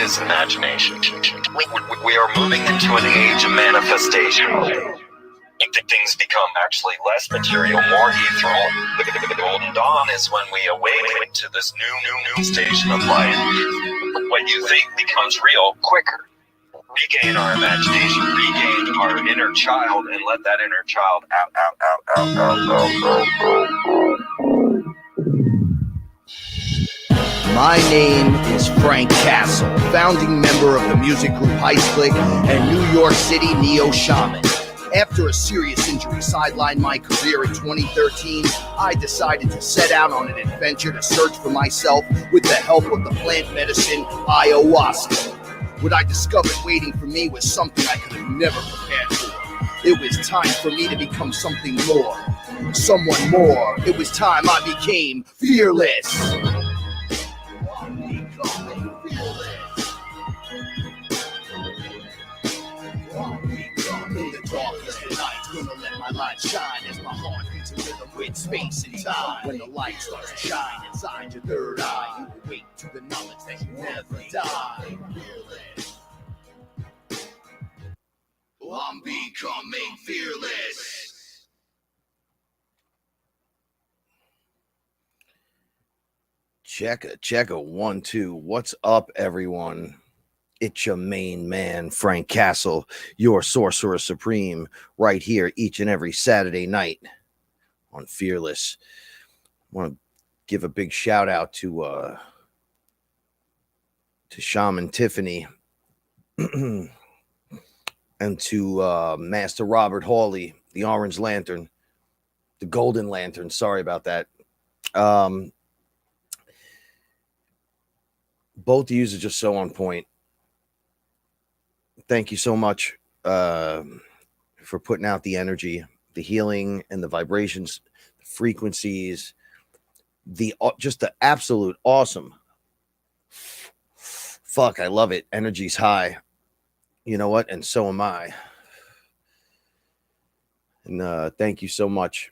is imagination. We are moving into an age of manifestation. Things become actually less material, more ethereal. The golden dawn is when we awaken to this new station of life. What you think becomes real quicker. Regain our imagination, regain our inner child, and let that inner child out. My name is Frank Castle, founding member of the music group Heist Click and New York City Neo Shaman. After a serious injury sidelined my career in 2013, I decided to set out on an adventure to search for myself with the help of the plant medicine Ayahuasca. What I discovered waiting for me was something I could have never prepared for. It was time for me to become something more, someone more. It was time I became fearless. In the darkest of night, gonna let my light shine as my heart beats a rhythm with space and time. When the light starts to shine inside your third eye, you awake to the knowledge that you never die. I'm becoming fearless. Check a 1 2. What's up, everyone? It's your main man, Frank Castle, your sorcerer supreme, right here each and every Saturday night on Fearless. I want to give a big shout out to Shaman Tiffany and to Master Robert Hawley, the Orange Lantern, the Golden Lantern. Sorry about that. Both of you are just so on point. Thank you so much for putting out the energy, the healing, and the vibrations, the frequencies, just the absolute awesome. Fuck, I love it. Energy's high. You know what? And so am I. And thank you so much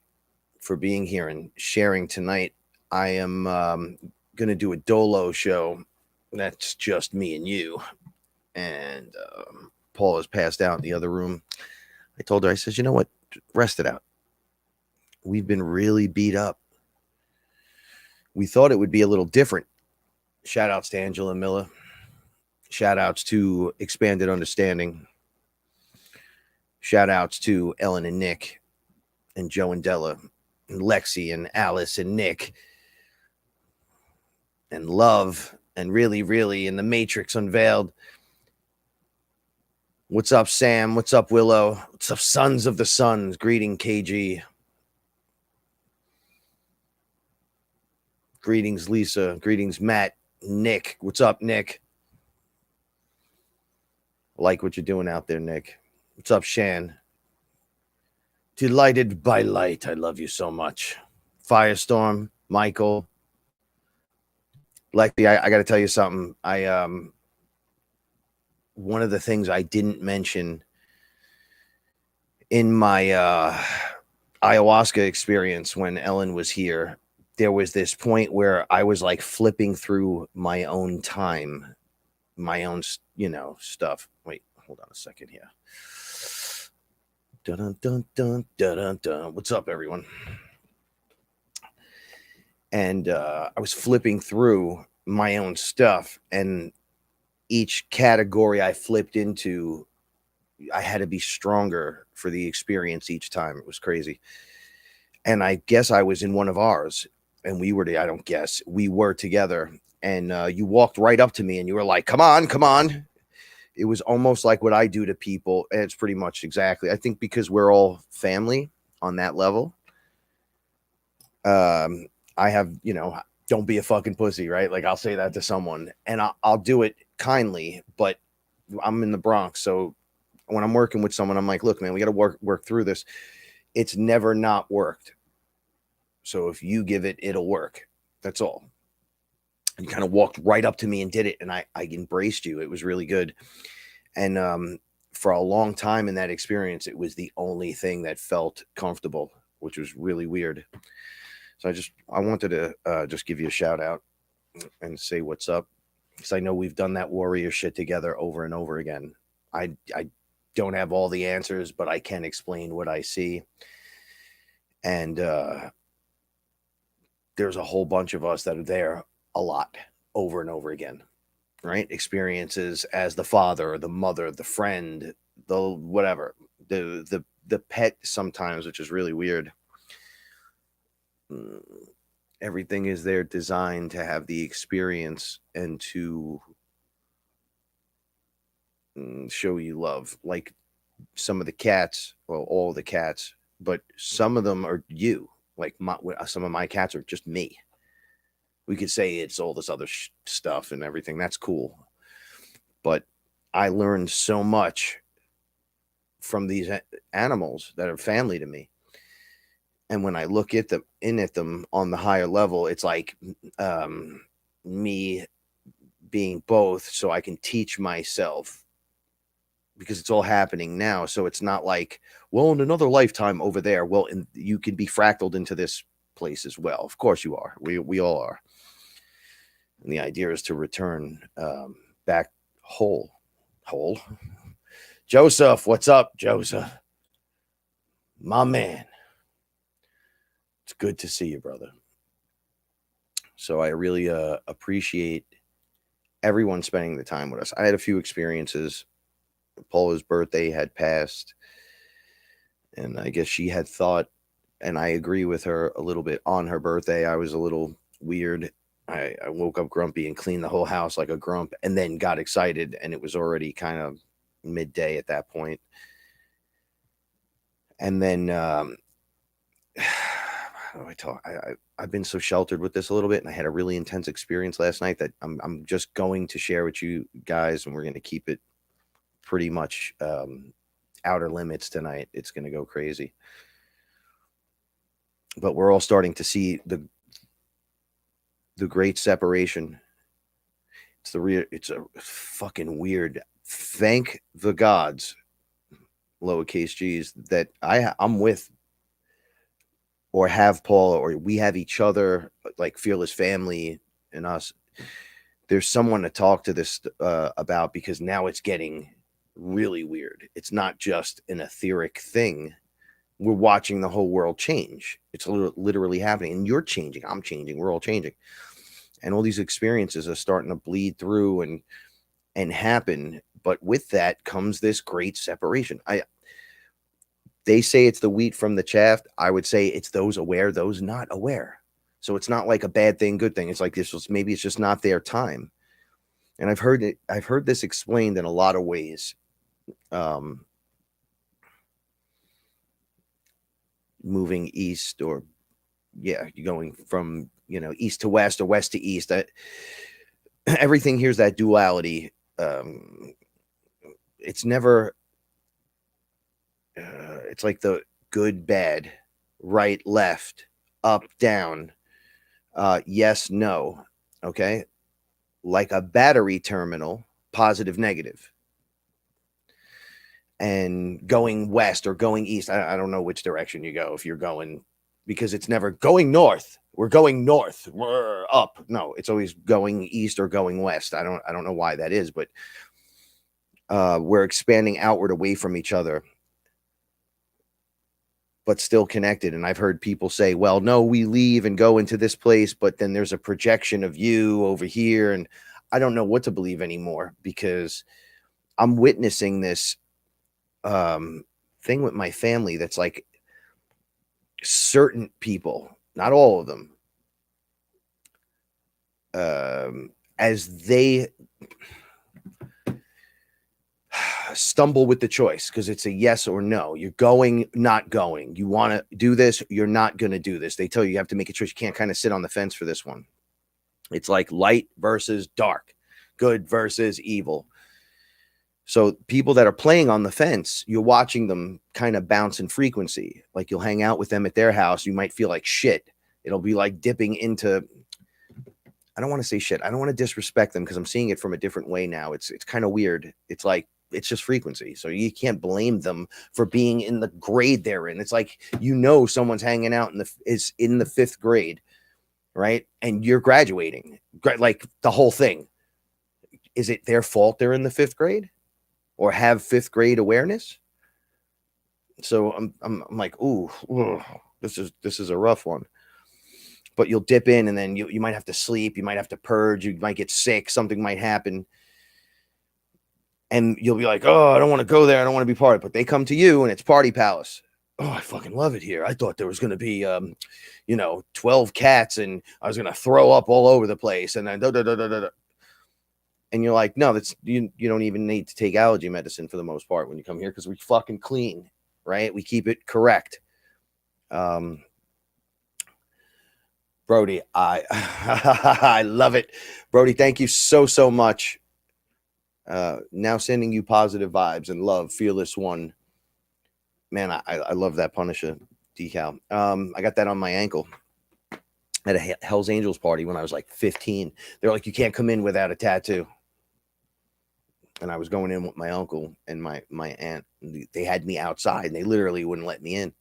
for being here and sharing tonight. I am going to do a dolo show. That's just me and you. And Paula is passed out in the other room. I told her, I said, you know what? Rest it out. We've been really beat up. We thought it would be a little different. Shout outs to Angela Miller. Shout outs to Expanded Understanding. Shout outs to Ellen and Nick and Joe and Della and Lexi and Alice and Nick and Love and really in the Matrix Unveiled. What's up, Sam? What's up, Willow? What's up, Sons of the Suns? Greeting, KG. Greetings, Lisa. Greetings, Matt. Nick. What's up, Nick? Like what you're doing out there, Nick. What's up, Shan? Delighted by light. I love you so much. Firestorm, Michael. Lexi, I got to tell you something. One of the things I didn't mention in my ayahuasca experience when Ellen was here, there was this point where I was like flipping through my own time, my own, stuff. Wait, hold on a second here. Dun, dun, dun, dun, dun, dun. What's up, everyone? And I was flipping through my own stuff, and each category I flipped into, I had to be stronger for the experience each time. It was crazy. And I guess I was in one of ours, and we were together. And you walked right up to me and you were like, come on. It was almost like what I do to people. And it's pretty much exactly, I think, because we're all family on that level. I have, don't be a fucking pussy, right? Like I'll say that to someone and I'll do it kindly, but I'm in the Bronx. So when I'm working with someone, I'm like, look, man, we got to work through this. It's never not worked. So if you give it, it'll work. That's all. You kind of walked right up to me and did it. And I embraced you. It was really good. And for a long time in that experience, it was the only thing that felt comfortable, which was really weird. So I wanted to just give you a shout out and say what's up. because I know we've done that warrior shit together over and over again. I don't have all the answers, but I can explain what I see. And there's a whole bunch of us that are there a lot over and over again, right? Experiences as the father, the mother, the friend, the whatever, the pet sometimes, which is really weird. Everything is there designed to have the experience and to show you love. Like some of the cats, well, all the cats, but some of them are you. Like some of my cats are just me. We could say it's all this other stuff and everything. That's cool. But I learned so much from these animals that are family to me. And when I look at them on the higher level, it's like me being both, so I can teach myself, because it's all happening now. So it's not like, well, in another lifetime over there, well, you can be fractaled into this place as well. Of course you are. We all are. And the idea is to return back whole. Joseph, what's up, Joseph? My man. It's good to see you, brother. So I really appreciate everyone spending the time with us. I had a few experiences. Paula's birthday had passed, and I guess she had thought, and I agree with her a little bit, on her birthday I was a little weird. I woke up grumpy and cleaned the whole house like a grump, and then got excited, and it was already kind of midday at that point. And then how do I talk? I've been so sheltered with this a little bit, and I had a really intense experience last night that I'm just going to share with you guys, and we're going to keep it pretty much outer limits tonight. It's going to go crazy. But we're all starting to see the great separation. It's a fucking weird. Thank the gods, lowercase g's, that I'm with, or have Paula, or we have each other, like Fearless family and us. There's someone to talk to this about, because now it's getting really weird. It's not just an etheric thing. We're watching the whole world change. It's literally happening, and you're changing. I'm changing. We're all changing, and all these experiences are starting to bleed through and happen. But with that comes this great separation. They say it's the wheat from the chaff. I would say it's those aware, those not aware. So it's not like a bad thing, good thing. It's like maybe it's just not their time. And I've heard this explained in a lot of ways. Moving east, or you're going from, east to west or west to east. Everything here's that duality. It's never, it's like the good, bad, right, left, up, down, yes, no. Okay. Like a battery terminal, positive, negative. And going west or going east, I don't know which direction you go if you're going, because it's never going north. We're going north. We're up. No, it's always going east or going west. I don't know why that is, but we're expanding outward away from each other, but still connected. And I've heard people say, well, no, we leave and go into this place, but then there's a projection of you over here. And I don't know what to believe anymore, because I'm witnessing this thing with my family that's like certain people, not all of them, as they stumble with the choice, because it's a yes or no. You're going, not going. You want to do this, you're not going to do this. They tell you have to make a choice. You can't kind of sit on the fence for this one. It's like light versus dark, good versus evil. So people that are playing on the fence, you're watching them kind of bounce in frequency. Like you'll hang out with them at their house. You might feel like shit. It'll be like dipping into, I don't want to say shit. I don't want to disrespect them, because I'm seeing it from a different way now. It's kind of weird. It's like, it's just frequency. So you can't blame them for being in the grade they're in. It's like, someone's hanging out is in the 5th grade, right? And you're graduating, like the whole thing. is it their fault they're in the 5th grade or have 5th grade awareness? So I'm like, ooh, this is a rough one. But you'll dip in, and then you might have to sleep, you might have to purge, you might get sick, something might happen. And you'll be like, oh, I don't want to go there, I don't want to be part of it. But they come to you and it's Party Palace. Oh, I fucking love it here. I thought there was going to be 12 cats and I was going to throw up all over the place, and then and you're like, no, that's you don't even need to take allergy medicine for the most part when you come here, because we fucking clean, right? We keep it correct. Brody, I I love it. Brody, thank you so much. Now sending you positive vibes and love. Fearless One. Man, I love that Punisher decal. I got that on my ankle at a Hell's Angels party when I was like 15. They're like, you can't come in without a tattoo. And I was going in with my uncle and my aunt. They had me outside and they literally wouldn't let me in.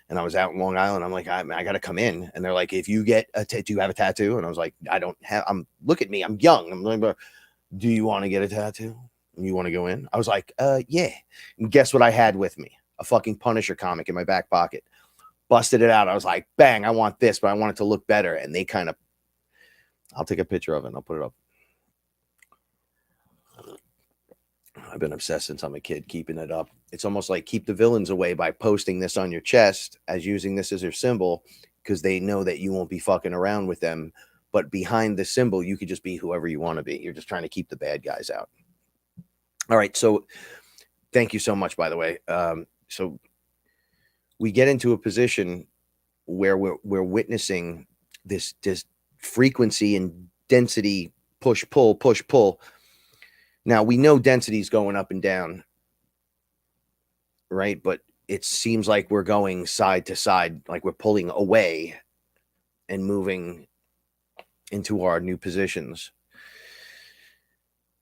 And I was out in Long Island. I'm like, I got to come in. And they're like, if you get do you have a tattoo? And I was like, I don't have, look at me. I'm young. I'm like, do you want to get a tattoo? You want to go in? I was like, yeah. And guess what I had with me? A fucking Punisher comic in my back pocket. Busted it out. I was like, bang, I want this, but I want it to look better. And they kind of, I'll take a picture of it and I'll put it up. I've been obsessed since I'm a kid, keeping it up. It's almost like keep the villains away by posting this on your chest as using this as your symbol, because they know that you won't be fucking around with them. But behind the symbol, you could just be whoever you want to be. You're just trying to keep the bad guys out. All right. So thank you so much, by the way. So we get into a position where we're witnessing this frequency and density push, pull. Now, we know density is going up and down, right? But it seems like we're going side to side, like we're pulling away and moving into our new positions.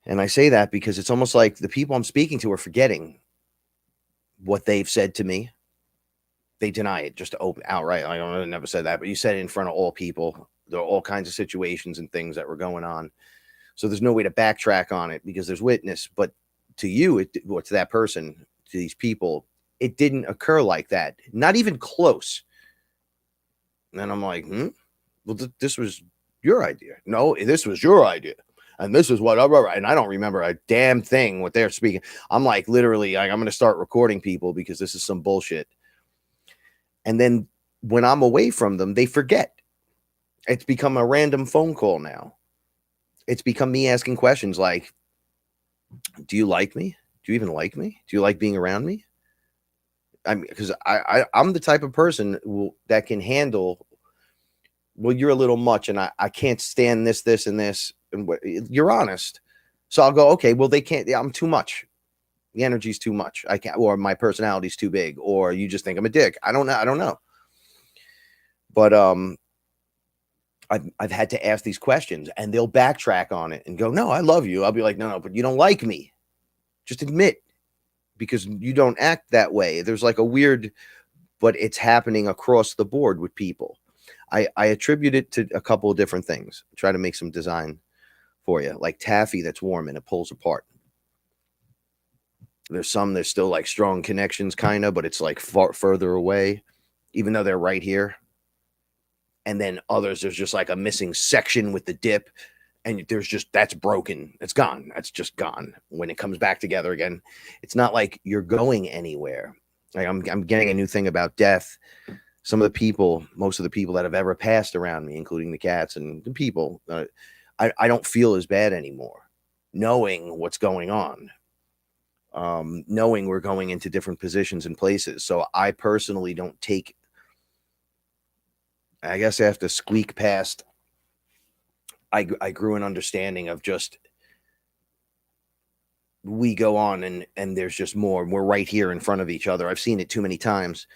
And I say that because it's almost like the people I'm speaking to are forgetting what they've said to me. They deny it just outright. I never said that, but you said it in front of all people. There are all kinds of situations and things that were going on. So there's no way to backtrack on it because there's witness. But to you, to that person, to these people, it didn't occur like that. Not even close. And I'm like, well, this was your idea. No, this was your idea. And this is what and I don't remember a damn thing what they're speaking. I'm like, literally, I'm going to start recording people because this is some bullshit. And then when I'm away from them, they forget. It's become a random phone call now. It's become me asking questions like, do you like me? Do you even like me? Do you like being around me? I mean, because I'm the type of person that can handle, well, you're a little much and I can't stand this, and this. And you're honest. So I'll go, okay, well, they can't, I'm too much. The energy's too much. I can't, or my personality's too big, or you just think I'm a dick. I don't know. But I've had to ask these questions and they'll backtrack on it and go, no, I love you. I'll be like, no, but you don't like me. Just admit, because you don't act that way. There's like a weird, but it's happening across the board with people. I attribute it to a couple of different things. Try to make some design for you, like taffy that's warm and it pulls apart. There's still like strong connections kind of, but it's like further away, even though they're right here. And then others, there's just like a missing section with the dip. And that's broken. It's gone. That's just gone. When it comes back together again, it's not like you're going anywhere. Like I'm getting a new thing about death. Most of the people that have ever passed around me, including the cats and the people, I don't feel as bad anymore, knowing what's going on, knowing we're going into different positions and places. So I personally don't take, I guess I have to squeak past. I grew an understanding of just, we go on and there's just more. We're right here in front of each other. I've seen it too many times,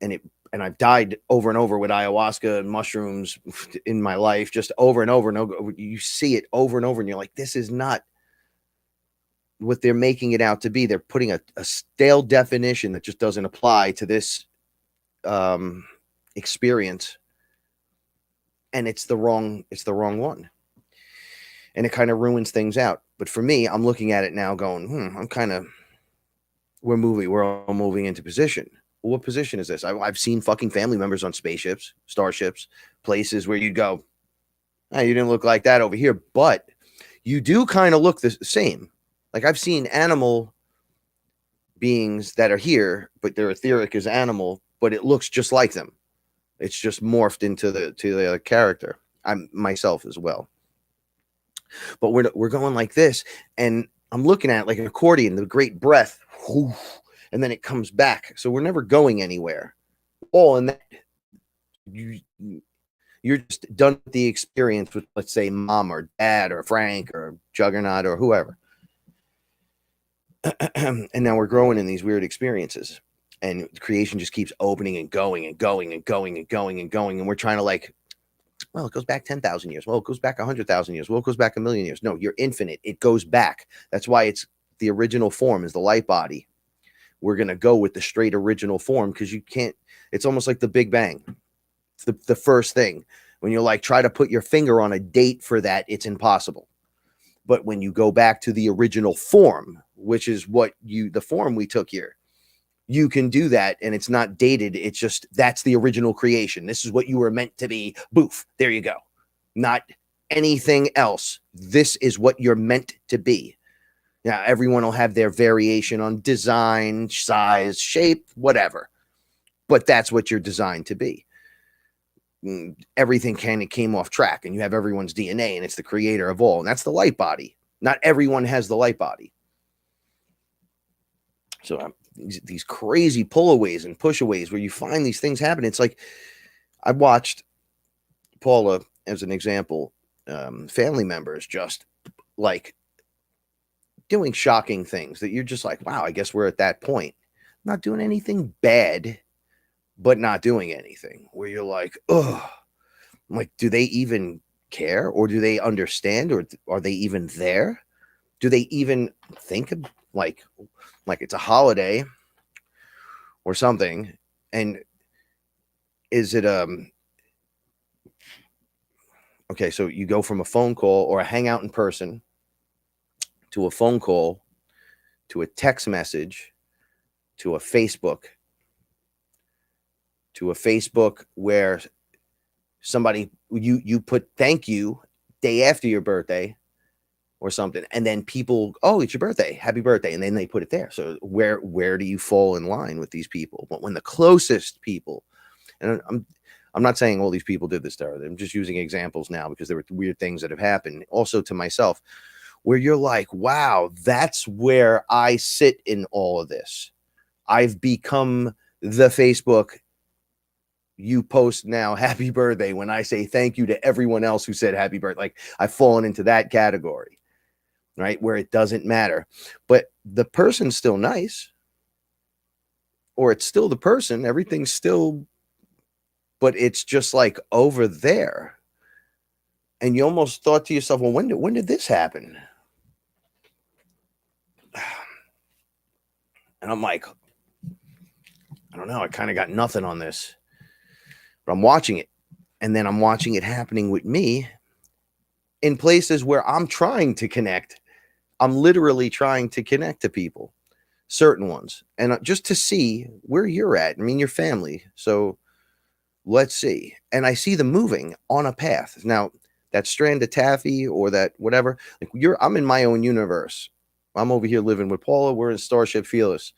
and I've died over and over with ayahuasca and mushrooms in my life, just over and over and over. You see it over and over, and you're like, this is not what they're making it out to be. They're putting a stale definition that just doesn't apply to this experience. And it's the wrong one. and it kind of ruins things out. But for me, I'm looking at it now going, we're all moving into position. What position is this? I've seen fucking family members on spaceships, starships, places where you'd go, you didn't look like that over here, but you do kind of look the same. Like I've seen animal beings that are here, but they're etheric as animal, but it looks just like them. It's just morphed into the character. I'm myself as well. But we're going like this, and I'm looking at it like an accordion, the great breath, and then it comes back. So we're never going anywhere. All in that, you're just done with the experience with, let's say, mom or dad or Frank or Juggernaut or whoever. And now we're growing in these weird experiences, and creation just keeps opening and going and going and going and going and going. And we're trying to like, well, it goes back 10,000 years. Well, it goes back 100,000 years. Well, it goes back 1,000,000 years. No, you're infinite. It goes back. That's why it's the original form is the light body. We're going to go with the straight original form because you can't, it's almost like the Big Bang. It's the first thing. When you're like, try to put your finger on a date for that, it's impossible. But when you go back to the original form, which is the form we took here, you can do that, and it's not dated. It's just, that's the original creation. This is what you were meant to be. Boof. There you go. Not anything else. This is what you're meant to be. Now, everyone will have their variation on design, size, shape, whatever. But that's what you're designed to be. Everything kind of came off track, and you have everyone's DNA, and it's the creator of all, and that's the light body. Not everyone has the light body. So these crazy pullaways and pushaways where you find these things happen. It's like I watched Paula as an example, family members just like doing shocking things that you're just like, wow, I guess we're at that point. Not doing anything bad, but not doing anything where you're like, oh, I'm like, do they even care, or do they understand, or are they even there? Do they even think of like it's a holiday or something? And is it okay, so you go from a phone call or a hangout in person to a phone call to a text message to a Facebook where somebody you put thank you day after your birthday or something, and then people, oh, it's your birthday, happy birthday, and then they put it there. So where do you fall in line with these people? But when the closest people, and I'm not saying all these people did this to her, I'm just using examples now because there were weird things that have happened also to myself, where you're like, wow, that's where I sit in all of this. I've become the Facebook, you post now happy birthday when I say thank you to everyone else who said happy birthday. Like I've fallen into that category, right? Where it doesn't matter, but the person's still nice, or it's still the person, everything's still, but it's just like over there. And you almost thought to yourself, well, when did this happen? And I'm like, I don't know. I kind of got nothing on this, but I'm watching it. And then I'm watching it happening with me in places where I'm trying to connect. I'm literally trying to connect to people, certain ones, and just to see where you're at. I mean, your family. So let's see. And I see them moving on a path. Now, that strand of taffy or that whatever, like I'm in my own universe. I'm over here living with Paula. We're in StarShip FearLess.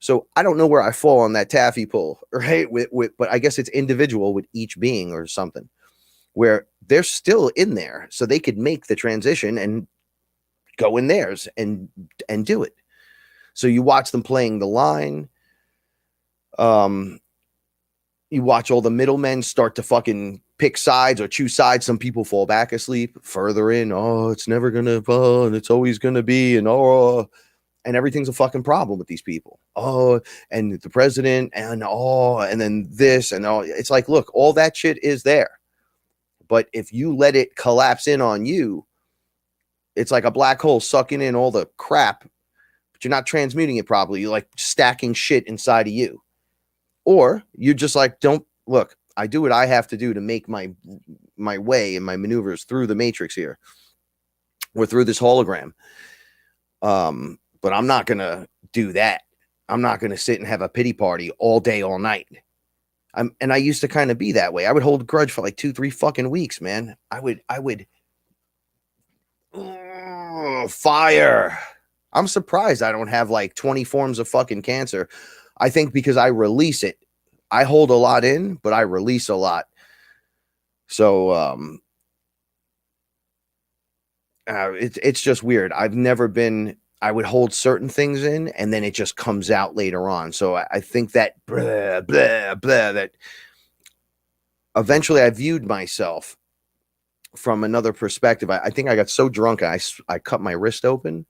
So I don't know where I fall on that taffy pull, right? But I guess it's individual with each being or something, where they're still in there, so they could make the transition and go in theirs and do it. So you watch them playing the line. You watch all the middlemen start to fucking pick sides or choose sides. Some people fall back asleep further in. Oh, it's never gonna, and it's always gonna be, and and everything's a fucking problem with these people. Oh, and the president, and and then this, and it's like, look, all that shit is there, but if you let it collapse in on you, it's like a black hole sucking in all the crap, but you're not transmuting it properly. You're like stacking shit inside of you. Or you're just like, don't look, I do what I have to do to make my way and my maneuvers through the matrix here. or through this hologram. But I'm not going to do that. I'm not going to sit and have a pity party all day, all night. And I used to kind of be that way. I would hold a grudge for like 2-3 fucking weeks, man. I would fire. I'm surprised I don't have like 20 forms of fucking cancer. I think because I release it. I hold a lot in, but I release a lot. So it's just weird. I've never been. I would hold certain things in, and then it just comes out later on. So I think that blah, blah, blah, that eventually I viewed myself from another perspective. I think I got so drunk, I cut my wrist open,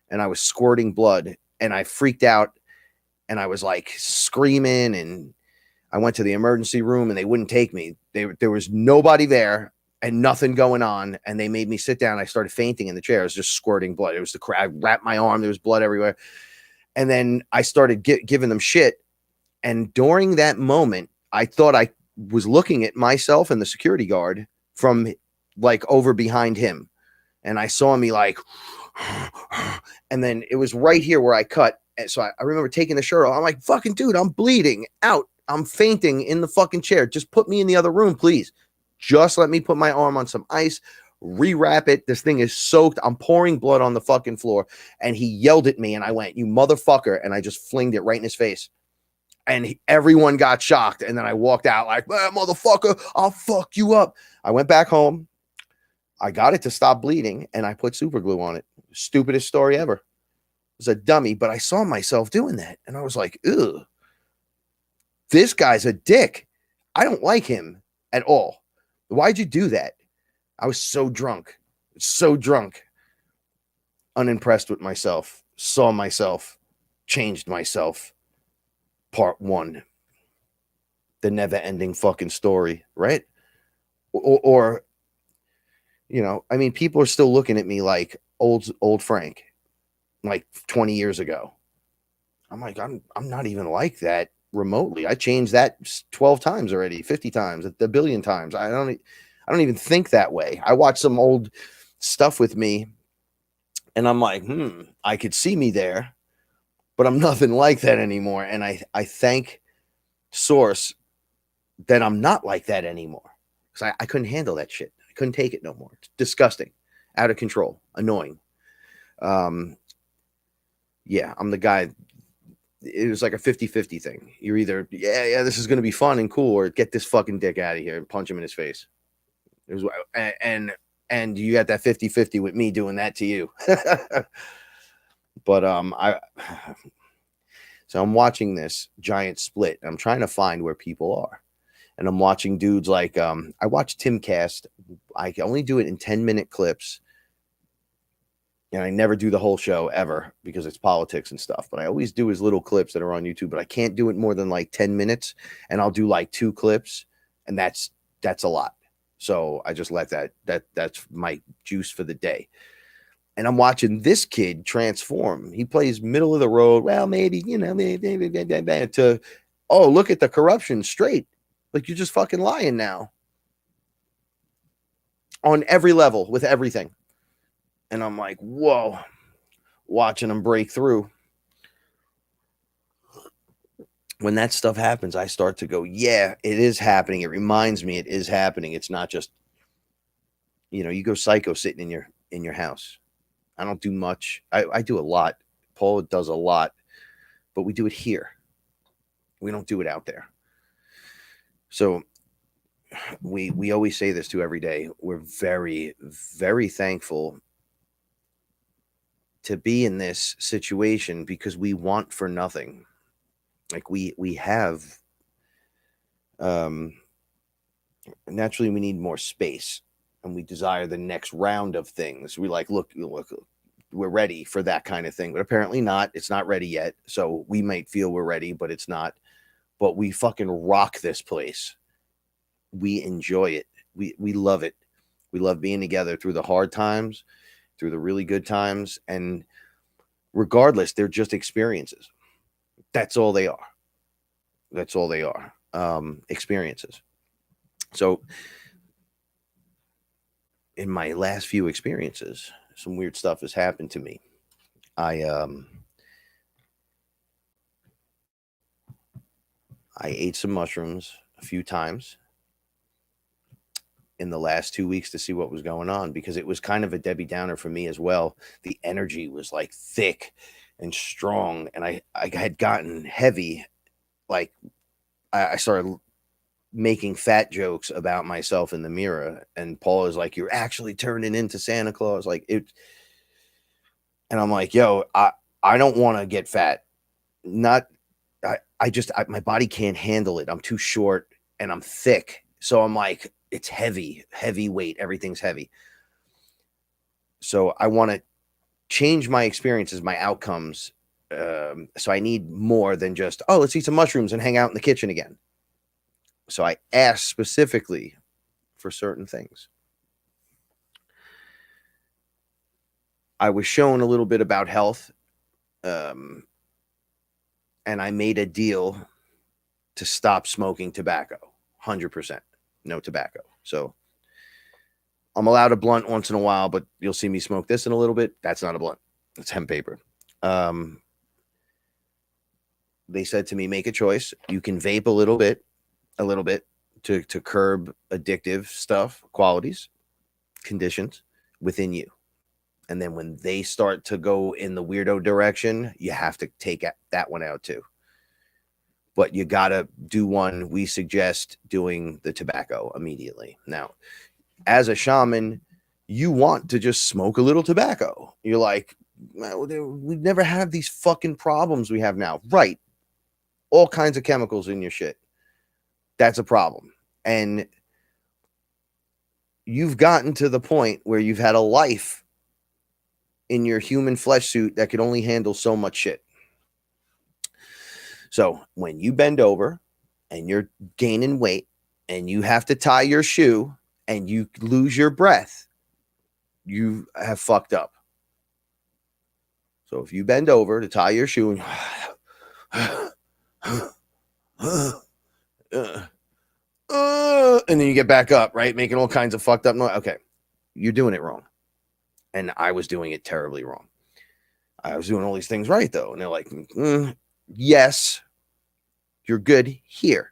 and I was squirting blood, and I freaked out, and I was like screaming, and I went to the emergency room, and they wouldn't take me. There was nobody there. And nothing going on, and they made me sit down. I started fainting in the chair. I was just squirting blood. It was I wrapped my arm. There was blood everywhere. And then I started giving them shit. And during that moment, I thought I was looking at myself and the security guard from like over behind him. And I saw me like, and then it was right here where I cut. And so I remember taking the shirt off. I'm like, fucking dude, I'm bleeding out. I'm fainting in the fucking chair. Just put me in the other room, please. Just let me put my arm on some ice, rewrap it. This thing is soaked. I'm pouring blood on the fucking floor. And he yelled at me, and I went, you motherfucker. And I just flinged it right in his face. And everyone got shocked. And then I walked out like, motherfucker, I'll fuck you up. I went back home. I got it to stop bleeding, and I put super glue on it. Stupidest story ever. It was a dummy, but I saw myself doing that. And I was like, ugh, this guy's a dick. I don't like him at all. Why'd you do that? I was so drunk, unimpressed with myself, saw myself, changed myself. Part 1, the never ending fucking story, right? Or, you know, I mean, people are still looking at me like old Frank, like 20 years ago. I'm like, I'm not even like that remotely. I changed that 12 times already, 50 times, a billion times. I don't even think that way. I watch some old stuff with me, and I'm like, I could see me there, but I'm nothing like that anymore. And I thank Source that I'm not like that anymore, because I couldn't handle that shit. I couldn't take it no more. It's disgusting, out of control, annoying. Yeah, I'm the guy. It was like a 50-50 thing. You're either, yeah, this is going to be fun and cool, or get this fucking dick out of here and punch him in his face. It was, and you got that 50-50 with me doing that to you. But so I'm watching this giant split. I'm trying to find where people are. And I'm watching dudes like, I watch Timcast. I can only do it in 10-minute clips. And I never do the whole show ever because it's politics and stuff. But I always do his little clips that are on YouTube. But I can't do it more than like 10 minutes. And I'll do like 2 clips. And that's a lot. So I just let that's my juice for the day. And I'm watching this kid transform. He plays middle of the road. Well, maybe, to, oh, look at the corruption straight. Like, you're just fucking lying now. On every level with everything. And I'm like, whoa, watching him break through. When that stuff happens, I start to go, yeah, it is happening. It reminds me it is happening. It's not just, you go psycho sitting in your house. I don't do much. I do a lot. Paula does a lot, but we do it here. We don't do it out there. So we always say this to every day. We're very, very thankful to be in this situation because we want for nothing. Like we have, naturally we need more space, and we desire the next round of things. We like, look, we're ready for that kind of thing, but apparently not. It's not ready yet. So we might feel we're ready, but it's not. But we fucking rock this place. We enjoy it. We love it. We love being together through the hard times, through the really good times. And regardless, they're just experiences. That's all they are. That's all they are. Experiences. So in my last few experiences, some weird stuff has happened to me. I ate some mushrooms a few times in the last 2 weeks to see what was going on, because it was kind of a Debbie Downer for me as well. The energy was like thick and strong, and I had gotten heavy. Like I started making fat jokes about myself in the mirror, and Paul is like, "You're actually turning into Santa Claus." Like it, and I'm like, "Yo, I don't want to get fat. Not, my body can't handle it. I'm too short and I'm thick." So I'm like, it's heavy weight. Everything's heavy. So I want to change my experiences, my outcomes. So I need more than just, oh, let's eat some mushrooms and hang out in the kitchen again. So I asked specifically for certain things. I was shown a little bit about health. And I made a deal to stop smoking tobacco, 100%, no tobacco. So I'm allowed a blunt once in a while, but you'll see me smoke this in a little bit. That's not a blunt. It's hemp paper. They said to me, make a choice. You can vape a little bit to curb addictive stuff, qualities, conditions within you. And then when they start to go in the weirdo direction, you have to take that one out too. But you got to do one. We suggest doing the tobacco immediately. Now, as a shaman, you want to just smoke a little tobacco. You're like, we never have these fucking problems we have now. Right. All kinds of chemicals in your shit. That's a problem. And you've gotten to the point where you've had a life in your human flesh suit that could only handle so much shit. So when you bend over and you're gaining weight and you have to tie your shoe and you lose your breath, you have fucked up. So if you bend over to tie your shoe and then you get back up, right? Making all kinds of fucked up noise. Okay. You're doing it wrong. And I was doing it terribly wrong. I was doing all these things right, though. And they're like, yes, you're good here.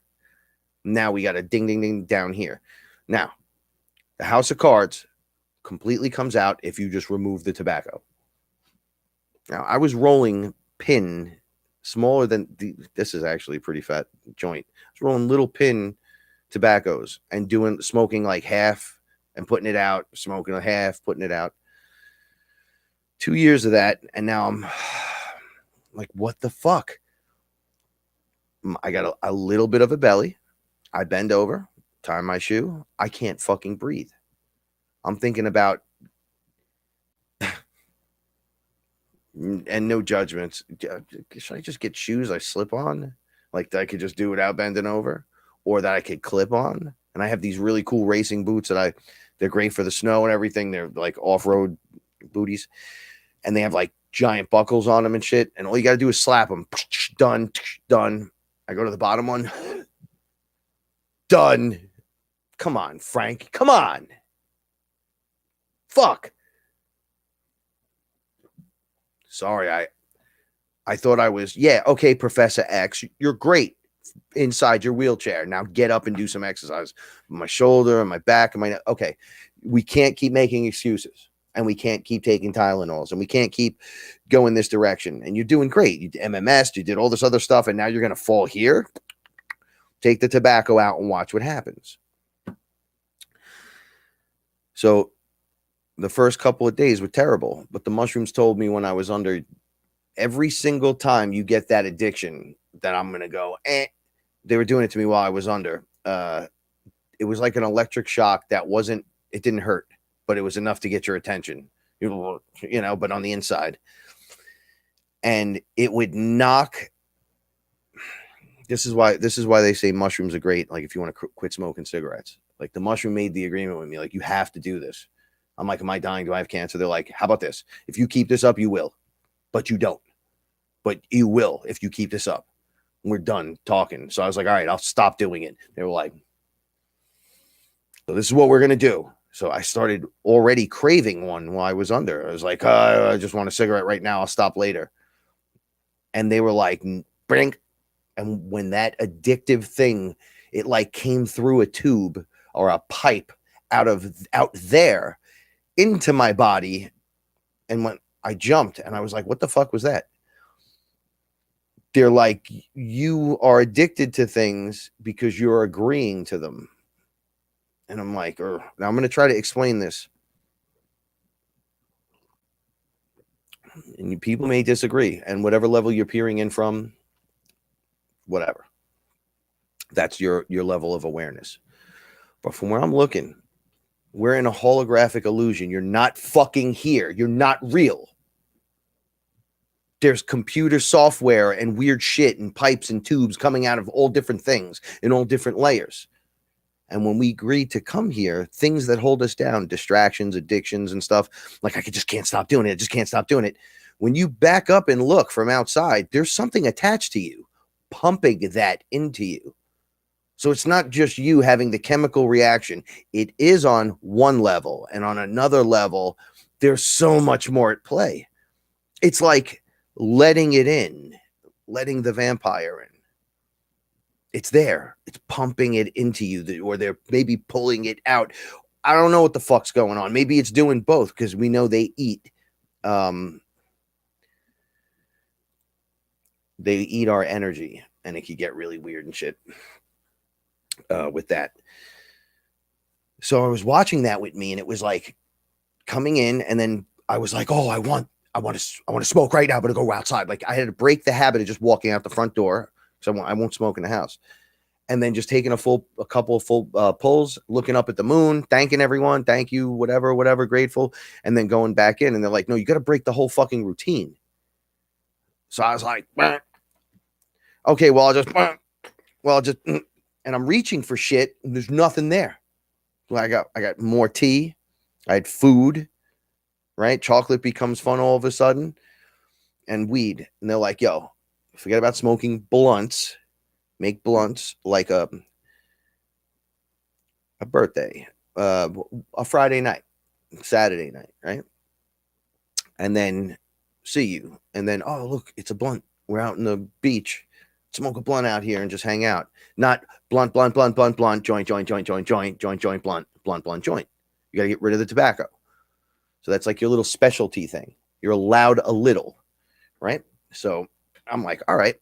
Now we got a ding, ding, ding down here. Now, the house of cards completely comes out if you just remove the tobacco. Now, I was rolling pin smaller than this is actually a pretty fat joint. I was rolling little pin tobaccos and smoking like half and putting it out, smoking a half, putting it out. 2 years of that, and now I'm like, what the fuck? I got a little bit of a belly. I bend over, tie my shoe. I can't fucking breathe. I'm thinking about, and no judgments. Should I just get shoes I slip on? Like that I could just do without bending over, or that I could clip on? And I have these really cool racing boots they're great for the snow and everything. They're like off-road booties. And they have like giant buckles on them and shit. And all you got to do is slap them. Done. I go to the bottom one. Done. Come on, Frank. Come on. Fuck. Sorry. I thought I was, okay, Professor X, you're great inside your wheelchair. Now get up and do some exercise. My shoulder and my back and okay. We can't keep making excuses. And we can't keep taking Tylenols, and we can't keep going this direction. And you're doing great. You did MMS, you did all this other stuff, and now you're going to fall here. Take the tobacco out and watch what happens. So the first couple of days were terrible, but the mushrooms told me when I was under, every single time you get that addiction, that I'm going to go, They were doing it to me while I was under. It was like an electric shock it didn't hurt, but it was enough to get your attention, but on the inside. And it would knock. This is why they say mushrooms are great. Like if you want to quit smoking cigarettes, like the mushroom made the agreement with me. Like, you have to do this. I'm like, am I dying? Do I have cancer? They're like, how about this? If you keep this up, you will, but you don't, but you will, if you keep this up. We're done talking. So I was like, all right, I'll stop doing it. They were like, so this is what we're going to do. So I started already craving one while I was under. I was like, I just want a cigarette right now. I'll stop later. And they were like, brink. And when that addictive thing, it like came through a tube or a pipe out there into my body. And when I jumped and I was like, what the fuck was that? They're like, you are addicted to things because you're agreeing to them. And I'm like, now I'm going to try to explain this. And people may disagree, and whatever level you're peering in from, whatever. That's your level of awareness. But from where I'm looking, we're in a holographic illusion. You're not fucking here. You're not real. There's computer software and weird shit and pipes and tubes coming out of all different things in all different layers. And when we agree to come here, things that hold us down, distractions, addictions, and stuff, like I just can't stop doing it. I just can't stop doing it. When you back up and look from outside, there's something attached to you, pumping that into you. So it's not just you having the chemical reaction. It is on one level, and on another level, there's so much more at play. It's like letting it in, letting the vampire in. It's there. It's pumping it into you, or they're maybe pulling it out. I don't know what the fuck's going on. Maybe it's doing both, because we know they eat. They eat our energy, and it could get really weird and shit with that. So I was watching that with me, and it was like coming in, and then I was like, oh, I want to smoke right now, but to go outside. Like I had to break the habit of just walking out the front door. So I won't smoke in the house. And then just taking a couple of full pulls, looking up at the moon, thanking everyone, thank you, whatever, grateful, and then going back in. And they're like, no, you got to break the whole fucking routine. So I was like, okay, well, I'll just, and I'm reaching for shit, and there's nothing there. Well, I got more tea. I had food, right? Chocolate becomes fun all of a sudden, and weed. And they're like, yo, forget about smoking blunts. Make blunts like a birthday, a Friday night, Saturday night, right? And then see you. And then, oh, look, it's a blunt. We're out in the beach. Smoke a blunt out here and just hang out. Not blunt, joint, blunt, blunt, joint. You got to get rid of the tobacco. So that's like your little specialty thing. You're allowed a little, right? So I'm like, all right.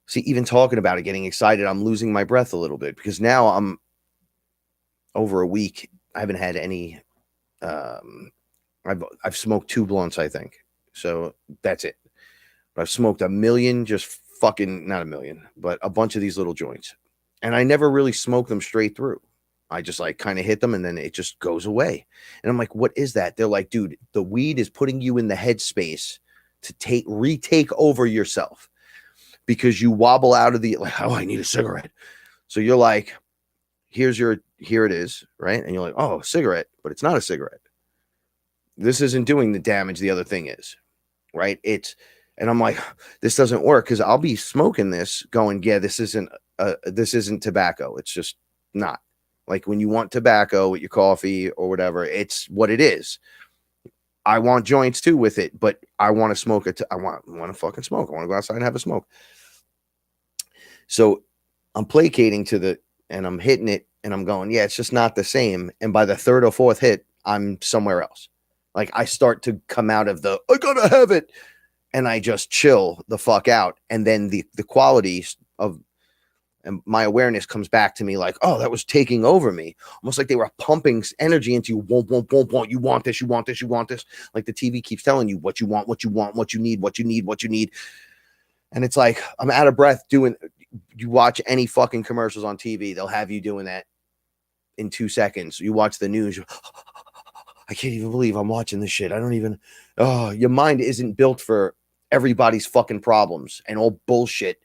See, even talking about it, getting excited, I'm losing my breath a little bit, because now I'm over a week. I haven't had any. I've smoked 2 blunts, I think. So that's it. But I've smoked a million, just fucking not a million, but a bunch of these little joints, and I never really smoke them straight through. I just like kind of hit them, and then it just goes away. And I'm like, what is that? They're like, dude, the weed is putting you in the headspace to retake over yourself. Because you wobble out of the, like, oh, I need a cigarette. So you're like, here it is, right? And you're like, oh, cigarette, but it's not a cigarette. This isn't doing the damage the other thing is, right? And I'm like, this doesn't work, because I'll be smoking this going, yeah, this isn't tobacco. It's just not. Like when you want tobacco with your coffee or whatever, it's what it is. I want joints too with it, but I want to smoke it. I want to fucking smoke. I want to go outside and have a smoke. So I'm placating and I'm hitting it, and I'm going, yeah, it's just not the same. And by the 3rd or 4th hit, I'm somewhere else. Like I start to come out of I gotta have it. And I just chill the fuck out. And then the quality of, and my awareness comes back to me like, oh, that was taking over me. Almost like they were pumping energy into you. Want. You want this. Like the TV keeps telling you what you want, what you need. And it's like, I'm out of breath doing. You watch any fucking commercials on TV, they'll have you doing that in 2 seconds. You watch the news, I can't even believe I'm watching this shit. Your mind isn't built for everybody's fucking problems and all bullshit,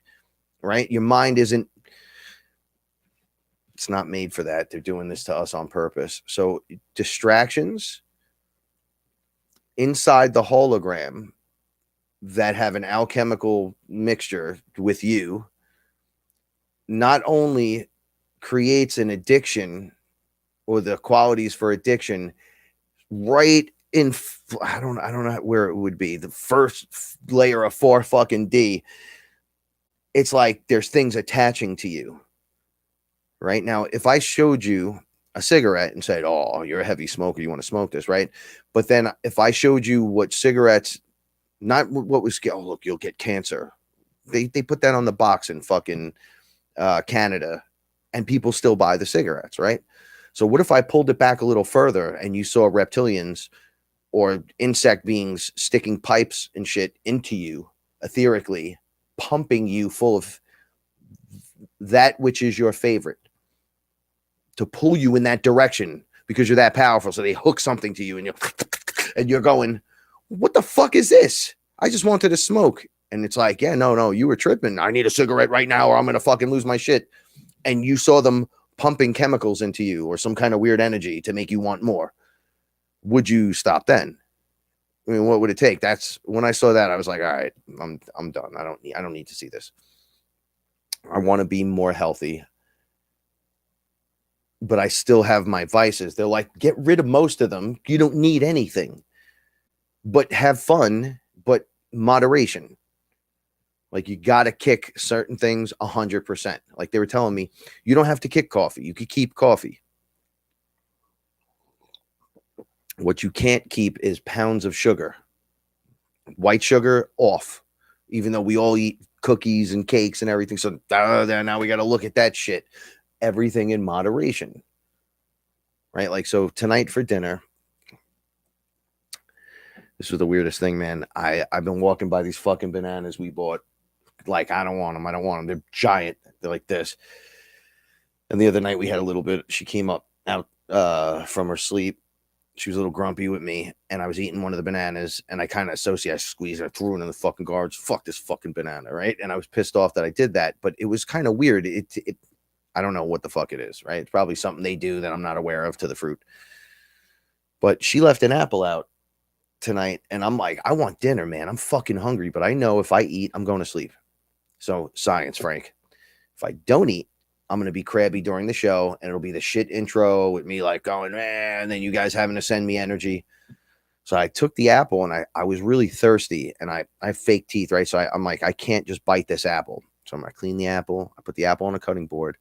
right? Your mind isn't, it's not made for that. They're doing this to us on purpose. So distractions inside the hologram that have an alchemical mixture with you not only creates an addiction or the qualities for addiction right in, I don't know where it would be, the first layer of 4 fucking D. It's like there's things attaching to you. Right now, if I showed you a cigarette and said, "Oh, you're a heavy smoker, you want to smoke this," right? But then if I showed you what cigarettes, not what was, oh, look, you'll get cancer. They put that on the box in fucking Canada, and people still buy the cigarettes, right? So what if I pulled it back a little further and you saw reptilians or insect beings sticking pipes and shit into you etherically, pumping you full of that which is your favorite, to pull you in that direction because you're that powerful. So they hook something to you and you're going, what the fuck is this? I just wanted to smoke. And it's like, yeah, no, you were tripping. I need a cigarette right now or I'm going to fucking lose my shit. And you saw them pumping chemicals into you or some kind of weird energy to make you want more. Would you stop then? I mean, what would it take? That's when I saw that, I was like, all right, I'm done. I don't need to see this. I want to be more healthy, but I still have my vices. They're like, get rid of most of them. You don't need anything, but have fun, but moderation. Like you got to kick certain things 100%. Like they were telling me, you don't have to kick coffee. You could keep coffee. What you can't keep is pounds of sugar. White sugar off, even though we all eat cookies and cakes and everything. So now we got to look at that shit. Everything in moderation, right? Like, so tonight for dinner, this was the weirdest thing, man. I've been walking by these fucking bananas we bought. Like, I don't want them. They're giant. They're like this. And the other night we had a little bit, she came out from her sleep. She was a little grumpy with me, and I was eating one of the bananas, and I kind of associated, I squeezed it, I threw it in the fucking garbage. Fuck this fucking banana, right? And I was pissed off that I did that, but it was kind of weird. I don't know what the fuck it is, right? It's probably something they do that I'm not aware of to the fruit. But she left an apple out tonight, and I'm like, I want dinner, man. I'm fucking hungry, but I know if I eat, I'm going to sleep. So science, Frank. If I don't eat, I'm going to be crabby during the show, and it'll be the shit intro with me like going, man, and then you guys having to send me energy. So I took the apple, and I was really thirsty, and I have fake teeth, right? So I'm like, I can't just bite this apple. So I'm going to clean the apple. I put the apple on a cutting board.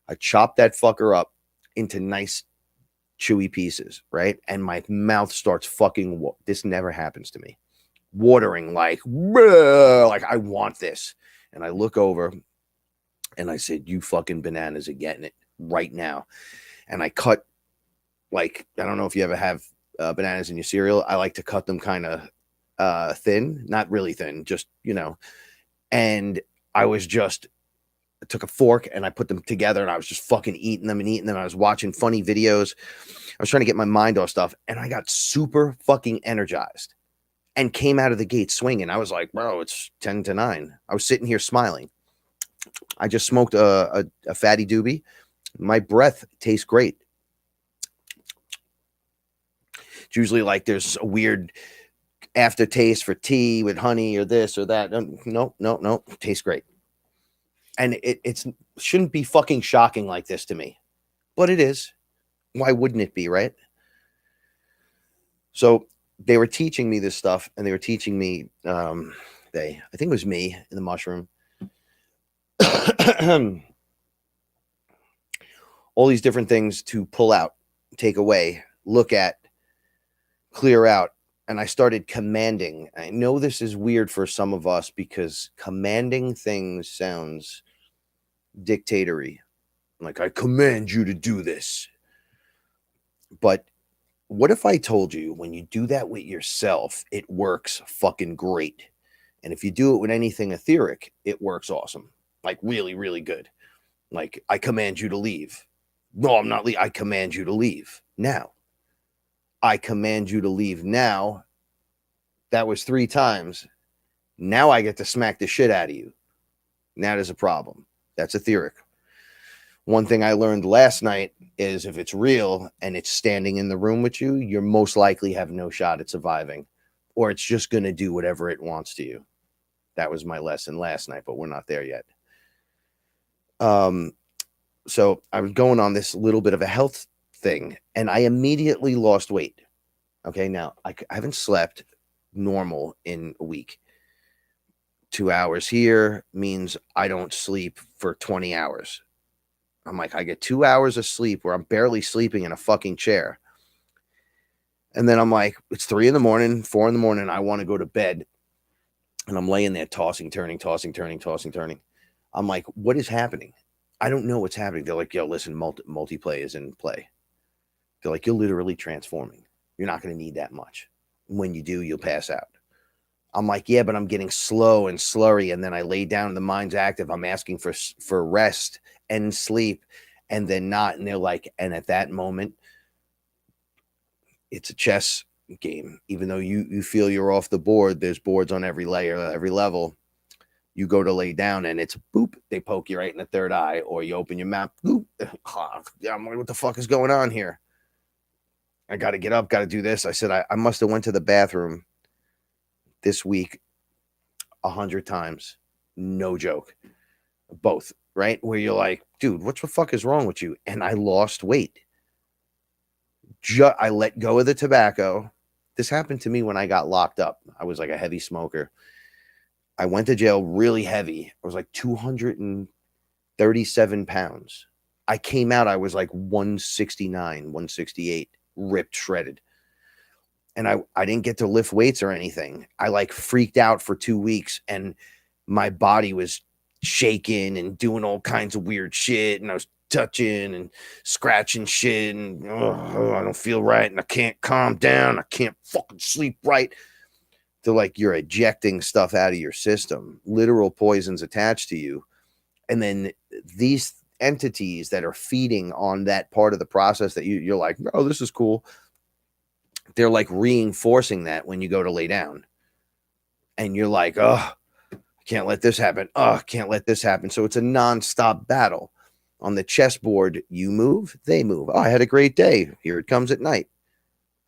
I chopped that fucker up into nice chewy pieces, right? And my mouth starts fucking, this never happens to me, watering like I want this. And I look over and I said, you fucking bananas are getting it right now. And I cut, like, I don't know if you ever have bananas in your cereal. I like to cut them kind of thin, not really thin, just, and I took a fork and I put them together and I was just fucking eating them. I was watching funny videos. I was trying to get my mind off stuff, and I got super fucking energized and came out of the gate swinging. I was like, bro, it's 10-9. I was sitting here smiling. I just smoked a fatty doobie. My breath tastes great. It's usually like there's a weird aftertaste for tea with honey or this or that. No, it tastes great. And it shouldn't be fucking shocking like this to me, but it is. Why wouldn't it be, right? So they were teaching me this stuff, and they were teaching me, I think it was me in the mushroom, all these different things to pull out, take away, look at, clear out. And I started commanding. I know this is weird for some of us because commanding things sounds dictatory. Like, I command you to do this. But what if I told you when you do that with yourself, it works fucking great? And if you do it with anything etheric, it works awesome. Like really, really good. Like, I command you to leave. No, I'm not leaving. I command you to leave now. I command you to leave now. That was 3 times. Now I get to smack the shit out of you. Now there's a problem. That's etheric. One thing I learned last night is if it's real and it's standing in the room with you, you're most likely have no shot at surviving, or it's just going to do whatever it wants to you. That was my lesson last night, but we're not there yet. So I was going on this little bit of a health thing, and I immediately lost weight. Okay, now I haven't slept normal in a week. 2 hours here means I don't sleep for 20 hours. I'm like, I get 2 hours of sleep where I'm barely sleeping in a fucking chair. And then I'm like, it's 3 a.m, 4 a.m. I want to go to bed. And I'm laying there tossing, turning. I'm like, what is happening? I don't know what's happening. They're like, yo, listen, multiplay is in play. They're like, you're literally transforming. You're not going to need that much. When you do, you'll pass out. I'm like, yeah, but I'm getting slow and slurry. And then I lay down and the mind's active. I'm asking for rest and sleep and then not. And they're like, and at that moment, it's a chess game. Even though you feel you're off the board, there's boards on every layer, every level. You go to lay down and it's boop, they poke you right in the third eye, or you open your mouth, boop. I'm like, what the fuck is going on here? I got to get up, got to do this. I said, I must have went to the bathroom this week 100 times. No joke. Both, right? Where you're like, dude, what the fuck is wrong with you? And I lost weight. I let go of the tobacco. This happened to me when I got locked up. I was like a heavy smoker. I went to jail really heavy. I was like 237 pounds. I came out, I was like 169, 168, ripped, shredded. And I didn't get to lift weights or anything. I like freaked out for 2 weeks and my body was shaking and doing all kinds of weird shit. And I was touching and scratching shit. And I don't feel right. And I can't calm down. I can't fucking sleep right. They're like, you're ejecting stuff out of your system, literal poisons attached to you. And then these entities that are feeding on that part of the process that you're like, oh, this is cool. They're like reinforcing that when you go to lay down. And you're like, oh, I can't let this happen. Oh, I can't let this happen. So it's a nonstop battle. On the chessboard, you move, they move. Oh, I had a great day. Here it comes at night.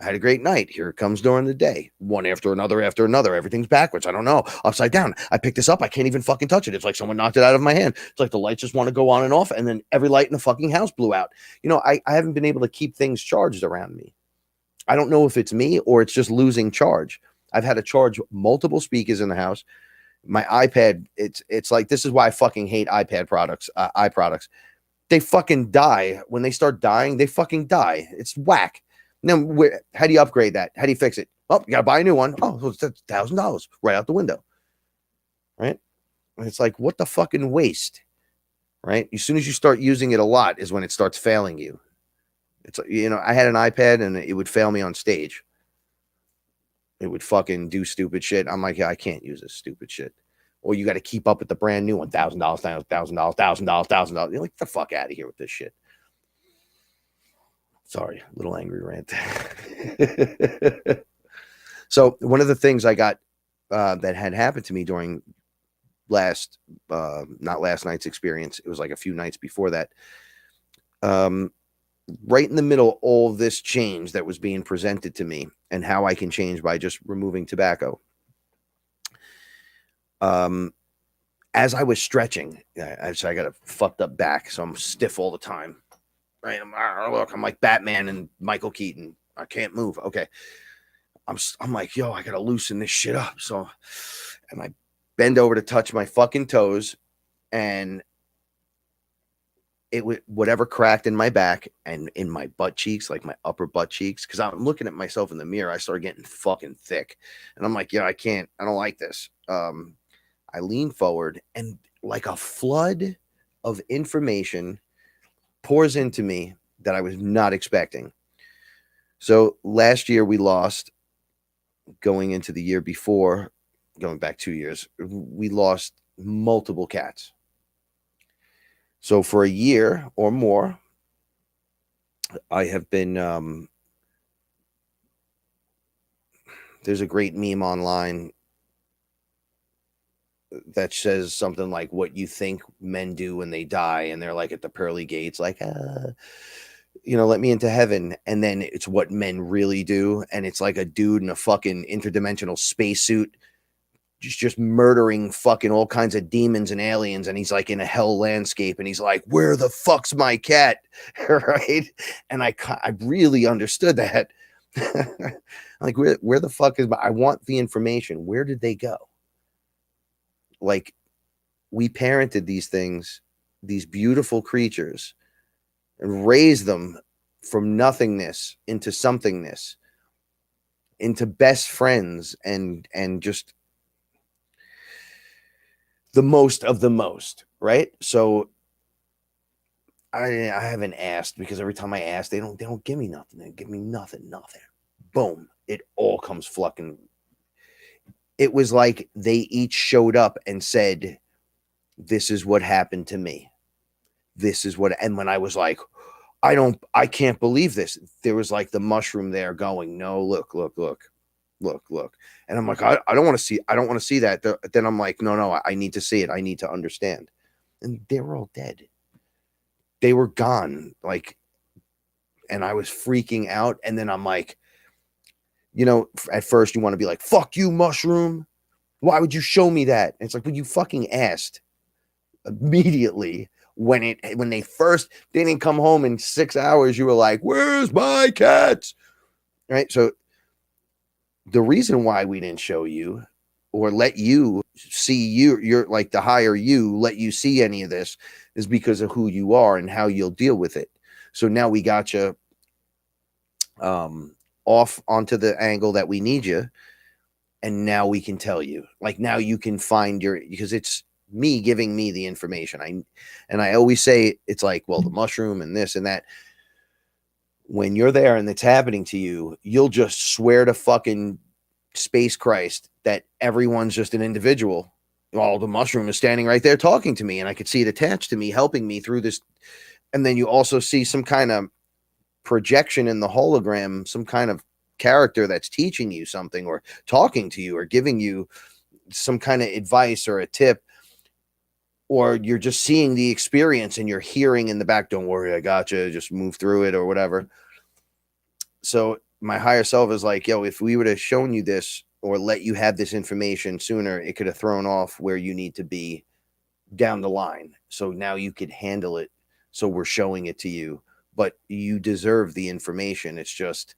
I had a great night. Here it comes during the day. One after another. Everything's backwards. I don't know. Upside down. I picked this up. I can't even fucking touch it. It's like someone knocked it out of my hand. It's like the lights just want to go on and off. And then every light in the fucking house blew out. You know, I haven't been able to keep things charged around me. I don't know if it's me or it's just losing charge. I've had to charge multiple speakers in the house. My iPad, it's like, this is why I fucking hate iPad products, iProducts. They fucking die. When they start dying, they fucking die. It's whack. Now, how do you upgrade that? How do you fix it? Oh, you got to buy a new one. Oh, it's $1,000 right out the window. Right? And it's like, what the fucking waste? Right? As soon as you start using it a lot is when it starts failing you. It's like, you know, I had an iPad and it would fail me on stage. It would fucking do stupid shit. I'm like, yeah, I can't use this stupid shit. Or you got to keep up with the brand new one. $1,000, $1,000. You're like, get the fuck out of here with this shit. Sorry, little angry rant. So one of the things I got that had happened to me during not last night's experience, it was like a few nights before that, right in the middle of all this change that was being presented to me and how I can change by just removing tobacco. As I was stretching, I got a fucked up back, so I'm stiff all the time. Right, I'm like Batman and Michael Keaton. I can't move. Okay, I'm like, yo, I gotta loosen this shit up. So, and I bend over to touch my fucking toes, and it would whatever cracked in my back and in my butt cheeks, like my upper butt cheeks, because I'm looking at myself in the mirror. I started getting fucking thick, and I'm like, yeah, I don't like this. I lean forward, and like a flood of information pours into me that I was not expecting. So last year we lost, going into the year before, going back 2 years, we lost multiple cats. So for a year or more, I have been, there's a great meme online that says something like what you think men do when they die, and they're like at the pearly gates, like, you know, let me into heaven. And then it's what men really do, and it's like a dude in a fucking interdimensional spacesuit just murdering fucking all kinds of demons and aliens, and he's like in a hell landscape, and he's like, where the fuck's my cat? Right? And I really understood that. Like, where the fuck is I want the information. Where did they go? Like, we parented these things, these beautiful creatures, and raised them from nothingness into somethingness, into best friends, and just the most of the most, right? So I haven't asked, because every time I ask, they don't give me nothing. They give me nothing. Boom. It all comes fucking. It was like they each showed up and said, this is what happened to me. This is what, and when I was like, I can't believe this. There was like the mushroom there going, no, look. And I'm like, I don't want to see that. Then I'm like, no, I need to see it. I need to understand. And they were all dead. They were gone. Like, and I was freaking out. And then I'm like, at first you want to be like, fuck you, mushroom. Why would you show me that? And it's like, well, you fucking asked immediately when they didn't come home in 6 hours. You were like, where's my cats? Right. So the reason why we didn't show you or let you see you're like the higher you let you see any of this is because of who you are and how you'll deal with it. So now we got you off onto the angle that we need you. And now we can tell you, like, now you can find because it's me giving me the information. I always say it's like, well, the mushroom and this and that. When you're there and it's happening to you, you'll just swear to fucking space Christ that everyone's just an individual. Well, the mushroom is standing right there talking to me, and I could see it attached to me, helping me through this. And then you also see some kind of projection in the hologram, some kind of character that's teaching you something or talking to you or giving you some kind of advice or a tip, or you're just seeing the experience and you're hearing in the back, don't worry, I gotcha, just move through it or whatever. So my higher self is like, yo, if we would have shown you this or let you have this information sooner, it could have thrown off where you need to be down the line. So now you could handle it. So we're showing it to you, but you deserve the information. It's just,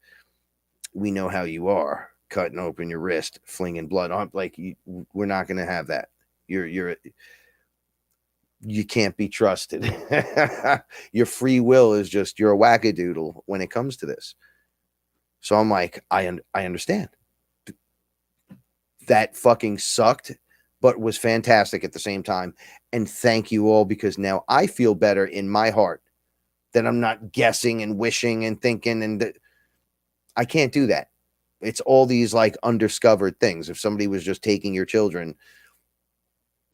we know how you are, cutting open your wrist, flinging blood on, like, we're not going to have that. You can't be trusted. Your free will is just, you're a wackadoodle when it comes to this. So I'm like, I understand. That fucking sucked, but was fantastic at the same time. And thank you all, because now I feel better in my heart that I'm not guessing and wishing and thinking, and I can't do that. It's all these like undiscovered things. If somebody was just taking your children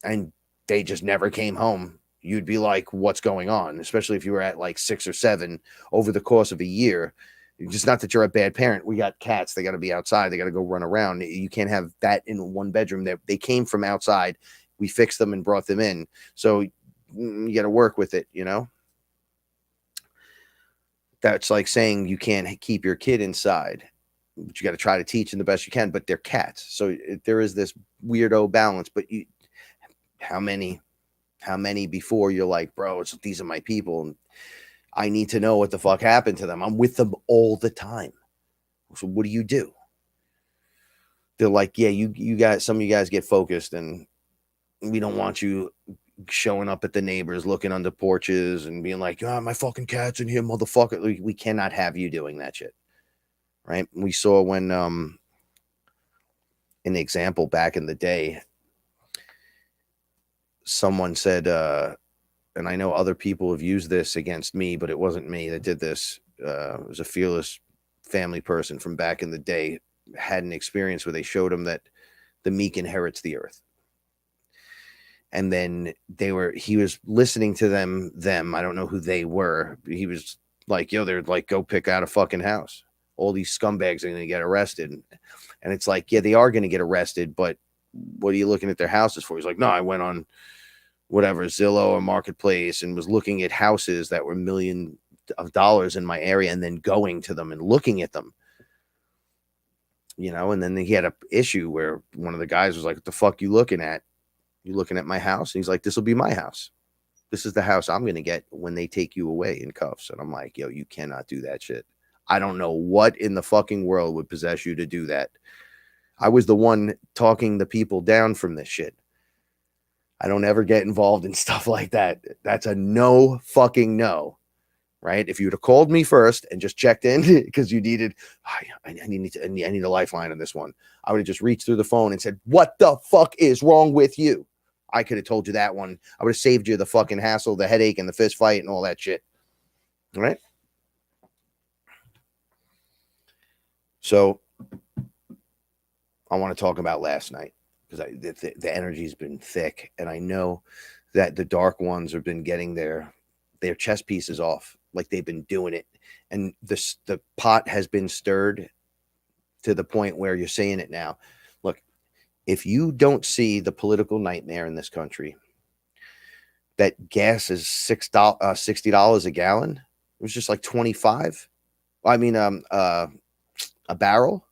and they just never came home, you'd be like, what's going on? Especially if you were at like 6 or 7 over the course of a year. Just not that you're a bad parent. We got cats. They got to be outside. They got to go run around. You can't have that in one bedroom. They came from outside. We fixed them and brought them in. So you got to work with it, That's like saying you can't keep your kid inside, but you got to try to teach them the best you can, but they're cats. So there is this weirdo balance, but how many before you're like, bro, these are my people, and I need to know what the fuck happened to them. I'm with them all the time. So what do you do? They're like, yeah, you guys, some of you guys get focused, and we don't want you showing up at the neighbors, looking under porches and being like, my fucking cat's in here, motherfucker. We cannot have you doing that shit. Right. We saw when, an example back in the day, someone said, and I know other people have used this against me, but it wasn't me that did this. It was a fearless family person from back in the day, had an experience where they showed him that the meek inherits the earth. And then he was listening to them. I don't know who they were. He was like, yo, they're like, go pick out a fucking house. All these scumbags are going to get arrested. And it's like, yeah, they are going to get arrested, but what are you looking at their houses for? He's like, no, I went on whatever, Zillow or Marketplace, and was looking at houses that were $millions in my area, and then going to them and looking at them. you know, and then he had a issue where one of the guys was like, what the fuck you looking at? You looking at my house? And he's like, this will be my house. This is the house I'm going to get when they take you away in cuffs. And I'm like, yo, you cannot do that shit. I don't know what in the fucking world would possess you to do that. I was the one talking the people down from this shit. I don't ever get involved in stuff like that. That's a no fucking no. Right? If you would have called me first and just checked in because you needed, I need a lifeline on this one, I would have just reached through the phone and said, what the fuck is wrong with you? I could have told you that one. I would have saved you the fucking hassle, the headache, and the fist fight and all that shit. All right? So I want to talk about last night because the energy's been thick, and I know that the dark ones have been getting their chess pieces off. Like they've been doing it, and the pot has been stirred to the point where you're saying it now. Look, if you don't see the political nightmare in this country, that gas is $60 a gallon. It was just like 25. I mean, a barrel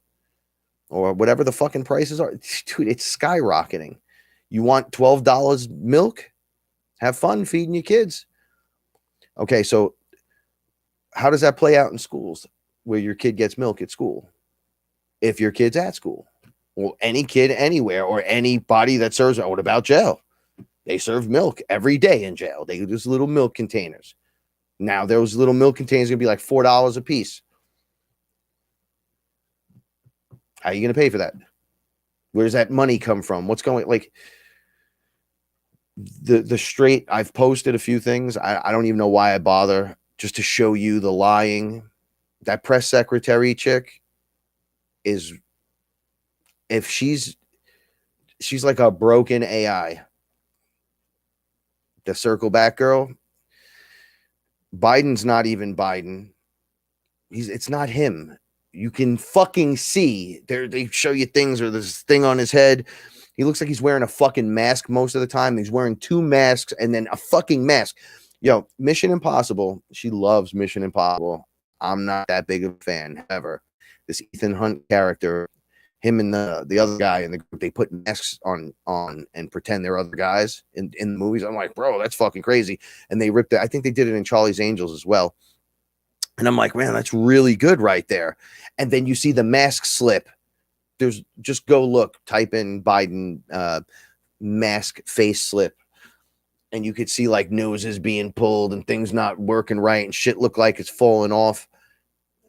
or whatever the fucking prices are, dude. It's skyrocketing. You want $12 milk? Have fun feeding your kids. Okay, so how does that play out in schools where your kid gets milk at school? If your kid's at school, or any kid anywhere, or anybody that serves, what about jail? They serve milk every day in jail. They use little milk containers. Now those little milk containers are gonna be like $4 a piece. How are you gonna pay for that? Where does that money come from? What's going like? The straight, I've posted a few things. I don't even know why I bother, just to show you the lying. That press secretary chick is, if she's like a broken AI. The circle back girl. Biden's not even Biden. It's not him. You can fucking see there. They show you things, or this thing on his head. He looks like he's wearing a fucking mask most of the time. He's wearing 2 masks and then a fucking mask. Yo, Mission Impossible. She loves Mission Impossible. I'm not that big of a fan. However, this Ethan Hunt character, him and the other guy in the group, they put masks on and pretend they're other guys in the movies. I'm like, bro, that's fucking crazy. And they ripped it. I think they did it in Charlie's Angels as well. And I'm like, man, that's really good right there. And then you see the mask slip. There's just go look, type in Biden mask face slip, and you could see like noses being pulled and things not working right and shit look like it's falling off.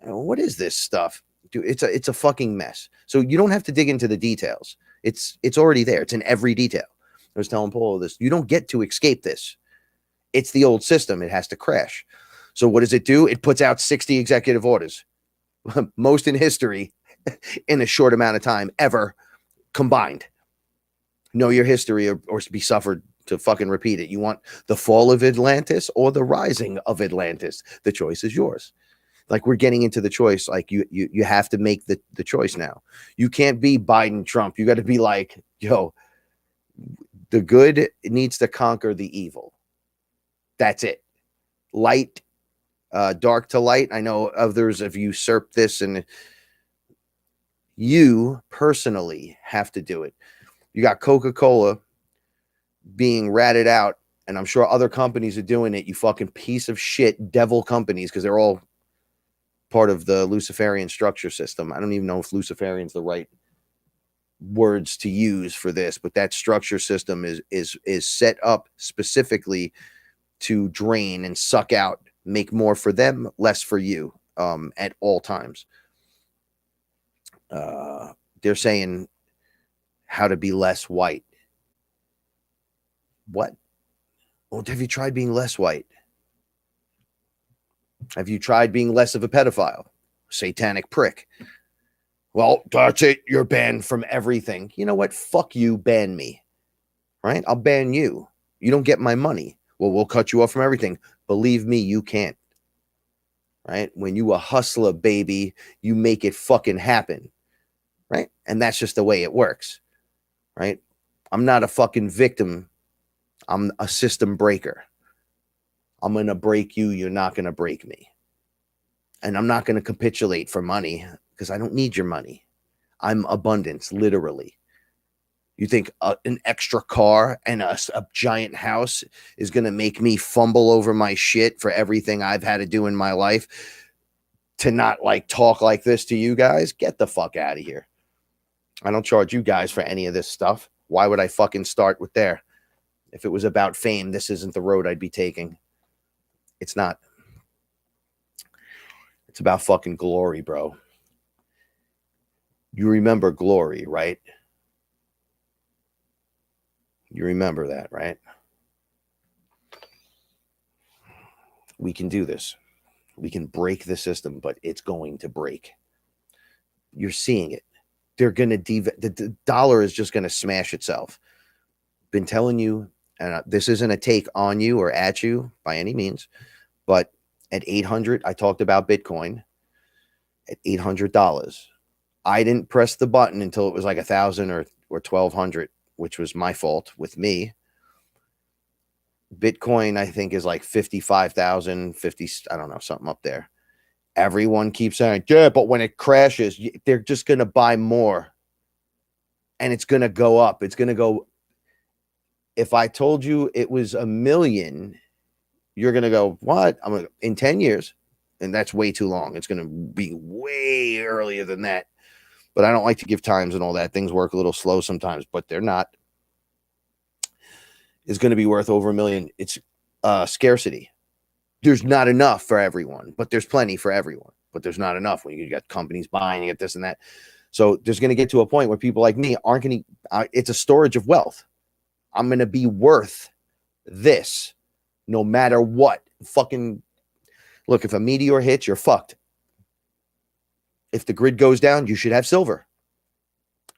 What is this stuff? Dude, it's a fucking mess. So you don't have to dig into the details. It's already there. It's in every detail. I was telling Paula this. You don't get to escape this. It's the old system. It has to crash. So what does it do? It puts out 60 executive orders, most in history, in a short amount of time ever combined. Know your history or be suffered to fucking repeat it. You want the fall of Atlantis or the rising of Atlantis? The choice is yours. Like, we're getting into the choice. Like, you have to make the choice now. You can't be Biden, Trump. You got to be like, yo, the good needs to conquer the evil. That's it. Light, dark to light. I know others have usurped this, and you personally have to do it. You got Coca-Cola being ratted out, and I'm sure other companies are doing it. You fucking piece of shit devil companies, because they're all part of the Luciferian structure system. I don't even know if Luciferian's the right words to use for this, but that structure system is set up specifically to drain and suck out, make more for them, less for you, at all times. They're saying how to be less white. What? Well, have you tried being less white? Have you tried being less of a pedophile? Satanic prick. Well, that's it. You're banned from everything. You know what? Fuck you. Ban me. Right? I'll ban you. You don't get my money. Well, we'll cut you off from everything. Believe me, you can't. Right? When you a hustler, baby, you make it fucking happen. Right? And that's just the way it works. Right? I'm not a fucking victim. I'm a system breaker. I'm going to break you. You're not going to break me. And I'm not going to capitulate for money, because I don't need your money. I'm abundance, literally. You think an extra car and a giant house is going to make me fumble over my shit for everything I've had to do in my life to not like talk like this to you guys? Get the fuck out of here. I don't charge you guys for any of this stuff. Why would I fucking start with there? If it was about fame, this isn't the road I'd be taking. It's not. It's about fucking glory, bro. You remember glory, right? You remember that, right? We can do this. We can break the system, but it's going to break. You're seeing it. They're going to the dollar is just going to smash itself. Been telling you, and this isn't a take on you or at you by any means, but at 800, I talked about Bitcoin at $800. I didn't press the button until it was like 1,000 or 1,200, which was my fault with me. Bitcoin, I think, is like 55,000, 50, I don't know, something up there. Everyone keeps saying, yeah, but when it crashes, they're just going to buy more and it's going to go up. It's going to go. If I told you it was 1 million, you're going to go, what? I'm going in 10 years. And that's way too long. It's going to be way earlier than that. But I don't like to give times and all that. Things work a little slow sometimes, but they're not. Is going to be worth over 1 million. It's scarcity. There's not enough for everyone, but there's plenty for everyone. But there's not enough when you got companies buying, you get this and that. So there's going to get to a point where people like me aren't going to, it's a storage of wealth. I'm going to be worth this no matter what. Fucking look, if a meteor hits, you're fucked. If the grid goes down, you should have silver.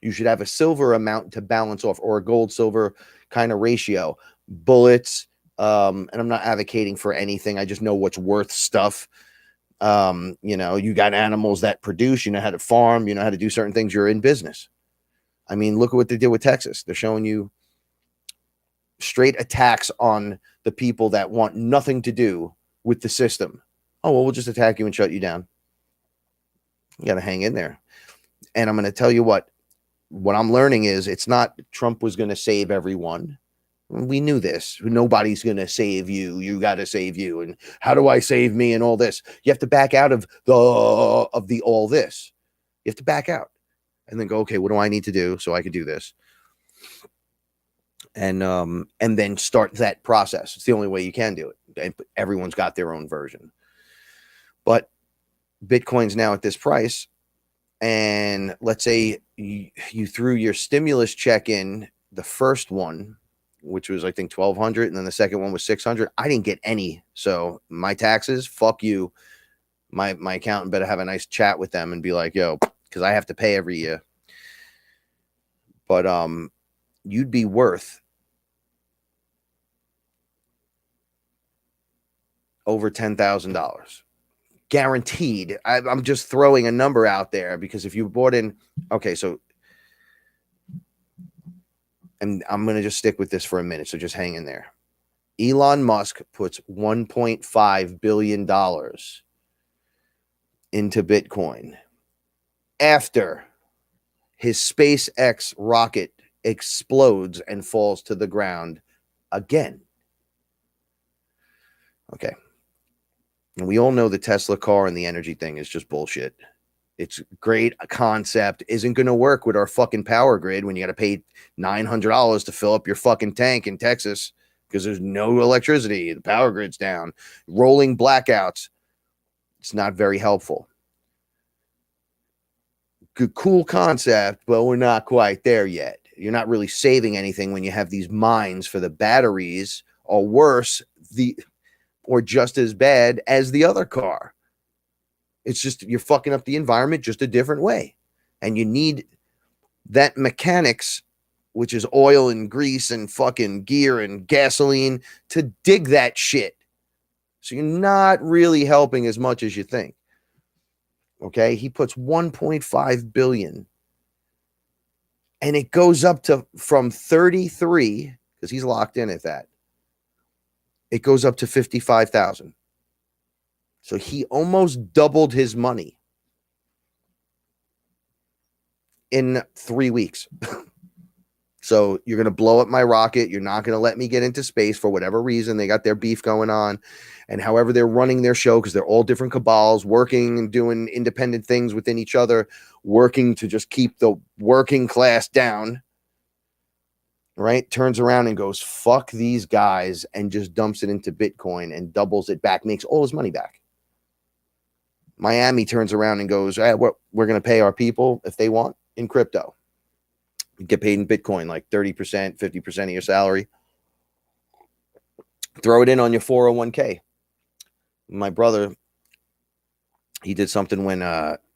You should have a silver amount to balance off, or a gold silver kind of ratio. Bullets, and I'm not advocating for anything. I just know what's worth stuff. You know, you got animals that produce, you know how to farm, you know how to do certain things. You're in business. I mean, look at what they did with Texas. They're showing you straight attacks on the people that want nothing to do with the system. Oh, well, we'll just attack you and shut you down. You got to hang in there. And I'm going to tell you what I'm learning is it's not Trump was going to save everyone. We knew this. Nobody's going to save you. You got to save you. And how do I save me and all this? You have to back out of the all this. You have to back out and then go, okay, what do I need to do so I can do this? And then start that process. It's the only way you can do it. Everyone's got their own version. But Bitcoin's now at this price. And let's say you threw your stimulus check in, the first one, which was, I think, 1,200, and then the second one was 600. I didn't get any. So my taxes, fuck you. My accountant better have a nice chat with them and be like, yo, because I have to pay every year. But you'd be worth over $10,000. Guaranteed. I'm just throwing a number out there because if you bought in, okay, so, and I'm going to just stick with this for a minute, so just hang in there. Elon Musk puts $1.5 billion into Bitcoin after his SpaceX rocket explodes and falls to the ground again. Okay. And we all know the Tesla car and the energy thing is just bullshit. It's great. A concept isn't going to work with our fucking power grid when you got to pay $900 to fill up your fucking tank in Texas because there's no electricity. The power grid's down. Rolling blackouts. It's not very helpful. Good, cool concept, but we're not quite there yet. You're not really saving anything when you have these mines for the batteries, or worse, or just as bad as the other car. It's just, you're fucking up the environment just a different way. And you need that mechanics, which is oil and grease and fucking gear and gasoline, to dig that shit. So you're not really helping as much as you think. Okay. He puts 1.5 billion and it goes up to, from 33, because he's locked in at that. It goes up to 55,000. So he almost doubled his money. in 3 weeks. So you're going to blow up my rocket. You're not going to let me get into space for whatever reason. They got their beef going on. And however they're running their show, because they're all different cabals, working and doing independent things within each other, working to just keep the working class down, right? Turns around and goes, fuck these guys, and just dumps it into Bitcoin and doubles it back, makes all his money back. Miami turns around and goes, we're going to pay our people if they want in crypto. You get paid in Bitcoin, like 30%, 50% of your salary. Throw it in on your 401k. My brother, he did something when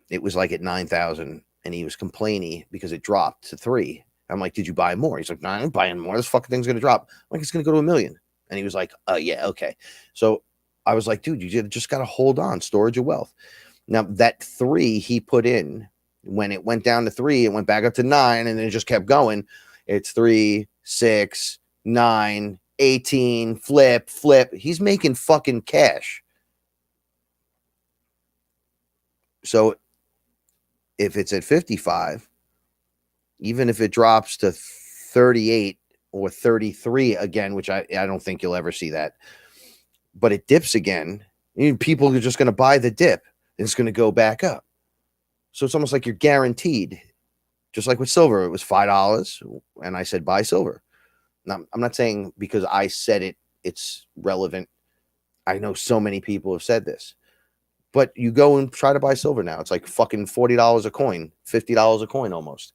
it was like at 9,000 and he was complaining because it dropped to 3. I'm like, did you buy more? He's like, no, I'm buying more. This fucking thing's going to drop. I'm like, it's going to go to 1 million. And he was like, yeah, okay. So I was like, dude, you just got to hold on, storage of wealth. Now that 3 he put in, when it went down to 3, it went back up to 9, and then it just kept going. It's 3, 6, 9, 18, flip. He's making fucking cash. So if it's at 55, even if it drops to 38 or 33 again, which I don't think you'll ever see that, but it dips again, people are just going to buy the dip and it's going to go back up. So it's almost like you're guaranteed, just like with silver. It was $5 and I said, buy silver. Now, I'm not saying because I said it, it's relevant. I know so many people have said this, but you go and try to buy silver now. It's like fucking $40 a coin, $50 a coin almost.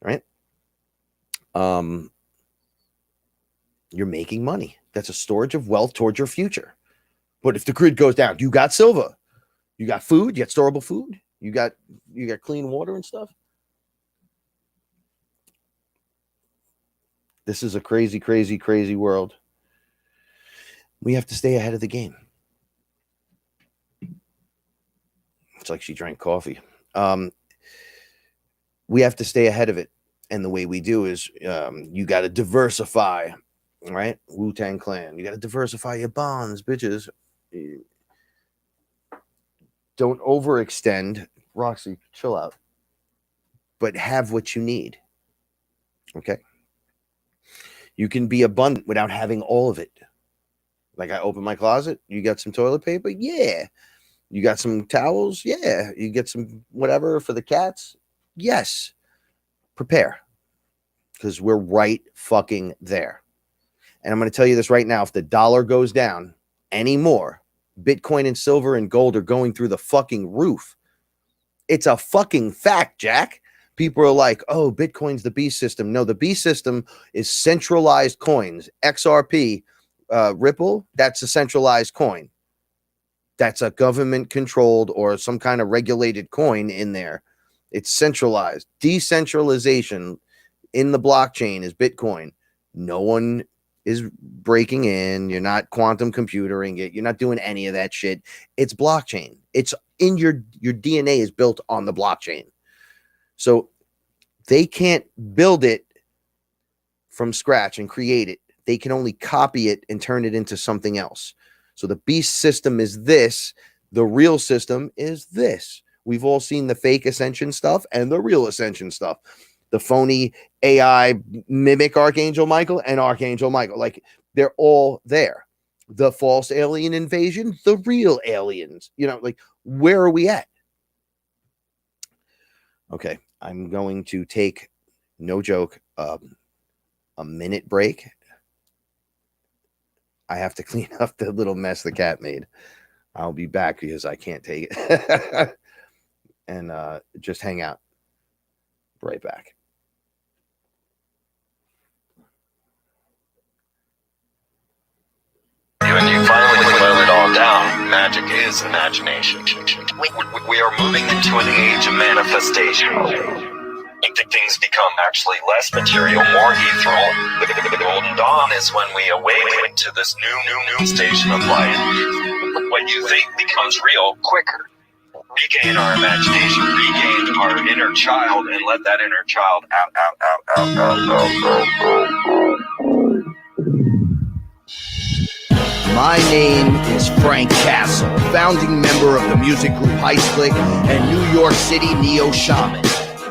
Right? You're making money. That's a storage of wealth towards your future. But if the grid goes down, you got silver, you got food, you got storable food, you got clean water and stuff. This is a crazy, crazy, crazy world. We have to stay ahead of the game. It's like she drank coffee. We have to stay ahead of it. And the way we do is you got to diversify, right? Wu-Tang Clan. You got to diversify your bonds, bitches. Don't overextend. Roxy, chill out. But have what you need. Okay? You can be abundant without having all of it. Like I open my closet. You got some toilet paper? Yeah. You got some towels? Yeah. You get some whatever for the cats? Yes. Prepare. Because we're right fucking there. And I'm going to tell you this right now. If the dollar goes down anymore, Bitcoin and silver and gold are going through the fucking roof. It's a fucking fact, Jack. People are like, oh, Bitcoin's the beast system. No, the beast system is centralized coins. XRP, Ripple, that's a centralized coin. That's a government controlled or some kind of regulated coin in there. It's centralized. Decentralization in the blockchain is Bitcoin. No one is breaking in. You're not quantum computering it. You're not doing any of that shit. It's blockchain. It's in your DNA is built on the blockchain. So they can't build it from scratch and create it. They can only copy it and turn it into something else. So the beast system is this. The real system is this. We've all seen the fake ascension stuff and the real ascension stuff. The phony AI mimic Archangel Michael and Archangel Michael. Like, they're all there. The false alien invasion, the real aliens. You know, like, where are we at? Okay, I'm going to take, no joke, a minute break. I have to clean up the little mess the cat made. I'll be back because I can't take it. And just hang out. Right back. When you finally boil it all down, magic is imagination. We are moving into an age of manifestation. Things become actually less material, more ethereal. The golden dawn is when we awaken to this new station of life. What you think becomes real quicker. Regain our imagination, regain our inner child, and let that inner child out. My name is Frank Castle, founding member of the music group Heist Click and New York City Neo Shaman.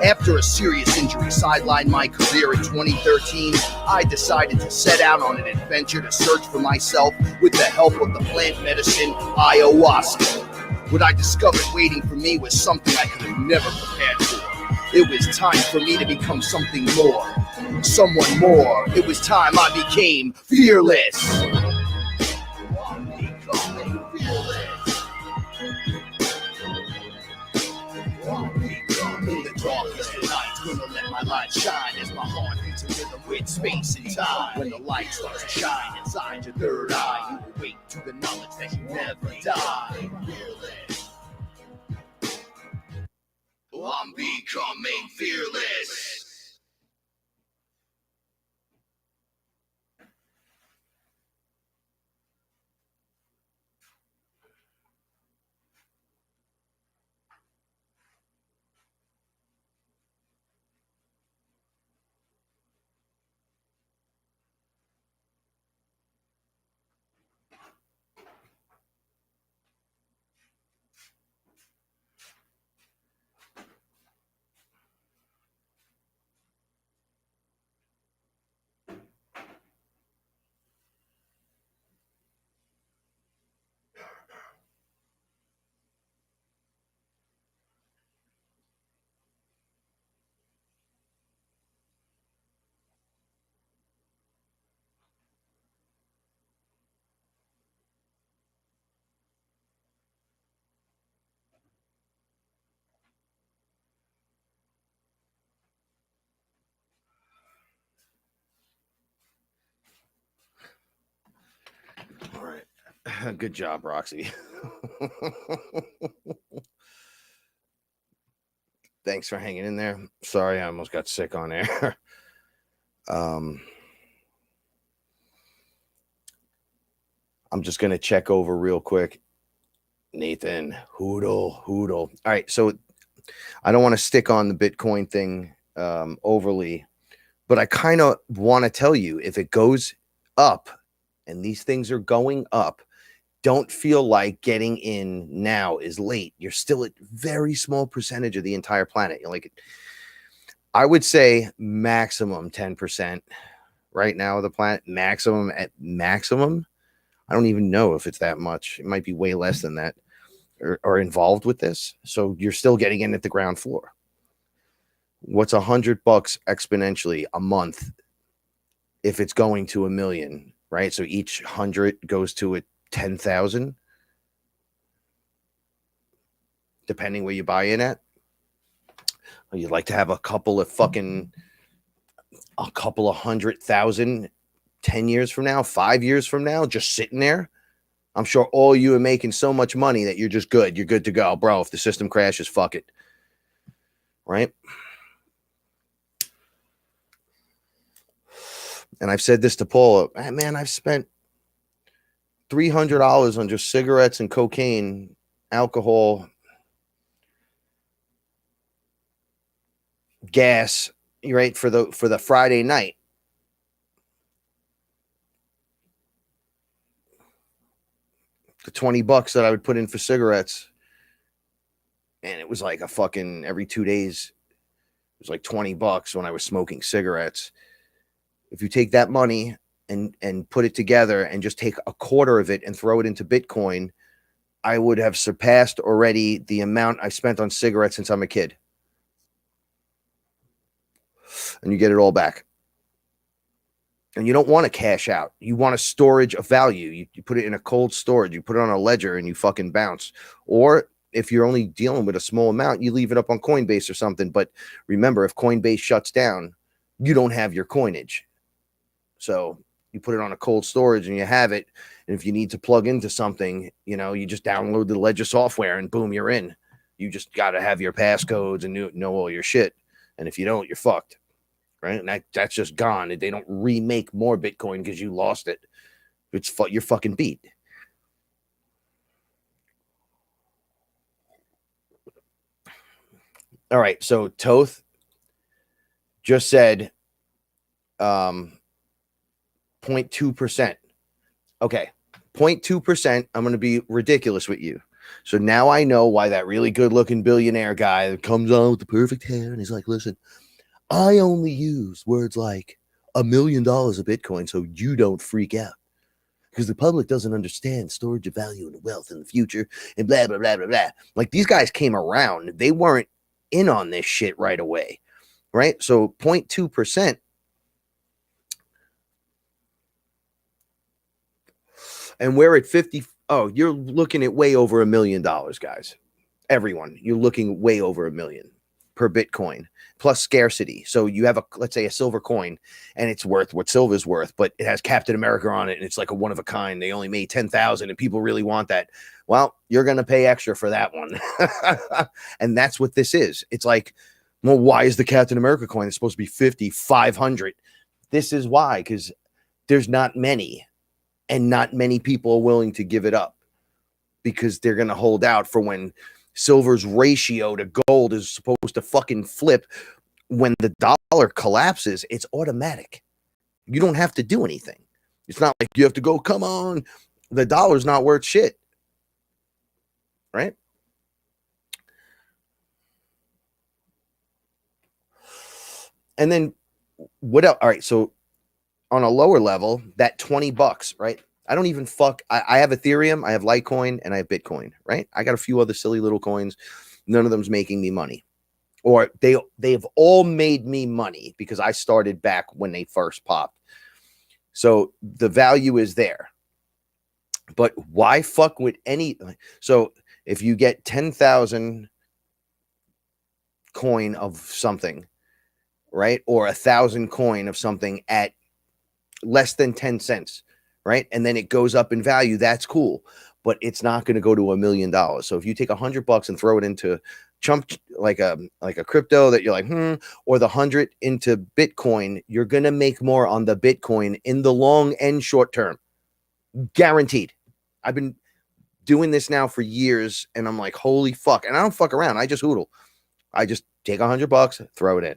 After a serious injury sidelined my career in 2013, I decided to set out on an adventure to search for myself with the help of the plant medicine ayahuasca. What I discovered waiting for me was something I could have never prepared for. It was time for me to become something more, someone more. It was time I became fearless. I'm becoming fearless. In the darkest of nights, gonna let my light shine as my heart beats a rhythm with space and time. When the light starts to shine inside your third eye, you awake to the knowledge that you never die. I'm becoming fearless. All right. Good job, Roxy. Thanks for hanging in there. Sorry, I almost got sick on air. I'm just going to check over real quick. Nathan, hoodle. All right. So I don't want to stick on the Bitcoin thing overly, but I kind of want to tell you, if it goes up and these things are going up, don't feel like getting in now is late. You're still a very small percentage of the entire planet. You're like, I would say maximum 10% right now of the planet, maximum at maximum. I don't even know if it's that much. It might be way less than that or involved with this. So you're still getting in at the ground floor. What's $100 exponentially a month if it's going to 1 million, right? So each 100 goes to a 10,000, depending where you buy in at. You'd like to have a couple of 100,000 10 years from now, 5 years from now, just sitting there. I'm sure all you are making so much money that you're just good. You're good to go, bro. If the system crashes, fuck it. Right? And I've said this to Paula, man, I've spent $300 on just cigarettes and cocaine, alcohol, gas, right, for the Friday night. The $20 that I would put in for cigarettes, and it was like a fucking every 2 days, it was like $20 when I was smoking cigarettes. If you take that money and put it together and just take a quarter of it and throw it into Bitcoin, I would have surpassed already the amount I spent on cigarettes since I'm a kid. And you get it all back. And you don't want to cash out. You want a storage of value. You put it in a cold storage. You put it on a ledger and you fucking bounce. Or if you're only dealing with a small amount, you leave it up on Coinbase or something. But remember, if Coinbase shuts down, you don't have your coinage. So you put it on a cold storage and you have it. And if you need to plug into something, you just download the ledger software and boom, you're in. You just got to have your passcodes and know all your shit. And if you don't, you're fucked. Right? And that's just gone. They don't remake more Bitcoin because you lost it. You're fucking beat. All right. So Toth just said 0.2%. Okay. 0.2%. I'm going to be ridiculous with you. So now I know why that really good looking billionaire guy that comes on with the perfect hair and he's like, listen, I only use words like $1 million of Bitcoin so you don't freak out. Because the public doesn't understand storage of value and wealth in the future and blah, blah, blah, blah, blah. Like these guys came around. They weren't in on this shit right away. Right? So 0.2%. And we're at 50. Oh, you're looking at way over $1 million, guys. Everyone, you're looking way over $1 million per Bitcoin plus scarcity. So you have let's say a silver coin and it's worth what silver's worth, but it has Captain America on it and it's like a one of a kind. They only made 10,000 and people really want that. Well, you're going to pay extra for that one. And that's what this is. It's like, well, why is the Captain America coin? It's supposed to be 50, 500. This is why, because there's not many and not many people are willing to give it up because they're going to hold out for when silver's ratio to gold is supposed to fucking flip. When the dollar collapses, it's automatic. You don't have to do anything. It's not like you have to go, come on, the dollar's not worth shit. Right? And then what else? All right. So on a lower level, that $20, right? I don't even I have Ethereum, I have Litecoin, and I have Bitcoin, right? I got a few other silly little coins. None of them's making me money. Or they've all made me money because I started back when they first popped. So the value is there. But why fuck with any? So if you get 10,000 coin of something, right? Or 1,000 coin of something at less than 10 cents, right? And then it goes up in value. That's cool, but it's not going to go to $1 million. So if you take $100 and throw it into chump, like a crypto that you're like, or the 100 into Bitcoin, you're going to make more on the Bitcoin in the long and short term. Guaranteed. I've been doing this now for years and I'm like, holy fuck. And I don't fuck around. I just hoodle. I just take $100, throw it in.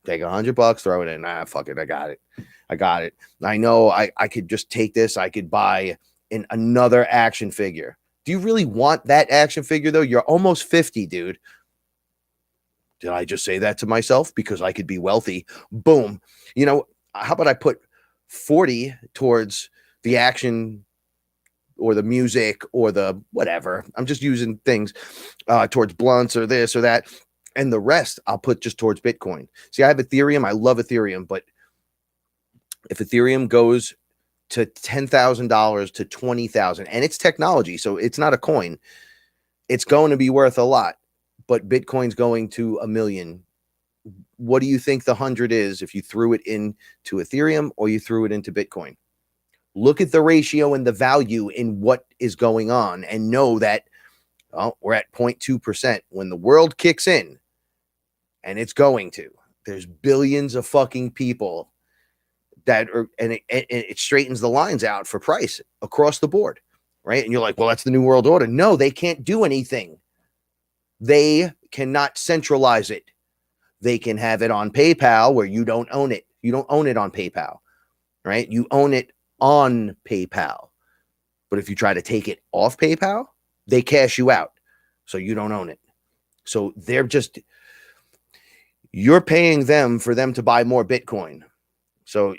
Take $100, throw it in. Fuck it. I got it. I know I could just take this. I could buy another action figure. Do you really want that action figure though? You're almost 50, dude. Did I just say that to myself because I could be wealthy? Boom. You know, how about I put 40 towards the action or the music or the whatever. I'm just using things towards blunts or this or that. And the rest I'll put just towards Bitcoin. See, I have Ethereum. I love Ethereum, but if Ethereum goes to $10,000 to 20,000, and it's technology, so it's not a coin, it's going to be worth a lot. But Bitcoin's going to $1 million. What do you think the 100 is if you threw it into Ethereum or you threw it into Bitcoin? Look at the ratio and the value in what is going on and know that we're at 0.2%. When the world kicks in, and it's going to, there's billions of fucking people that are, and it straightens the lines out for price across the board, right? And you're like, well, that's the new world order. No, they can't do anything. They cannot centralize it. They can have it on PayPal where you don't own it. You don't own it on PayPal, right? You own it on PayPal. But if you try to take it off PayPal, they cash you out. So you don't own it. So you're paying them for them to buy more Bitcoin. So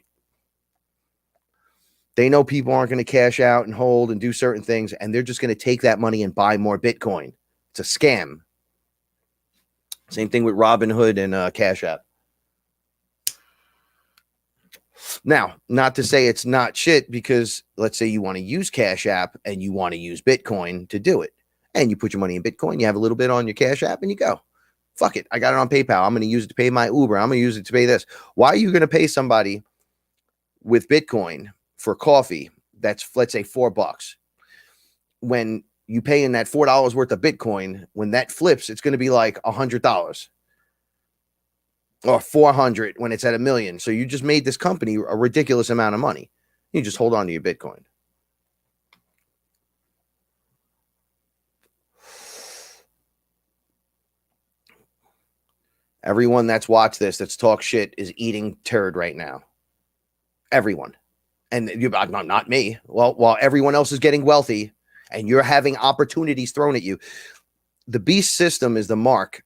they know people aren't going to cash out and hold and do certain things, and they're just going to take that money and buy more Bitcoin. It's a scam. Same thing with Robinhood and Cash App. Now, not to say it's not shit, because let's say you want to use Cash App and you want to use Bitcoin to do it. And you put your money in Bitcoin, you have a little bit on your Cash App, and you go, fuck it. I got it on PayPal. I'm going to use it to pay my Uber. I'm going to use it to pay this. Why are you going to pay somebody with Bitcoin for coffee that's, let's say, $4, when you pay in that $4 worth of Bitcoin? When that flips, it's going to be like $100 or 400 when it's at $1 million. So you just made this company a ridiculous amount of money. You just hold on to your Bitcoin. Everyone that's watched this, that's talk shit, is eating turd right now. Everyone. And not me. Well, while everyone else is getting wealthy and you're having opportunities thrown at you. The beast system is the mark,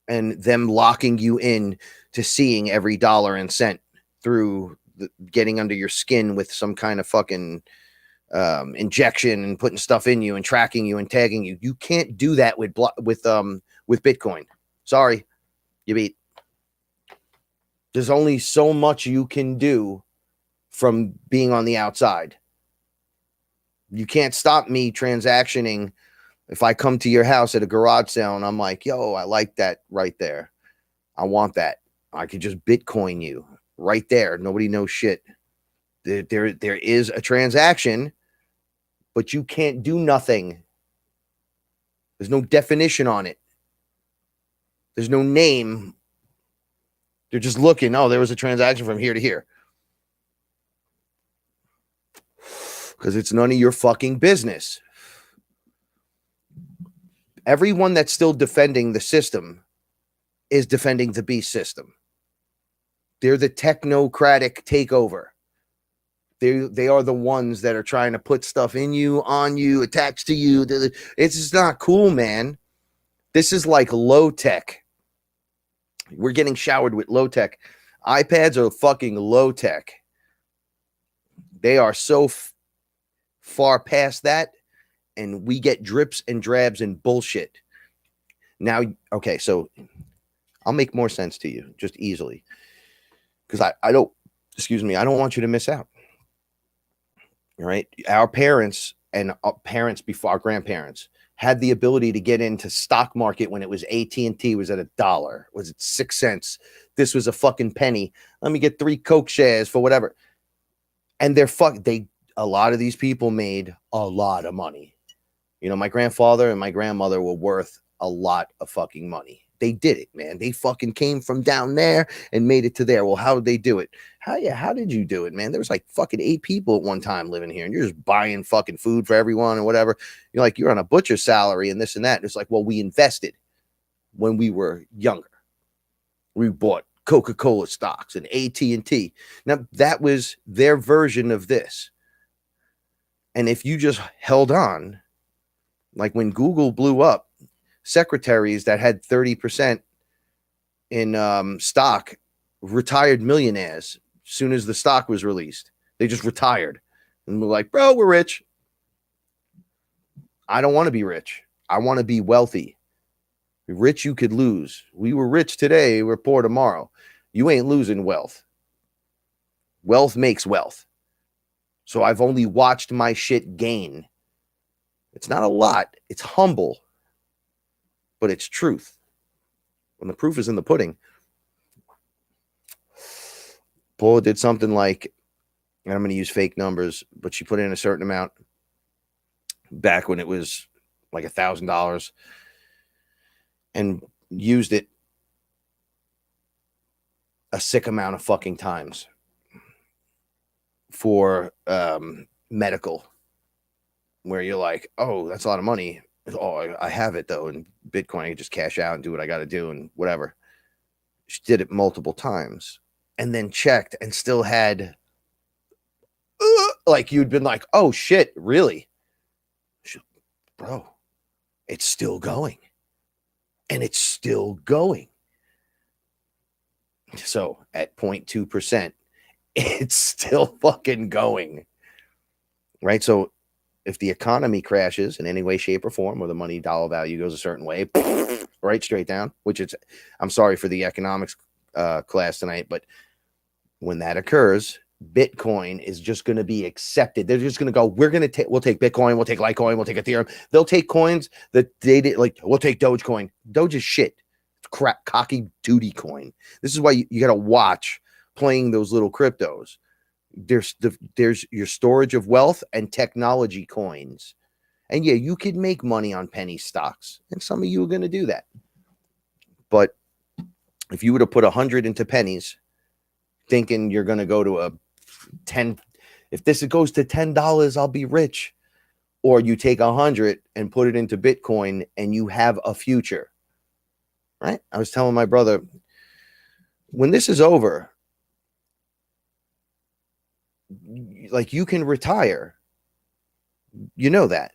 and them locking you in to seeing every dollar and cent through getting under your skin with some kind of fucking injection and putting stuff in you and tracking you and tagging you. You can't do that with Bitcoin. Sorry, you beat. There's only so much you can do from being on the outside. You can't stop me transactioning. If I come to your house at a garage sale and I'm like, yo, I like that right there. I want that. I could just Bitcoin you right there. Nobody knows shit. There is a transaction, but you can't do nothing. There's no definition on it. There's no name. They're just looking. Oh, there was a transaction from here to here. Because it's none of your fucking business. Everyone that's still defending the system is defending the beast system. They're the technocratic takeover. They are the ones that are trying to put stuff in you, on you, attached to you. It's just not cool, man. This is like low tech. We're getting showered with low tech. iPads are fucking low tech. They are so far past that, and we get drips and drabs and bullshit. Now, okay, so I'll make more sense to you just easily, because I don't want you to miss out. All right, our parents and parents before our grandparents had the ability to get into stock market when it was AT&T was at $1. Was it 6 cents? This was a fucking penny. Let me get 3 Coke shares for whatever. And a lot of these people made a lot of money. You know, my grandfather and my grandmother were worth a lot of fucking money. They did it, man. They fucking came from down there and made it to there. Well, how did they do it? How did you do it, man? There was like fucking 8 people at one time living here, and you're just buying fucking food for everyone and whatever. You're like, you're on a butcher's salary and this and that. And it's like, well, we invested when we were younger. We bought Coca-Cola stocks and AT&T. Now, that was their version of this. And if you just held on, like when Google blew up, secretaries that had 30% in stock retired millionaires as soon as the stock was released. They just retired and were like, bro, we're rich. I don't want to be rich. I want to be wealthy. Rich, you could lose. We were rich today, we're poor tomorrow. You ain't losing wealth. Wealth makes wealth. So I've only watched my shit gain. It's not a lot. It's humble. But it's truth. When the proof is in the pudding. Paula did something like, and I'm going to use fake numbers, but she put in a certain amount back when it was like $1,000 and used it a sick amount of fucking times for medical, where you're like, oh, that's a lot of money. Oh, I have it though in Bitcoin. I can just cash out and do what I got to do and whatever. She did it multiple times and then checked and still had like you'd been like, oh shit, really? Bro, it's still going. And it's still going. So at 0.2%, it's still fucking going. Right? So if the economy crashes in any way, shape, or form, or the money dollar value goes a certain way, right straight down, which it's, I'm sorry for the economics class tonight, but when that occurs, Bitcoin is just going to be accepted. They're just going to go, we'll take Bitcoin, we'll take Litecoin, we'll take Ethereum. They'll take coins that they did, like, we'll take Dogecoin. Doge is shit. It's crap, cocky duty coin. This is why you got to watch playing those little cryptos. There's your storage of wealth and technology coins. And yeah, you could make money on penny stocks. And some of you are going to do that. But if you were to put 100 into pennies, thinking you're going to go to a 10, if this goes to $10, I'll be rich. Or you take 100 and put it into Bitcoin and you have a future. Right? I was telling my brother, when this is over, like, you can retire. You know that.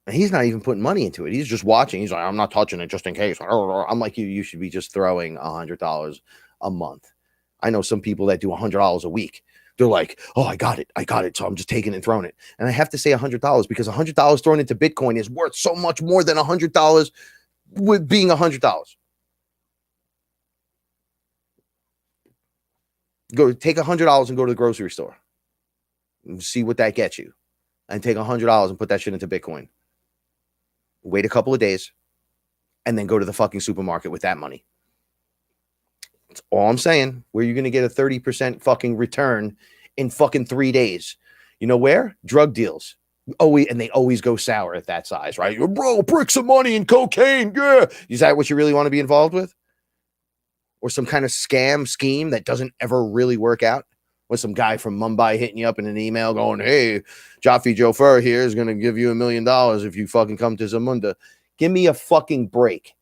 And he's not even putting money into it. He's just watching. He's like, I'm not touching it just in case. I'm like, you should be just throwing $100 a month. I know some people that do $100 a week. They're like, oh, I got it. So I'm just taking it and throwing it. And I have to say $100 because $100 thrown into Bitcoin is worth so much more than $100 with being $100. Go take $100 and go to the grocery store and see what that gets you. And take $100 and put that shit into Bitcoin. Wait a couple of days and then go to the fucking supermarket with that money. That's all I'm saying. Where you're going to get a 30% fucking return in fucking 3 days. You know where? Drug deals. Oh, and they always go sour at that size, right? Bro, bricks of money and cocaine. Yeah. Is that what you really want to be involved with? Or some kind of scam scheme that doesn't ever really work out? With some guy from Mumbai hitting you up in an email going, hey, Jaffe Jofer here is going to give you $1 million if you fucking come to Zamunda. Give me a fucking break.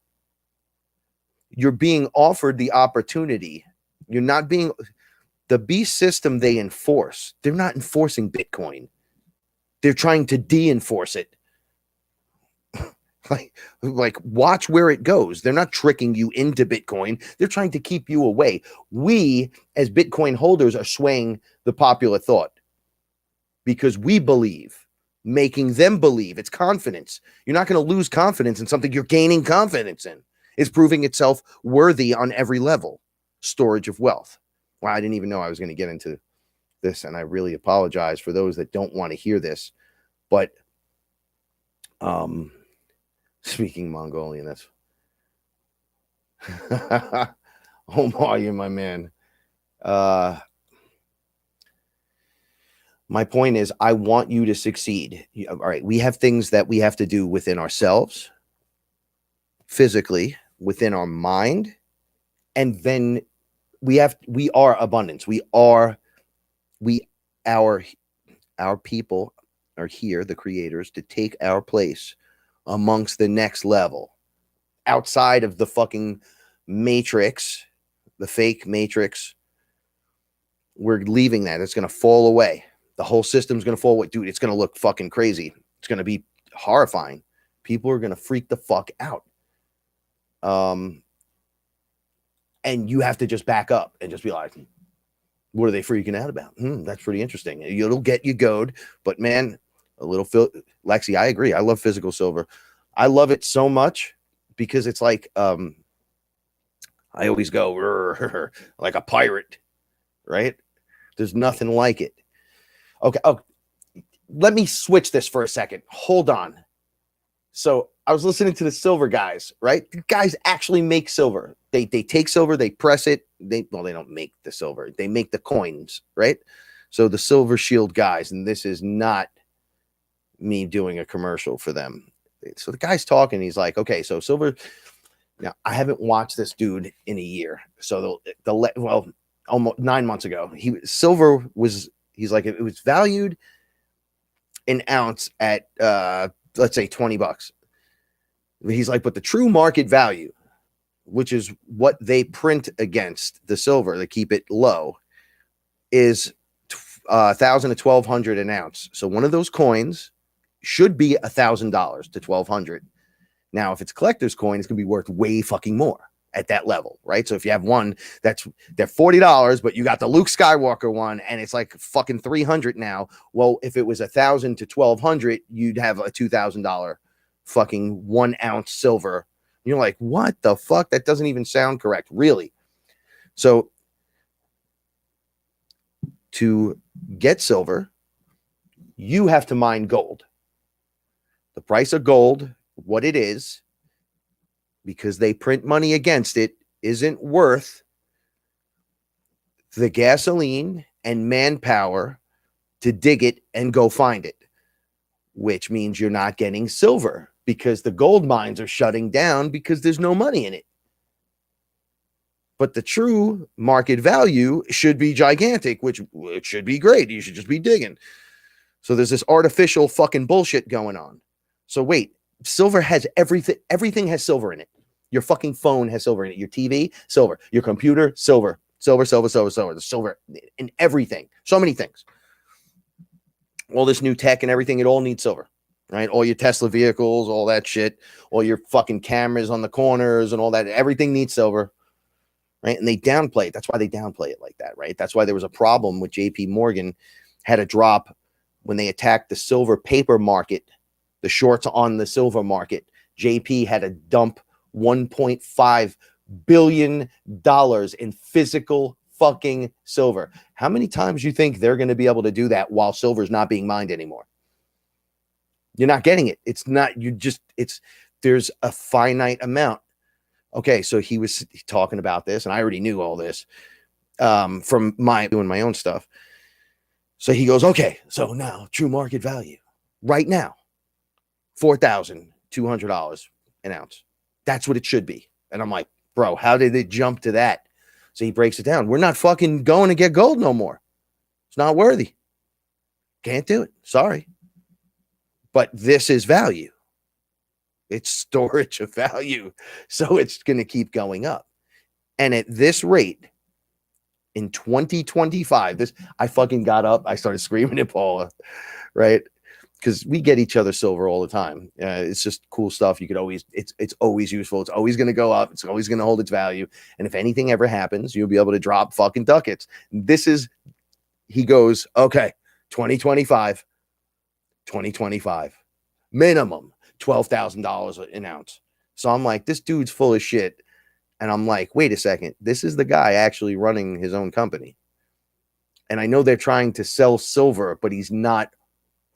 You're being offered the opportunity. You're not being... The beast system they enforce, they're not enforcing Bitcoin. They're trying to de-enforce it. Like, watch where it goes. They're not tricking you into Bitcoin. They're trying to keep you away. We, as Bitcoin holders, are swaying the popular thought because we believe, making them believe. It's confidence. You're not going to lose confidence in something you're gaining confidence in. It's proving itself worthy on every level. Storage of wealth. Well, I didn't even know I was going to get into this, and I really apologize for those that don't want to hear this. But, speaking Mongolian, that's Omar, you're my man. My point is, I want you to succeed. All right, we have things that we have to do within ourselves, physically, within our mind, and then we are abundance. Our people are here, the creators, to take our place amongst the next level, outside of the fucking matrix, the fake matrix. We're leaving that. It's going to fall away. The whole system's going to fall away. Dude, it's going to look fucking crazy. It's going to be horrifying. People are going to freak the fuck out. And you have to just back up and just be like, what are they freaking out about? That's pretty interesting. It'll get you goad, but man, a little Lexi, I agree. I love physical silver. I love it so much because it's like, I always go like a pirate, right? There's nothing like it. Okay. Oh, let me switch this for a second. Hold on. So I was listening to the silver guys, right? The guys actually make silver. They take silver, they press it. They don't make the silver. They make the coins, right? So the Silver Shield guys, and this is not me doing a commercial for them. So the guy's talking. He's like, okay, so silver. Now I haven't watched this dude in a year. So almost 9 months ago, silver was. He's like, it was valued an ounce at let's say $20. He's like, but the true market value, which is what they print against the silver to keep it low, is $1,000 to $1,200 an ounce. So one of those coins should be $1,000 to $1,200. Now, if it's a collector's coin, it's gonna be worth way fucking more at that level, right? So if you have one they're $40, but you got the Luke Skywalker one and it's like fucking $300 now. Well, if it was $1,000 to $1,200, you'd have a $2,000 fucking 1 ounce silver. You're like, what the fuck? That doesn't even sound correct, really. So to get silver, you have to mine gold. The price of gold, what it is, because they print money against it, isn't worth the gasoline and manpower to dig it and go find it, which means you're not getting silver because the gold mines are shutting down because there's no money in it. But the true market value should be gigantic, which it should be great. You should just be digging. So there's this artificial fucking bullshit going on. So wait, silver has everything. Everything has silver in it. Your fucking phone has silver in it. Your TV, silver. Your computer, silver. Silver. The silver in everything. So many things. all this new tech and everything, it all needs silver, right? All your Tesla vehicles, all that shit, all your fucking cameras on the corners and all that, everything needs silver, right? And they downplay it. That's why they downplay it like that, right? That's why there was a problem with JP Morgan had a drop when they attacked the silver paper market, the shorts on the silver market. JP had to dump $1.5 billion in physical fucking silver. How many times do you think they're going to be able to do that while silver's not being mined anymore? You're not getting it. It's not, there's a finite amount. Okay, so he was talking about this, and I already knew all this from doing my own stuff. So he goes, okay, so now true market value right now, $4,200 an ounce. That's what it should be. And I'm like, bro, how did it jump to that? So he breaks it down. We're not fucking going to get gold no more. It's not worthy. Can't do it. Sorry. But this is value. It's storage of value. So it's going to keep going up. And at this rate, in 2025, I fucking got up. I started screaming at Paula, right? Because we get each other silver all the time. It's just cool stuff. You could always, it's always useful. It's always going to go up. It's always going to hold its value. And if anything ever happens, you'll be able to drop fucking ducats. He goes, okay, 2025, minimum $12,000 an ounce. So I'm like, this dude's full of shit. And I'm like, wait a second. This is the guy actually running his own company. And I know they're trying to sell silver, but he's not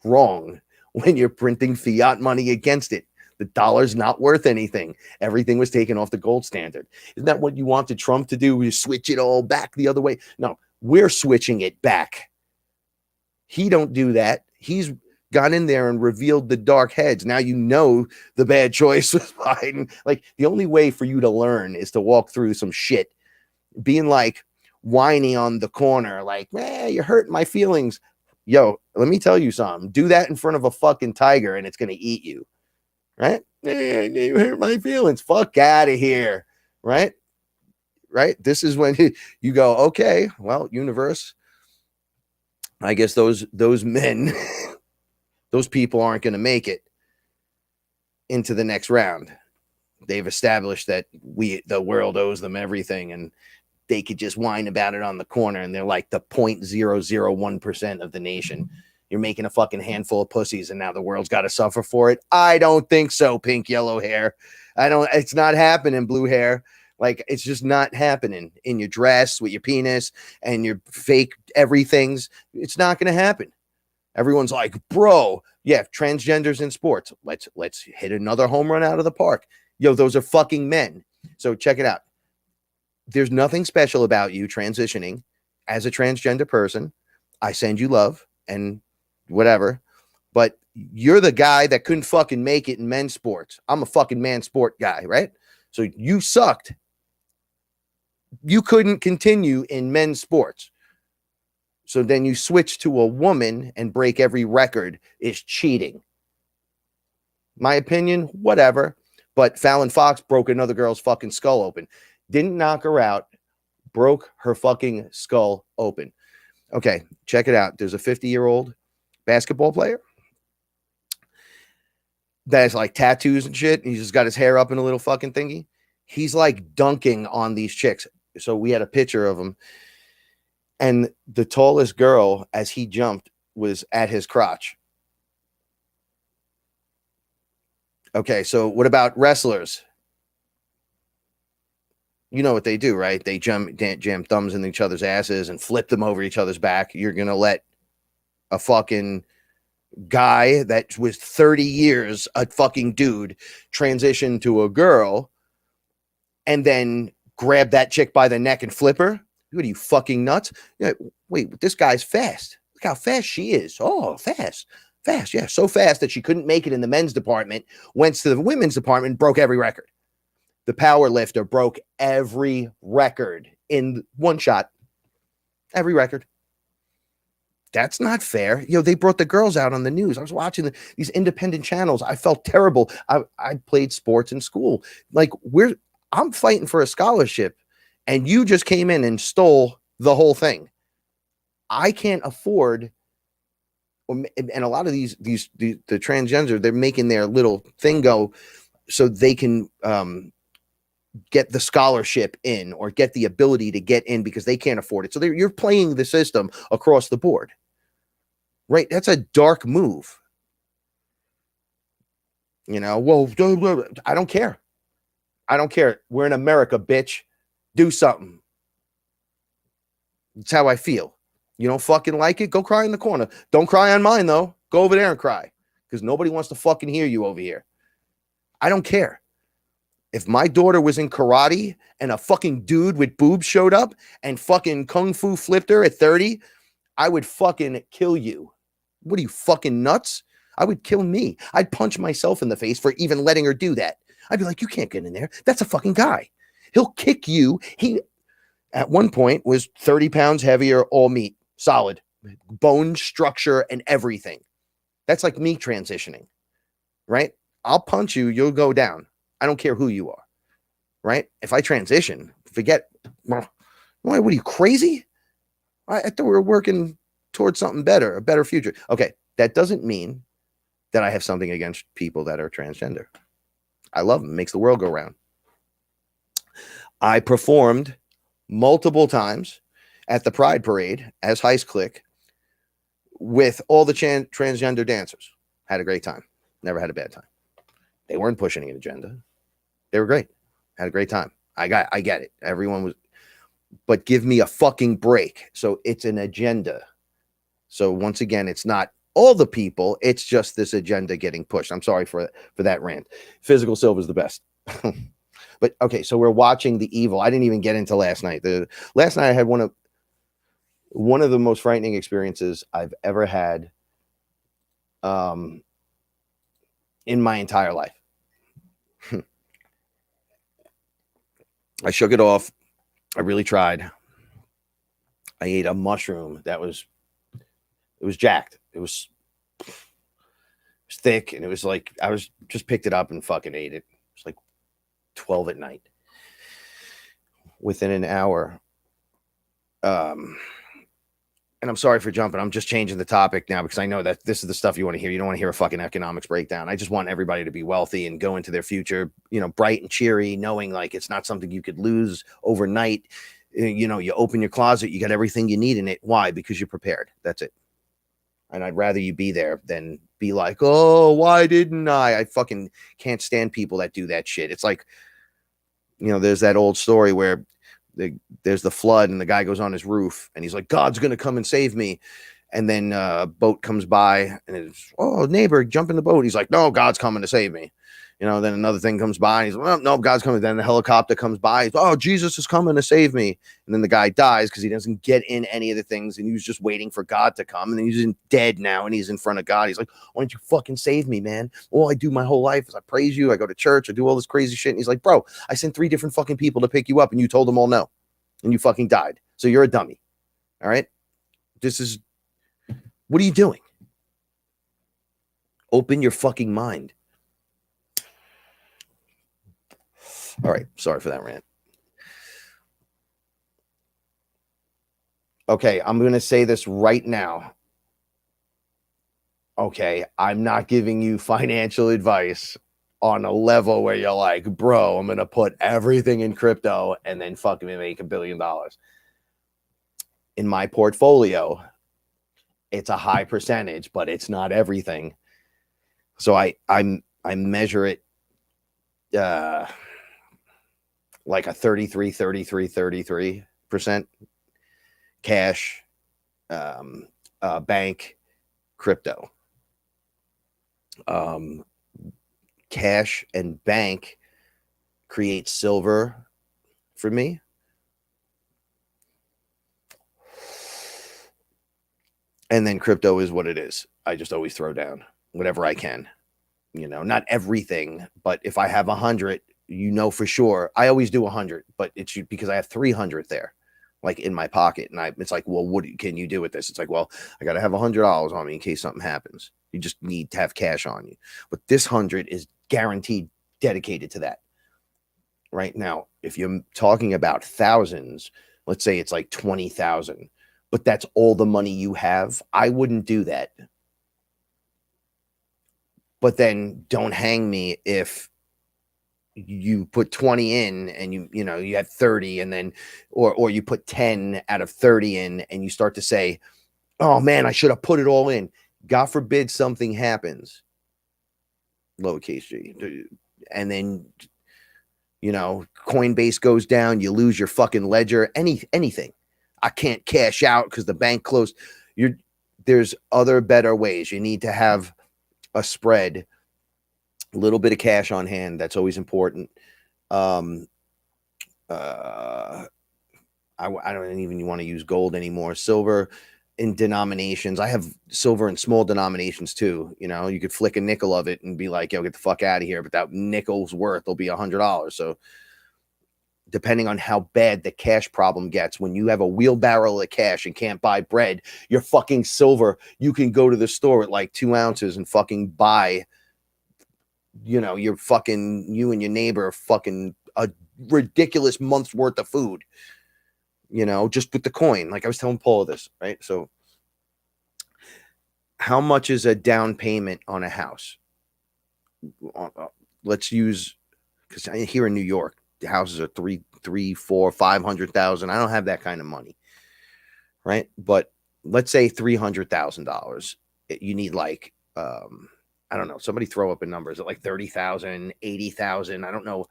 wrong when you're printing fiat money against it. The dollar's not worth anything. Everything was taken off the gold standard. Isn't that what you wanted Trump to do? You switch it all back the other way. No, we're switching it back. He don't do that. He's gone in there and revealed the dark heads. Now you know the bad choice was Biden. Like, the only way for you to learn is to walk through some shit. Being like whiny on the corner, like, you're hurting my feelings. Yo, let me tell you something. Do that in front of a fucking tiger and it's going to eat you. Right? You hurt my feelings. Fuck out of here. Right? Right? This is when you go, okay, well, universe, I guess those men, those people aren't going to make it into the next round. They've established that the world owes them everything, and they could just whine about it on the corner, and they're like the 0.001% of the nation. You're making a fucking handful of pussies, and now the world's got to suffer for it. I don't think so, pink, yellow hair. It's not happening, blue hair. Like, it's just not happening in your dress with your penis and your fake everythings. It's not going to happen. Everyone's like, bro, yeah, transgenders in sports. Let's hit another home run out of the park. Yo, those are fucking men. So check it out. There's nothing special about you transitioning as a transgender person. I send you love and whatever, but you're the guy that couldn't fucking make it in men's sports. I'm a fucking man sport guy, right? So you sucked. You couldn't continue in men's sports. So then you switch to a woman and break every record is cheating. My opinion, whatever. But Fallon Fox broke another girl's fucking skull open. Didn't knock her out, broke her fucking skull open. Okay, check it out. There's a 50-year-old basketball player that has like tattoos and shit. He's just got his hair up in a little fucking thingy. He's like dunking on these chicks. So we had a picture of him. And the tallest girl, as he jumped, was at his crotch. Okay, so what about wrestlers? You know what they do, right? They jam thumbs in each other's asses and flip them over each other's back. You're going to let a fucking guy that was 30 years, a fucking dude, transition to a girl and then grab that chick by the neck and flip her? What are you, fucking nuts? Yeah, wait, this guy's fast. Look how fast she is. Oh, fast. Yeah, so fast that she couldn't make it in the men's department, went to the women's department, broke every record. The power lifter broke every record in one shot. Every record. That's not fair. They brought the girls out on the news. I was watching these independent channels. I felt terrible. I played sports in school. Like, I'm fighting for a scholarship, and you just came in and stole the whole thing. I can't afford And a lot of the transgender, they're making their little thing go so they can get the scholarship in or get the ability to get in because they can't afford it. So you're playing the system across the board, right? That's a dark move. You know, well, I don't care. I don't care. We're in America, bitch. Do something. That's how I feel. You don't fucking like it? Go cry in the corner. Don't cry on mine, though. Go over there and cry because nobody wants to fucking hear you over here. I don't care. If my daughter was in karate and a fucking dude with boobs showed up and fucking kung fu flipped her at 30, I would fucking kill you. What are you, fucking nuts? I would kill me. I'd punch myself in the face for even letting her do that. I'd be like, you can't get in there. That's a fucking guy. He'll kick you. He, at one point, was 30 pounds heavier, all meat, solid, bone structure and everything. That's like me transitioning, right? I'll punch you. You'll go down. I don't care who you are, right? If I transition, forget, what are you, crazy? I thought we were working towards something better, a better future. Okay, that doesn't mean that I have something against people that are transgender. I love them. It makes the world go round. I performed multiple times at the Pride Parade as Heist Click with all the transgender dancers. Had a great time. Never had a bad time. They weren't pushing an agenda. They were great. Had a great time. I get it. Everyone was, but give me a fucking break. So it's an agenda. So once again, it's not all the people. It's just this agenda getting pushed. I'm sorry for that rant. Physical Silver is the best. But okay, so we're watching The Evil. I didn't even get into last night. Last night I had one of the most frightening experiences I've ever had in my entire life. I shook it off. I really tried. I ate a mushroom that was jacked. It was thick, and it was like I was just picked it up and fucking ate it. It was like 12 at night. Within an hour, and I'm sorry for jumping. I'm just changing the topic now because I know that this is the stuff you want to hear. You don't want to hear a fucking economics breakdown. I just want everybody to be wealthy and go into their future, bright and cheery, knowing like it's not something you could lose overnight. You open your closet, you got everything you need in it. Why? Because you're prepared. That's it. And I'd rather you be there than be like, oh, why didn't I? I fucking can't stand people that do that shit. It's like, there's that old story where there's the flood and the guy goes on his roof and he's like, God's going to come and save me. And then a boat comes by and it's, oh, neighbor, jump in the boat. He's like, no, God's coming to save me. Then another thing comes by and he's like, well, no, God's coming. Then the helicopter comes by. He's, oh, Jesus is coming to save me. And then the guy dies because he doesn't get in any of the things. And he was just waiting for God to come. And then he's dead now. And he's in front of God. He's like, why don't you fucking save me, man? All I do my whole life is I praise you. I go to church. I do all this crazy shit. And he's like, bro, I sent 3 different fucking people to pick you up. And you told them all no. And you fucking died. So you're a dummy. All right. What are you doing? Open your fucking mind. All right. Sorry for that rant. Okay. I'm going to say this right now. Okay. I'm not giving you financial advice on a level where you're like, bro, I'm going to put everything in crypto and then fucking make $1 billion. In my portfolio, it's a high percentage, but it's not everything. So I measure it like a 33% cash, bank, crypto. Cash and bank create silver for me. And then crypto is what it is. I just always throw down whatever I can, not everything, but if I have 100, for sure, I always do 100, but it's because I have 300 there, like in my pocket. And it's like, well, what can you do with this? It's like, well, I got to have $100 on me in case something happens. You just need to have cash on you. But this 100 is guaranteed dedicated to that. Right now, if you're talking about thousands, let's say it's like 20,000, but that's all the money you have. I wouldn't do that. but then don't hang me if you put 20 in and you had 30, and then or you put 10 out of 30 in, and you start to say, oh man, I should have put it all in. God forbid something happens, lowercase g, and then Coinbase goes down, you lose your fucking ledger, anything. I can't cash out because the bank closed. There's other better ways. You need to have a spread, a little bit of cash on hand. That's always important. I don't even want to use gold anymore. Silver in denominations. I have silver in small denominations too. You could flick a nickel of it and be like, yo, get the fuck out of here. But that nickel's worth will be $100. So depending on how bad the cash problem gets, when you have a wheelbarrow of cash and can't buy bread, your fucking silver, you can go to the store at like 2 ounces and fucking buy, your fucking, you and your neighbor fucking a ridiculous month's worth of food, just with the coin. Like I was telling Paula this, right? So how much is a down payment on a house? Let's use, because here in New York, the houses are $300,000, $400,000, $500,000. I don't have that kind of money, right? But let's say $300,000. You need like, I don't know. Somebody throw up a number. Is it like 30,000, 80,000? I don't know.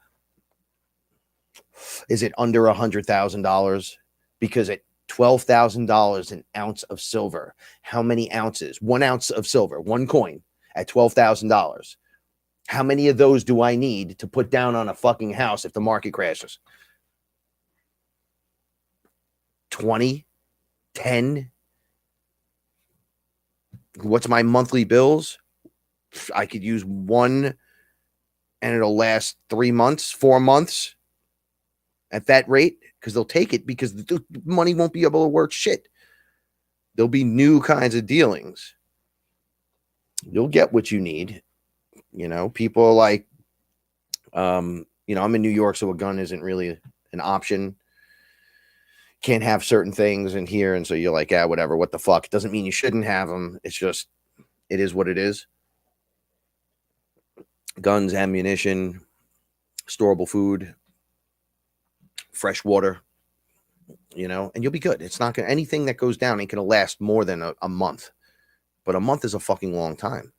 Is it under $100,000? Because at $12,000 an ounce of silver, how many ounces? 1 ounce of silver, one coin at $12,000. How many of those do I need to put down on a fucking house if the market crashes? 20, 10. What's my monthly bills? I could use one and it'll last 3 months, 4 months at that rate, because they'll take it because the money won't be able to work shit. There'll be new kinds of dealings. You'll get what you need. People are like, I'm in New York, so a gun isn't really an option. Can't have certain things in here. And so you're like, yeah, whatever, what the fuck? It doesn't mean you shouldn't have them. It's just, it is what it is. Guns, ammunition, storable food, fresh water, and you'll be good. It's not going to, anything that goes down ain't going to last more than a month. But a month is a fucking long time,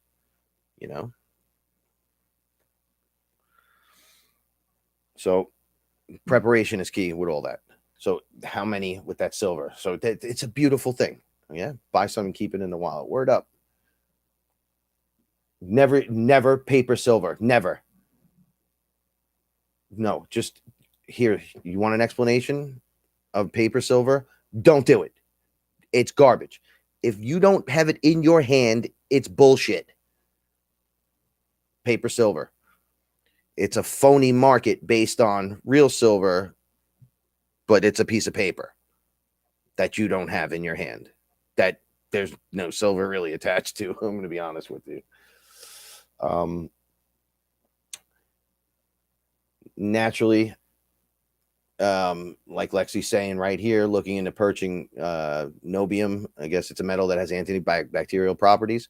So preparation is key with all that. So how many with that silver? So it's a beautiful thing. Yeah. Buy some and keep it in the wallet. Word up. Never paper silver. Never. No, just here. You want an explanation of paper silver? Don't do it. It's garbage. If you don't have it in your hand, it's bullshit. Paper silver. It's a phony market based on real silver, but it's a piece of paper that you don't have in your hand, that there's no silver really attached to. I'm going to be honest with you. Naturally, like Lexi's saying right here, looking into purchasing nobium. I guess it's a metal that has antibacterial properties.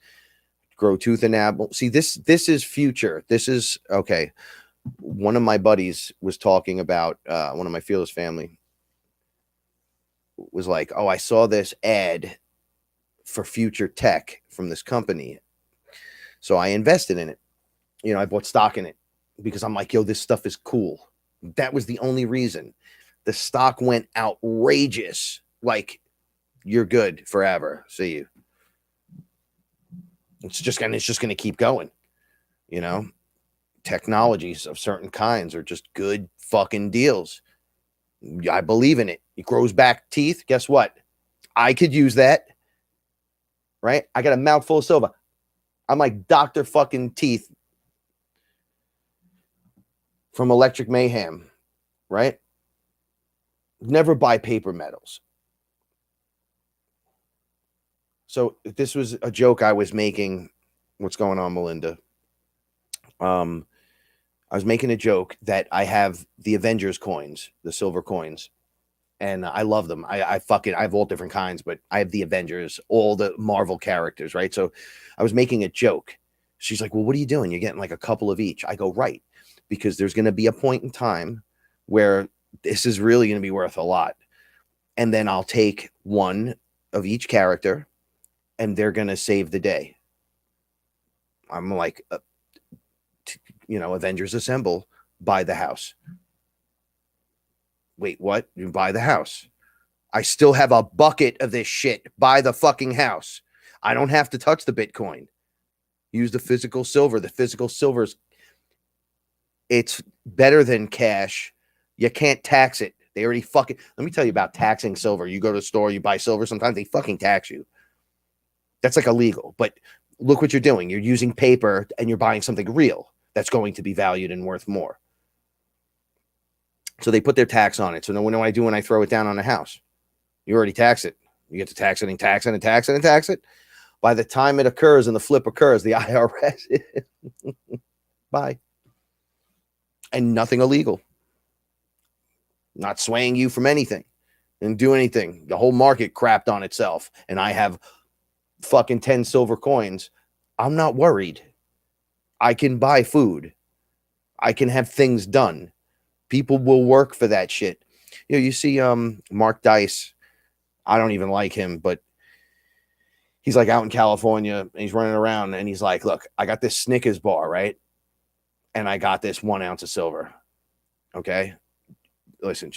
Grow tooth enamel. See, this is future. This is okay. One of my buddies was talking about one of my fearless family was like, oh, I saw this ad for future tech from this company. So I invested in it. I bought stock in it because I'm like, yo, this stuff is cool. That was the only reason. The stock went outrageous. Like, you're good forever. See you. It's just gonna keep going. Technologies of certain kinds are just good fucking deals. I believe in it. It grows back teeth. Guess what? I could use that. Right? I got a mouthful of silver. I'm like Dr. fucking Teeth from Electric Mayhem. Right? Never buy paper metals. So this was a joke I was making. What's going on, Melinda? I was making a joke that I have the Avengers coins, the silver coins, and I love them. I have all different kinds, but I have the Avengers, all the Marvel characters, right? So I was making a joke She's like, well, what are you doing? You're getting like a couple of each. I go, right, because there's going to be a point in time where this is really going to be worth a lot. And then I'll take one of each character and they're going to save the day. I'm like, Avengers Assemble, buy the house. Wait, what? You buy the house. I still have a bucket of this shit. Buy the fucking house. I don't have to touch the Bitcoin. Use the physical silver. The physical silver's, it's better than cash. You can't tax it. They already fucking, let me tell you about taxing silver. You go to the store, you buy silver, sometimes they fucking tax you. That's like illegal. But look what you're doing. You're using paper and you're buying something real that's going to be valued and worth more. So they put their tax on it. So now what do I do when I throw it down on a house? You already tax it. You get to tax it and tax it and tax it and tax it. By the time it occurs and the flip occurs, the IRS, bye. And nothing illegal. Not swaying you from anything. Didn't do anything. The whole market crapped on itself. And I have fucking 10 silver coins. I'm not worried. I can buy food. I can have things done. People will work for that shit. You see Mark Dice. I don't even like him, but he's like out in California and he's running around and he's like, look, I got this Snickers bar, right? And I got this 1 ounce of silver. Okay. Listen,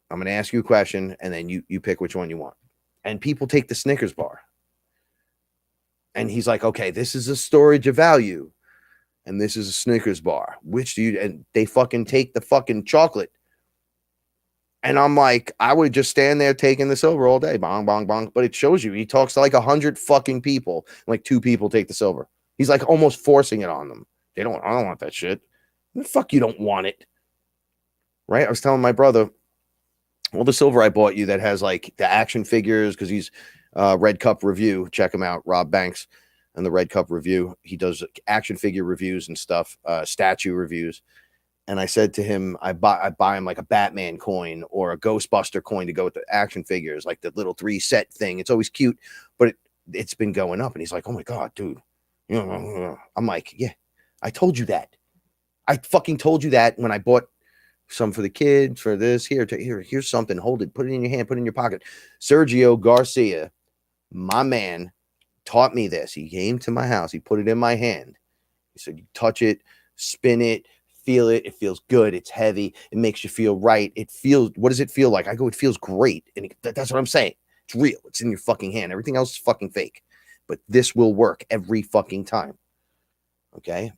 I'm going to ask you a question and then you pick which one you want. And people take the Snickers bar. And he's like, okay, this is a storage of value. And this is a Snickers bar. Which do you, and they fucking take the fucking chocolate. And I'm like, I would just stand there taking the silver all day. Bong, bong, bong. But it shows you, he talks to like 100 fucking people. Like 2 people take the silver. He's like almost forcing it on them. I don't want that shit. The fuck you don't want it. Right? I was telling my brother, well, the silver I bought you that has like the action figures, because he's Red Cup Review. Check him out, Rob Banks and the Red Cup Review. He does action figure reviews and stuff, statue reviews. And I said to him, I buy him like a Batman coin or a Ghostbuster coin to go with the action figures, like the little 3 set thing. It's always cute, but it's been going up. And he's like, oh my God, dude. I'm like, yeah, I told you that. I fucking told you that when I bought some for the kids, for this. Here's something. Hold it. Put it in your hand. Put it in your pocket. Sergio Garcia, my man, taught me this. He came to my house. He put it in my hand. He said, you touch it, spin it, feel it. It feels good. It's heavy. It makes you feel right. What does it feel like? I go, it feels great. And that's what I'm saying. It's real. It's in your fucking hand. Everything else is fucking fake. But this will work every fucking time. Okay?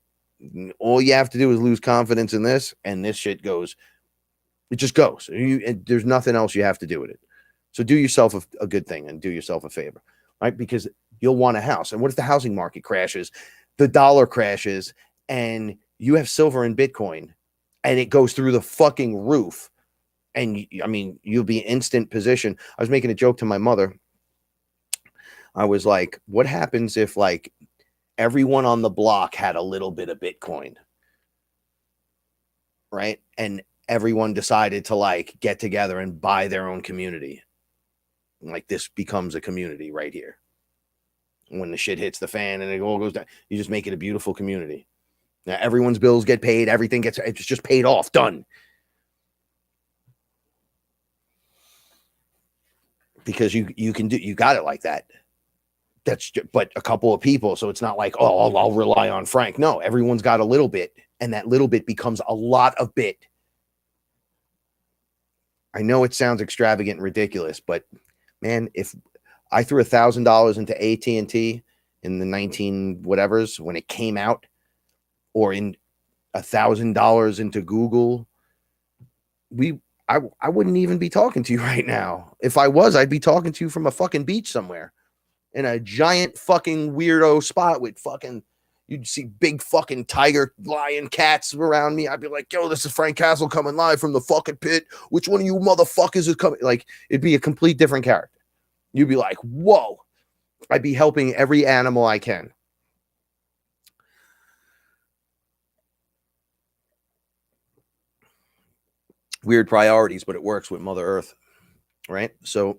All you have to do is lose confidence in this, and this shit goes. It just goes. There's nothing else you have to do with it. So do yourself a good thing and do yourself a favor, right? Because you'll want a house. And what if the housing market crashes, the dollar crashes, and you have silver and Bitcoin, and it goes through the fucking roof? And I mean, you'll be instant position. I was making a joke to my mother. I was like, what happens if like everyone on the block had a little bit of Bitcoin, right? And everyone decided to like get together and buy their own community. Like this becomes a community right here. When the shit hits the fan and it all goes down, you just make it a beautiful community. Now everyone's bills get paid. Everything it's just paid off. Done. Because you got it like that. But a couple of people. So it's not like, oh, I'll rely on Frank. No, everyone's got a little bit, and that little bit becomes a lot of bit. I know it sounds extravagant and ridiculous, but man, if I threw $1,000 into AT&T in the 19 whatevers when it came out, or in $1,000 into Google, I wouldn't even be talking to you right now. If I was, I'd be talking to you from a fucking beach somewhere in a giant fucking weirdo spot with fucking, you'd see big fucking tiger, lion, cats around me. I'd be like, yo, this is Frank Castle coming live from the fucking pit. Which one of you motherfuckers is coming? Like, it'd be a complete different character. You'd be like, whoa. I'd be helping every animal I can. Weird priorities, but it works with Mother Earth, right? So,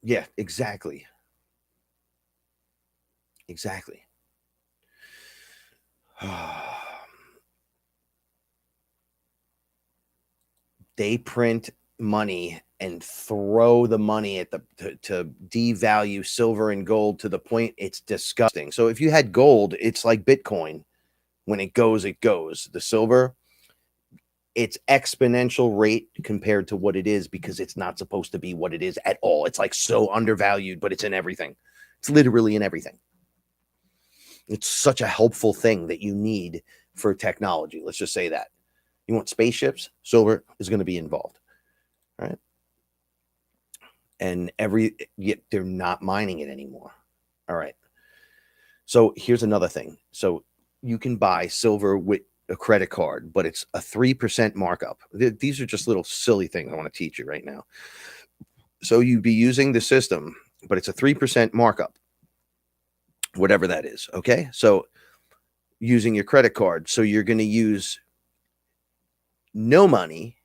yeah, exactly. Exactly. They print money and throw the money at to devalue silver and gold to the point it's disgusting. So if you had gold, it's like Bitcoin. When it goes, it goes. The silver, it's exponential rate compared to what it is, because it's not supposed to be what it is at all. It's like so undervalued, but it's in everything. It's literally in everything. It's such a helpful thing that you need for technology. Let's just say that. You want spaceships, silver is going to be involved, right? And yet they're not mining it anymore. All right. So here's another thing. So you can buy silver with a credit card, but it's a 3% markup. These are just little silly things I want to teach you right now. So you'd be using the system, but it's a 3% markup, whatever that is. Okay. So using your credit card. So you're going to use no money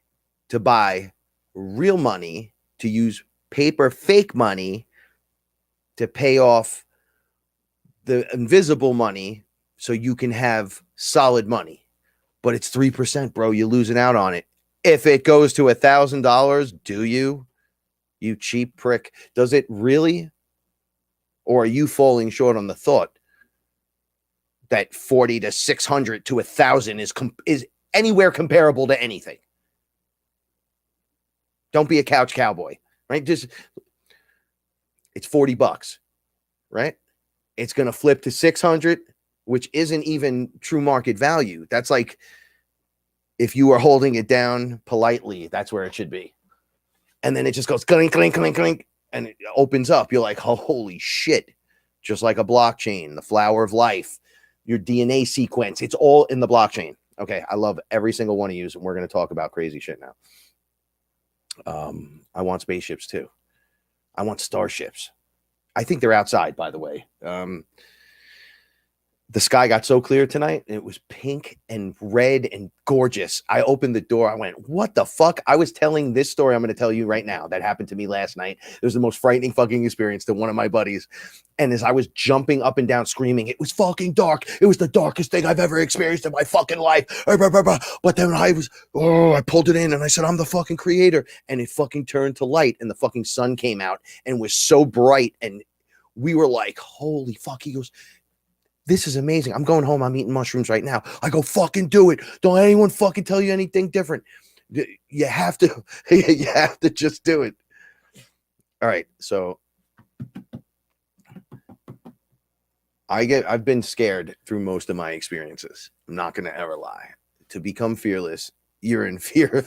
to buy real money, to use paper fake money to pay off the invisible money so you can have solid money. But it's 3%, bro. You're losing out on it. If it goes to $1,000, do you cheap prick? Does it really? Or are you falling short on the thought that 40 to 600 to 1,000 is anywhere comparable to anything? Don't be a couch cowboy, right? Just, it's $40, right? It's going to flip to 600, which isn't even true market value. That's like, if you are holding it down politely, that's where it should be. And then it just goes clink, clink, clink, clink, and it opens up. You're like, oh, holy shit. Just like a blockchain, the flower of life, your DNA sequence, it's all in the blockchain. Okay, I love every single one of you, and we're going to talk about crazy shit now. I want spaceships too. I want starships. I think they're outside, by the way. The sky got so clear tonight. It was pink and red and gorgeous. I opened the door. I went, what the fuck? I was telling this story I'm going to tell you right now that happened to me last night. It was the most frightening fucking experience to one of my buddies. And as I was jumping up and down screaming, it was fucking dark. It was the darkest thing I've ever experienced in my fucking life. But then I pulled it in and I said, I'm the fucking creator. And it fucking turned to light and the fucking sun came out and was so bright. And we were like, holy fuck. He goes, this is amazing. I'm going home. I'm eating mushrooms right now. I go, fucking do it. Don't let anyone fucking tell you anything different. You have to, you have to just do it. All right. So I've been scared through most of my experiences. I'm not going to ever lie. To become fearless, you're in fear.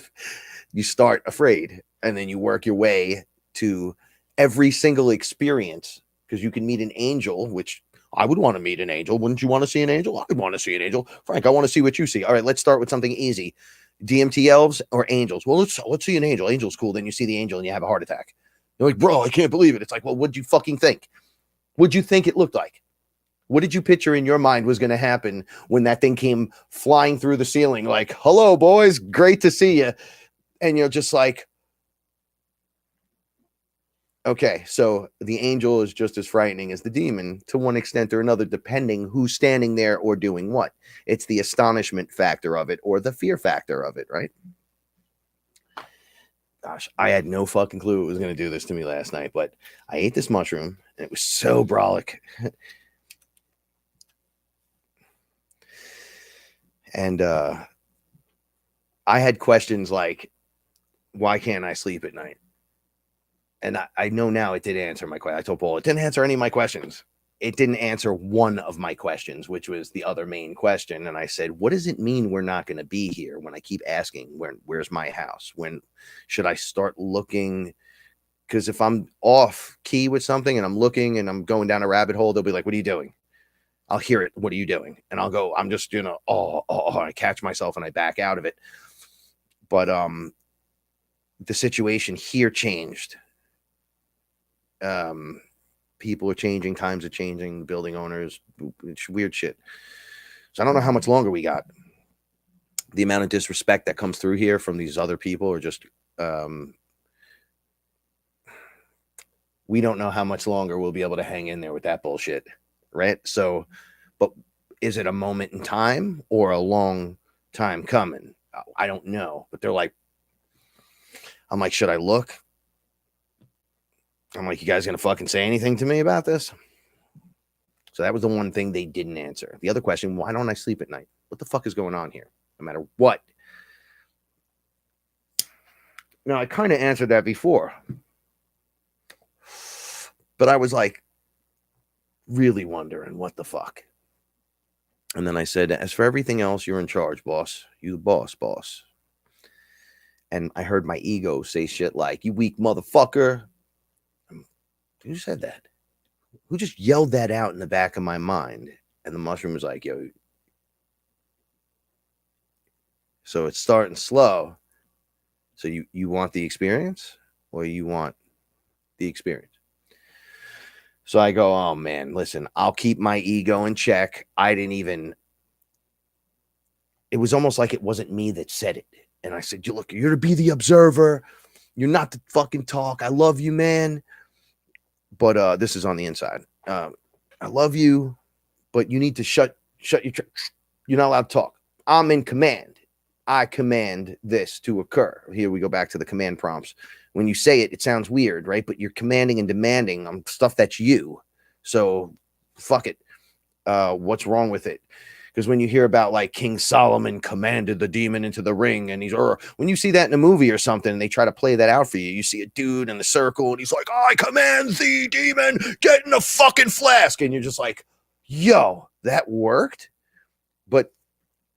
You start afraid and then you work your way to every single experience, because you can meet an angel, which I would want to meet an angel. Wouldn't you want to see an angel? I would want to see an angel. Frank, I want to see what you see. All right, let's start with something easy. DMT elves or angels? Well, let's see an angel. Angel's cool. Then you see the angel and you have a heart attack. You're like, bro, I can't believe it. It's like, well, what'd you fucking think? What'd you think it looked like? What did you picture in your mind was going to happen when that thing came flying through the ceiling? Like, hello, boys. Great to see you. And you're just like, okay, so the angel is just as frightening as the demon to one extent or another, depending who's standing there or doing what. It's the astonishment factor of it or the fear factor of it, right? Gosh, I had no fucking clue it was going to do this to me last night, but I ate this mushroom and it was so brolic. And I had questions like, why can't I sleep at night? And I know now it did answer my question. I told Paula, it didn't answer any of my questions. It didn't answer one of my questions, which was the other main question. And I said, what does it mean we're not going to be here? When I keep asking, where's my house? When should I start looking? Because if I'm off key with something and I'm looking and I'm going down a rabbit hole, they'll be like, what are you doing? I'll hear it. What are you doing? And I'll go, I'm just, I catch myself and I back out of it. But the situation here changed. People are changing, times are changing, building owners, it's weird shit. So I don't know how much longer we got. The amount of disrespect that comes through here from these other people are just, we don't know how much longer we'll be able to hang in there with that bullshit, right? So, but is it a moment in time or a long time coming? I don't know. But they're like, I'm like, should I look? I'm like, you guys gonna fucking say anything to me about this? So that was the one thing they didn't answer. The other question, why don't I sleep at night? What the fuck is going on here? No matter what. Now, I kind of answered that before. But I was like, really wondering what the fuck. And then I said, as for everything else, you're in charge, boss. You the boss. And I heard my ego say shit like, you weak motherfucker. Who said that? Who just yelled that out in the back of my mind? And the mushroom was like, yo. So it's starting slow. So you want the experience or you want the experience? So I go, oh man, listen, I'll keep my ego in check. It was almost like it wasn't me that said it. And I said, look, you're to be the observer. You're not to fucking talk. I love you, man. But this is on the inside. I love you, but you need to shut your you're not allowed to talk. I'm in command. I command this to occur. Here we go back to the command prompts. When you say it, it sounds weird, right? But you're commanding and demanding on stuff that's you. So fuck it. What's wrong with it? Because when you hear about like King Solomon commanded the demon into the ring, and when you see that in a movie or something, and they try to play that out for you, you see a dude in the circle, and he's like, I command thee, demon, get in the fucking flask. And you're just like, yo, that worked. But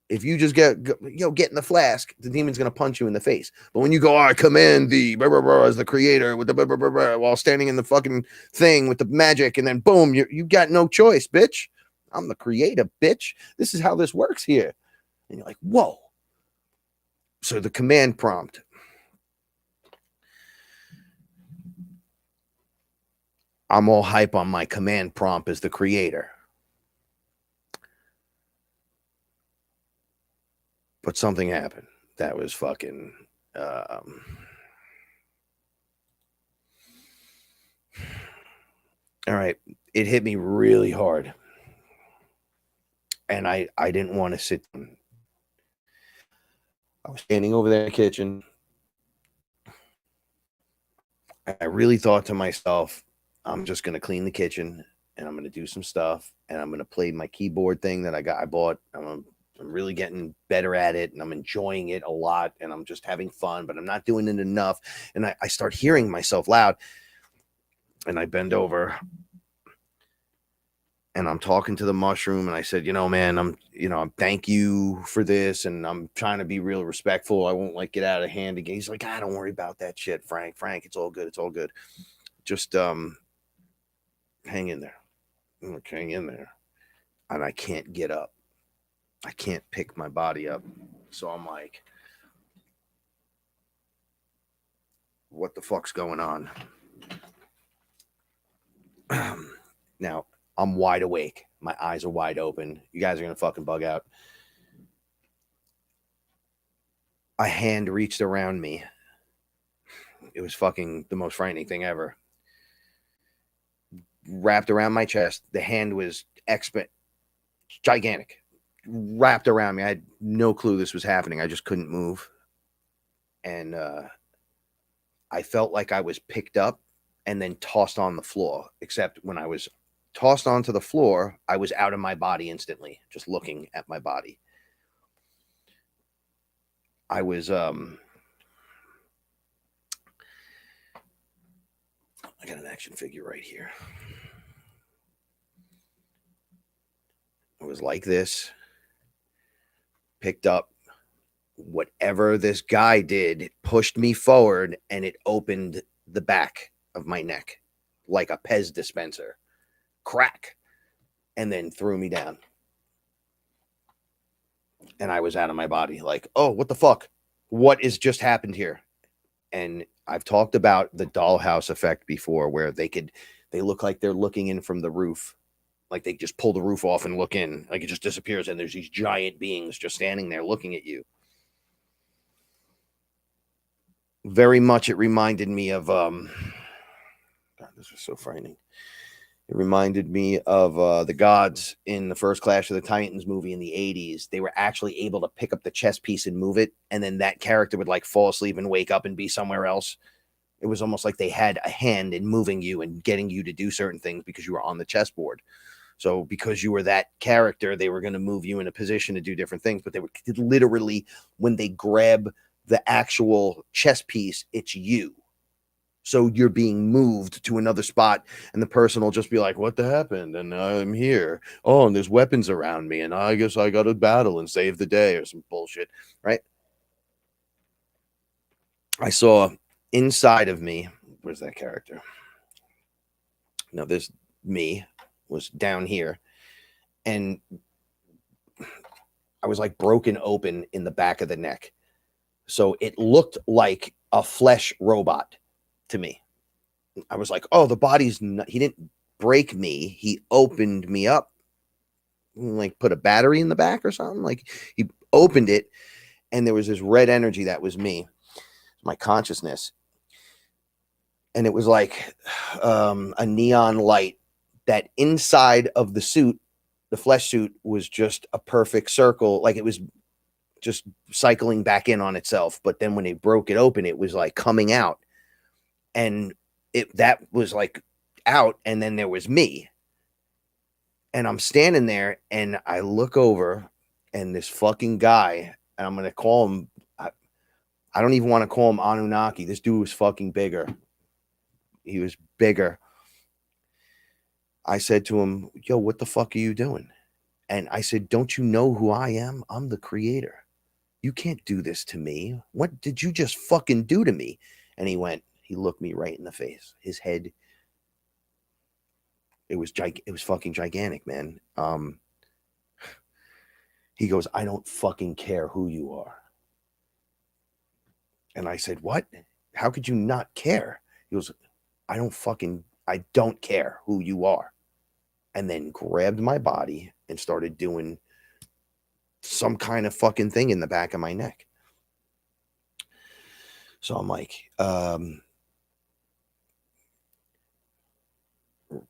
if you just get in the flask, the demon's going to punch you in the face. But when you go, I command thee, blah, blah, blah, as the creator with the blah, blah, blah, blah, while standing in the fucking thing with the magic, and then boom, you got no choice, bitch. I'm the creator, bitch. This is how this works here. And you're like, whoa. So the command prompt. I'm all hype on my command prompt as the creator. But something happened. That was fucking... all right. It hit me really hard. And I didn't want to sit down. I was standing over there in the kitchen. I really thought to myself, I'm just going to clean the kitchen and I'm going to do some stuff and I'm going to play my keyboard thing that I bought. I'm really getting better at it and I'm enjoying it a lot and I'm just having fun, but I'm not doing it enough. And I start hearing myself loud and I bend over and I'm talking to the mushroom and I said, man, I'm thank you for this. And I'm trying to be real respectful. I won't like get out of hand again. He's like, don't worry about that shit, Frank, it's all good. It's all good. Just, hang in there. I'm like, hang in there. And I can't get up. I can't pick my body up. So I'm like, what the fuck's going on? Now, I'm wide awake. My eyes are wide open. You guys are going to fucking bug out. A hand reached around me. It was fucking the most frightening thing ever. Wrapped around my chest. The hand was gigantic. Wrapped around me. I had no clue this was happening. I just couldn't move. And I felt like I was picked up and then tossed on the floor. Except when I was tossed onto the floor, I was out of my body instantly, just looking at my body. I was I got an action figure right here. I was like this, picked up. Whatever this guy did pushed me forward and it opened the back of my neck like a Pez dispenser. Crack. And then threw me down. And I was out of my body like, oh, what the fuck? What has just happened here? And I've talked about the dollhouse effect before where they look like they're looking in from the roof. Like they just pull the roof off and look in. Like it just disappears and there's these giant beings just standing there looking at you. Very much it reminded me of God, this was so frightening. It reminded me of the gods in the first Clash of the Titans movie in the 80s. They were actually able to pick up the chess piece and move it, and then that character would like fall asleep and wake up and be somewhere else. It was almost like they had a hand in moving you and getting you to do certain things because you were on the chessboard. So because you were that character, they were going to move you in a position to do different things. But they would literally, when they grab the actual chess piece, it's you. So you're being moved to another spot, and the person will just be like, what happened? And I'm here. Oh, and there's weapons around me, and I guess I got to battle and save the day or some bullshit, right? I saw inside of me, where's that character? No, this me was down here, and I was like broken open in the back of the neck. So it looked like a flesh robot to me. I was like, oh, the body's not, he didn't break me. He opened me up, like put a battery in the back or something. Like he opened it, and there was this red energy that was me, my consciousness. And it was like a neon light that inside of the suit, the flesh suit, was just a perfect circle. Like it was just cycling back in on itself. But then when they broke it open, it was like coming out. And that was like out. And then there was me. And I'm standing there and I look over, and this fucking guy, and I'm going to call him, I don't even want to call him Anunnaki. This dude was fucking bigger. He was bigger. I said to him, yo, what the fuck are you doing? And I said, don't you know who I am? I'm the creator. You can't do this to me. What did you just fucking do to me? And he looked me right in the face. His head, it was fucking gigantic, man. He goes, I don't fucking care who you are. And I said, what? How could you not care? He goes, I don't care who you are. And then grabbed my body and started doing some kind of fucking thing in the back of my neck. So I'm like,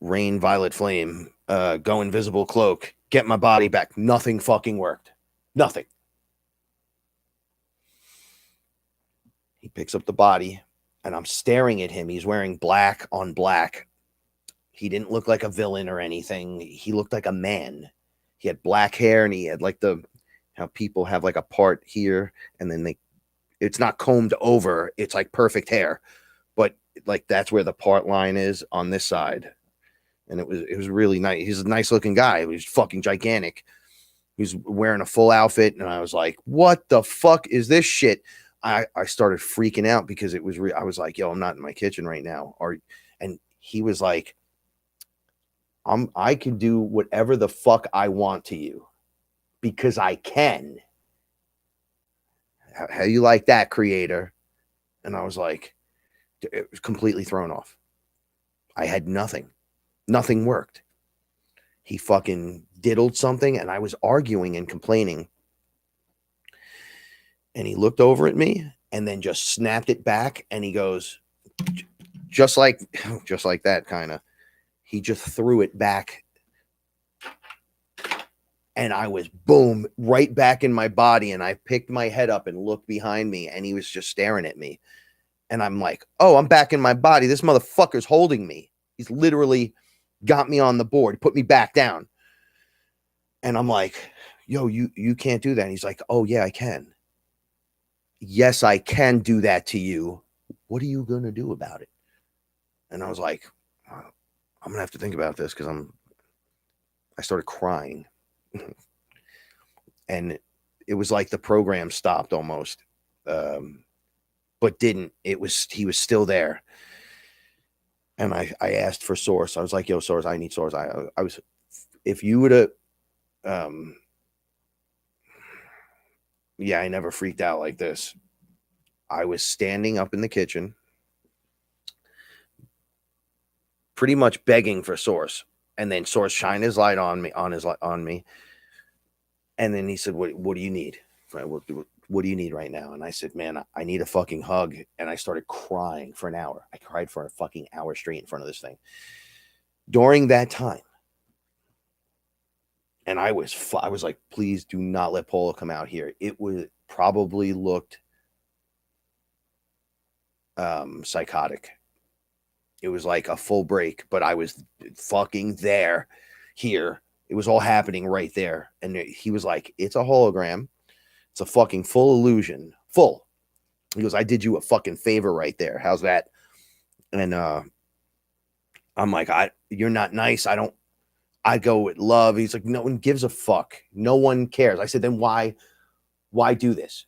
rain, violet flame, go invisible cloak, get my body back. Nothing fucking worked. Nothing. He picks up the body, and I'm staring at him. He's wearing black on black. He didn't look like a villain or anything. He looked like a man. He had black hair, and he had like how people have like a part here, and then it's not combed over. It's like perfect hair, but like that's where the part line is on this side. And it was really nice. He's a nice looking guy. He was fucking gigantic. He was wearing a full outfit, and I was like, what the fuck is this shit? I started freaking out because it was I was like, yo, I'm not in my kitchen right now. And he was like, I can do whatever the fuck I want to you because I can. How you like that, creator? And I was like, it was completely thrown off. I had nothing. Nothing worked. He fucking diddled something, and I was arguing and complaining. And he looked over at me and then just snapped it back. And he goes, just like that kind of, he just threw it back. And I was boom, right back in my body. And I picked my head up and looked behind me, and he was just staring at me. And I'm like, oh, I'm back in my body. This motherfucker's holding me. He's literally got me on the board, put me back down. And I'm like, yo, you can't do that. And he's like, oh yeah, I can. Yes, I can do that to you. What are you going to do about it? And I was like, I'm going to have to think about this, because I started crying. And it was like the program stopped almost, but didn't. He was still there. And I asked for Source. I was like, yo, Source, I need Source. I was, if you would have, yeah, I never freaked out like this. I was standing up in the kitchen, pretty much begging for Source. And then Source shined his light on me. And then he said, what do you need? What do you need right now? And I said, man, I need a fucking hug. And I started crying for an hour. I cried for a fucking hour straight in front of this thing. During that time, and I was like, please do not let Paula come out here. It was probably looked psychotic. It was like a full break, but I was fucking there, here. It was all happening right there. And he was like, it's a hologram. It's a fucking full illusion. Full. He goes, I did you a fucking favor right there. How's that? And I'm like, you're not nice. I go with love. He's like, no one gives a fuck. No one cares. I said, then why do this?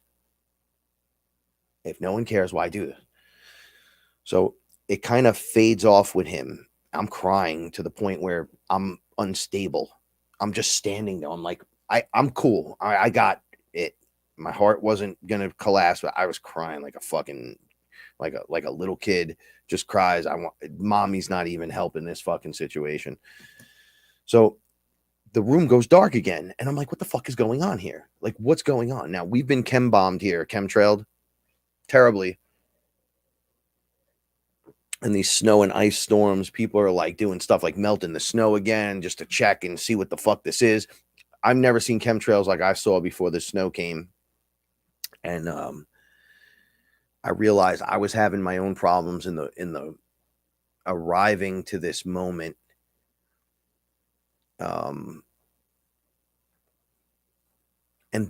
If no one cares, why do this? So it kind of fades off with him. I'm crying to the point where I'm unstable. I'm just standing there. I'm like, I'm cool. I got it. My heart wasn't going to collapse, but I was crying like a fucking, like a little kid just cries. Mommy's not even helping this fucking situation. So the room goes dark again. And I'm like, what the fuck is going on here? Like, what's going on? Now, we've been chem-bombed here, chemtrailed terribly. And these snow and ice storms, people are like doing stuff like melting the snow again just to check and see what the fuck this is. I've never seen chemtrails like I saw before the snow came. And I realized I was having my own problems in the arriving to this moment. And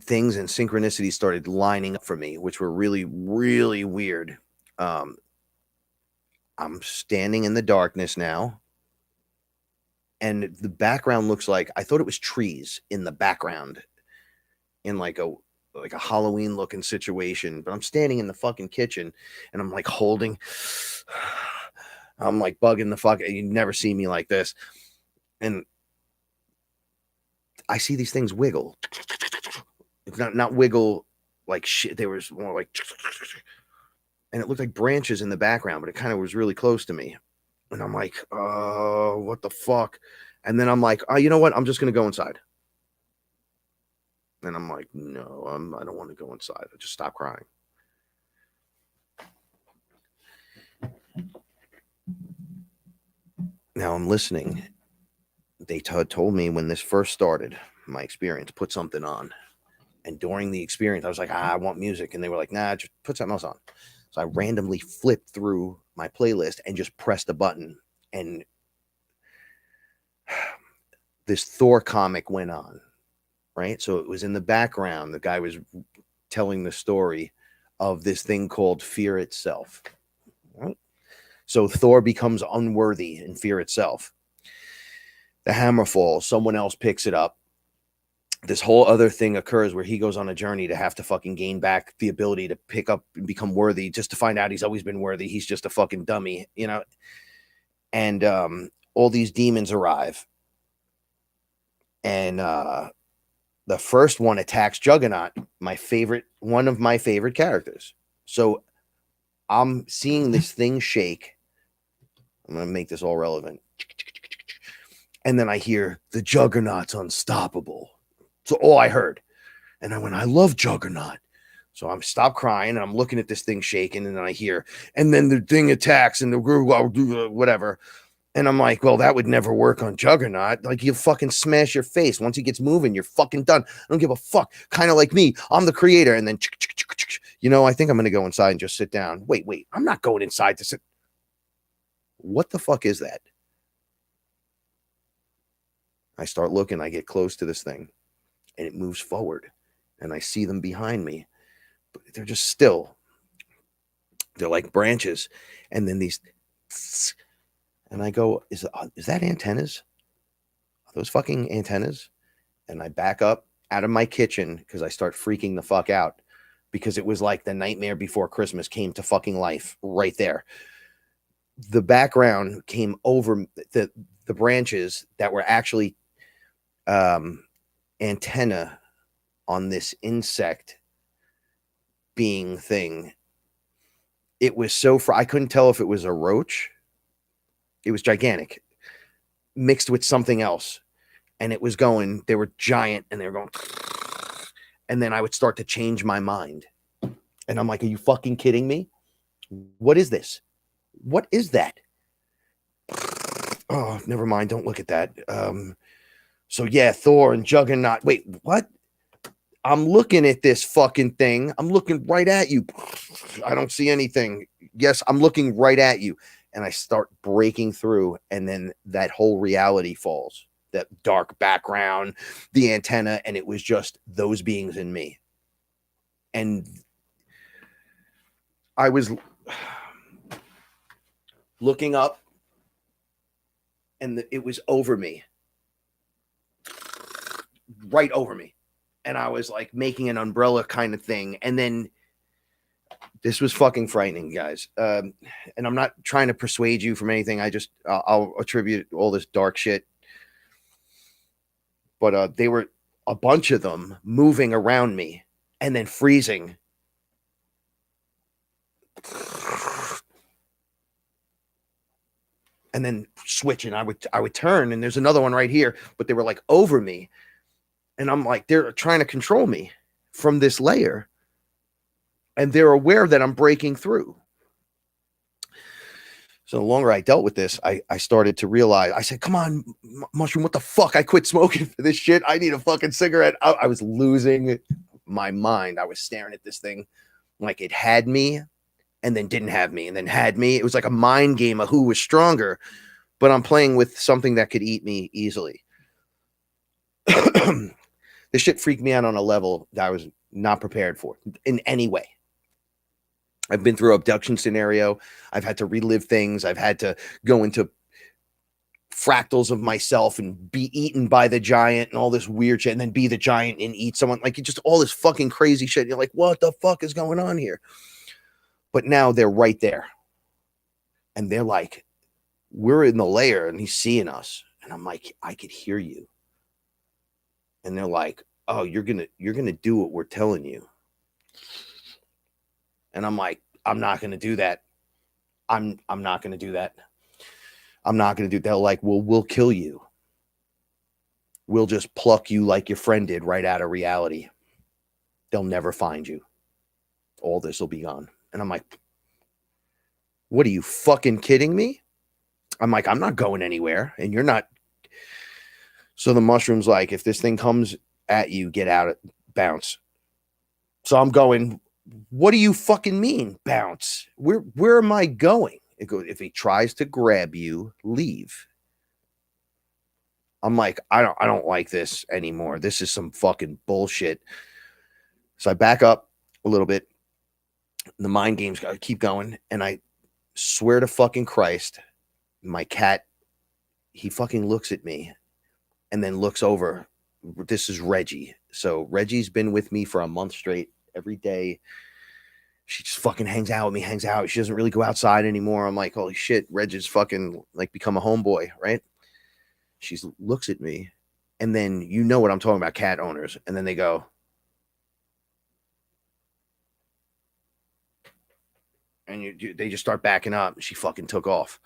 things and synchronicities started lining up for me, which were really, really weird. I'm standing in the darkness now. And the background looks like, I thought it was trees in the background in like a Halloween looking situation, but I'm standing in the fucking kitchen and I'm like holding, I'm like bugging the fuck. You never see me like this. And I see these things wiggle. It's not wiggle like shit. They was more like, and it looked like branches in the background, but it kind of was really close to me. And I'm like, oh, what the fuck? And then I'm like, oh, you know what? I'm just going to go inside. And I'm like, no, I don't want to go inside. I just stop crying. Now I'm listening. They told me when this first started, my experience, put something on. And during the experience, I was like, I want music. And they were like, nah, just put something else on. So I randomly flipped through my playlist and just pressed a button. And this Thor comic went on. Right. So it was in the background. The guy was telling the story of this thing called fear itself. Right? So Thor becomes unworthy in fear itself. The hammer falls. Someone else picks it up. This whole other thing occurs where he goes on a journey to have to fucking gain back the ability to pick up and become worthy, just to find out he's always been worthy. He's just a fucking dummy, you know? And all these demons arrive. And the first one attacks Juggernaut, one of my favorite characters. So I'm seeing this thing shake. I'm going to make this all relevant. And then I hear the Juggernaut's unstoppable. So all I heard. And I went, I love Juggernaut. So I'm stopped crying and I'm looking at this thing shaking. And then I hear, and then the thing attacks and the whatever. And I'm like, well, that would never work on Juggernaut. Like, you fucking smash your face. Once he gets moving, you're fucking done. I don't give a fuck. Kind of like me. I'm the creator. And then, you know, I think I'm going to go inside and just sit down. Wait. I'm not going inside to sit. What the fuck is that? I start looking. I get close to this thing. And it moves forward. And I see them behind me. But they're just still. They're like branches. And then these... And I go, is that antennas? Are those fucking antennas? And I back up out of my kitchen because I start freaking the fuck out because it was like the Nightmare Before Christmas came to fucking life right there. The background came over the branches that were actually antenna on this insect being thing. It was so I couldn't tell if it was a roach. It was gigantic, mixed with something else. And it was going, they were giant and they were going, and then I would start to change my mind. And I'm like, are you fucking kidding me? What is this? What is that? Oh, never mind. Don't look at that. So yeah, Thor and Juggernaut. Wait, what? I'm looking at this fucking thing. I'm looking right at you. I don't see anything. Yes, I'm looking right at you. And I start breaking through, and then that whole reality falls. That dark background, the antenna, and it was just those beings in me. And I was looking up, and it was over me. Right over me. And I was like making an umbrella kind of thing. And then this was fucking frightening, guys. And I'm not trying to persuade you from anything. I'll attribute all this dark shit. But they were a bunch of them moving around me and then freezing. And then switching. I would turn, and there's another one right here, but they were like over me. And I'm like, they're trying to control me from this layer. And they're aware that I'm breaking through. So the longer I dealt with this, I started to realize, I said, come on, Mushroom, what the fuck? I quit smoking for this shit. I need a fucking cigarette. I was losing my mind. I was staring at this thing like it had me and then didn't have me and then had me. It was like a mind game of who was stronger, but I'm playing with something that could eat me easily. This shit freaked me out on a level that I was not prepared for in any way. I've been through an abduction scenario. I've had to relive things. I've had to go into fractals of myself and be eaten by the giant and all this weird shit, and then be the giant and eat someone. Like, just all this fucking crazy shit. You're like, what the fuck is going on here? But now they're right there. And they're like, we're in the layer and he's seeing us. And I'm like, I could hear you. And they're like, oh, you're gonna do what we're telling you. And I'm like, I'm not gonna do that. I'm not gonna do that. I'm not gonna do that. They're like, well, we'll kill you. We'll just pluck you like your friend did right out of reality. They'll never find you. All this will be gone. And I'm like, what are you fucking kidding me? I'm like, I'm not going anywhere, and you're not. So the mushroom's like, if this thing comes at you, get out, bounce. So I'm going, what do you fucking mean, bounce? Where am I going? It goes, if he tries to grab you, leave. I'm like, I don't like this anymore. This is some fucking bullshit. So I back up a little bit. The mind games gotta keep going. And I swear to fucking Christ, my cat, he fucking looks at me and then looks over. This is Reggie. So Reggie's been with me for a month straight. Every day she just fucking hangs out with me, hangs out. She doesn't really go outside anymore. I'm like, holy shit, Reggie's fucking like become a homeboy, right? She looks at me, and then you know what I'm talking about, cat owners. And then they go, and they just start backing up. She fucking took off.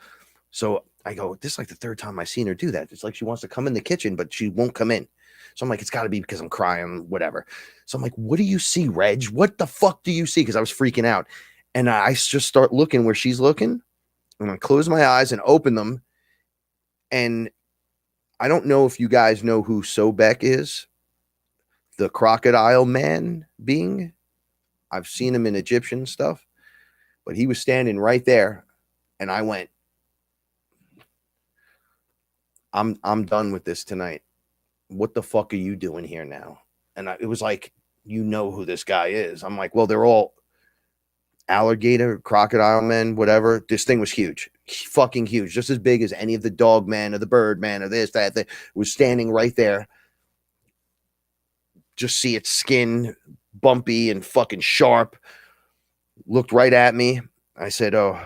So I go, this is like the third time I've seen her do that. It's like she wants to come in the kitchen, but she won't come in. So I'm like, it's got to be because I'm crying, whatever. So I'm like, what do you see, Reg? What the fuck do you see? Because I was freaking out. And I just start looking where she's looking. And I close my eyes and open them. And I don't know if you guys know who Sobek is. The crocodile man being. I've seen him in Egyptian stuff. But he was standing right there. And I went, I'm done with this tonight. What the fuck are you doing here now? And it was like, you know who this guy is. I'm like, well, they're all alligator, crocodile men, whatever. This thing was huge, fucking huge, just as big as any of the dog man or the bird man or this, that. It was standing right there. Just see its skin bumpy and fucking sharp. Looked right at me. I said, oh,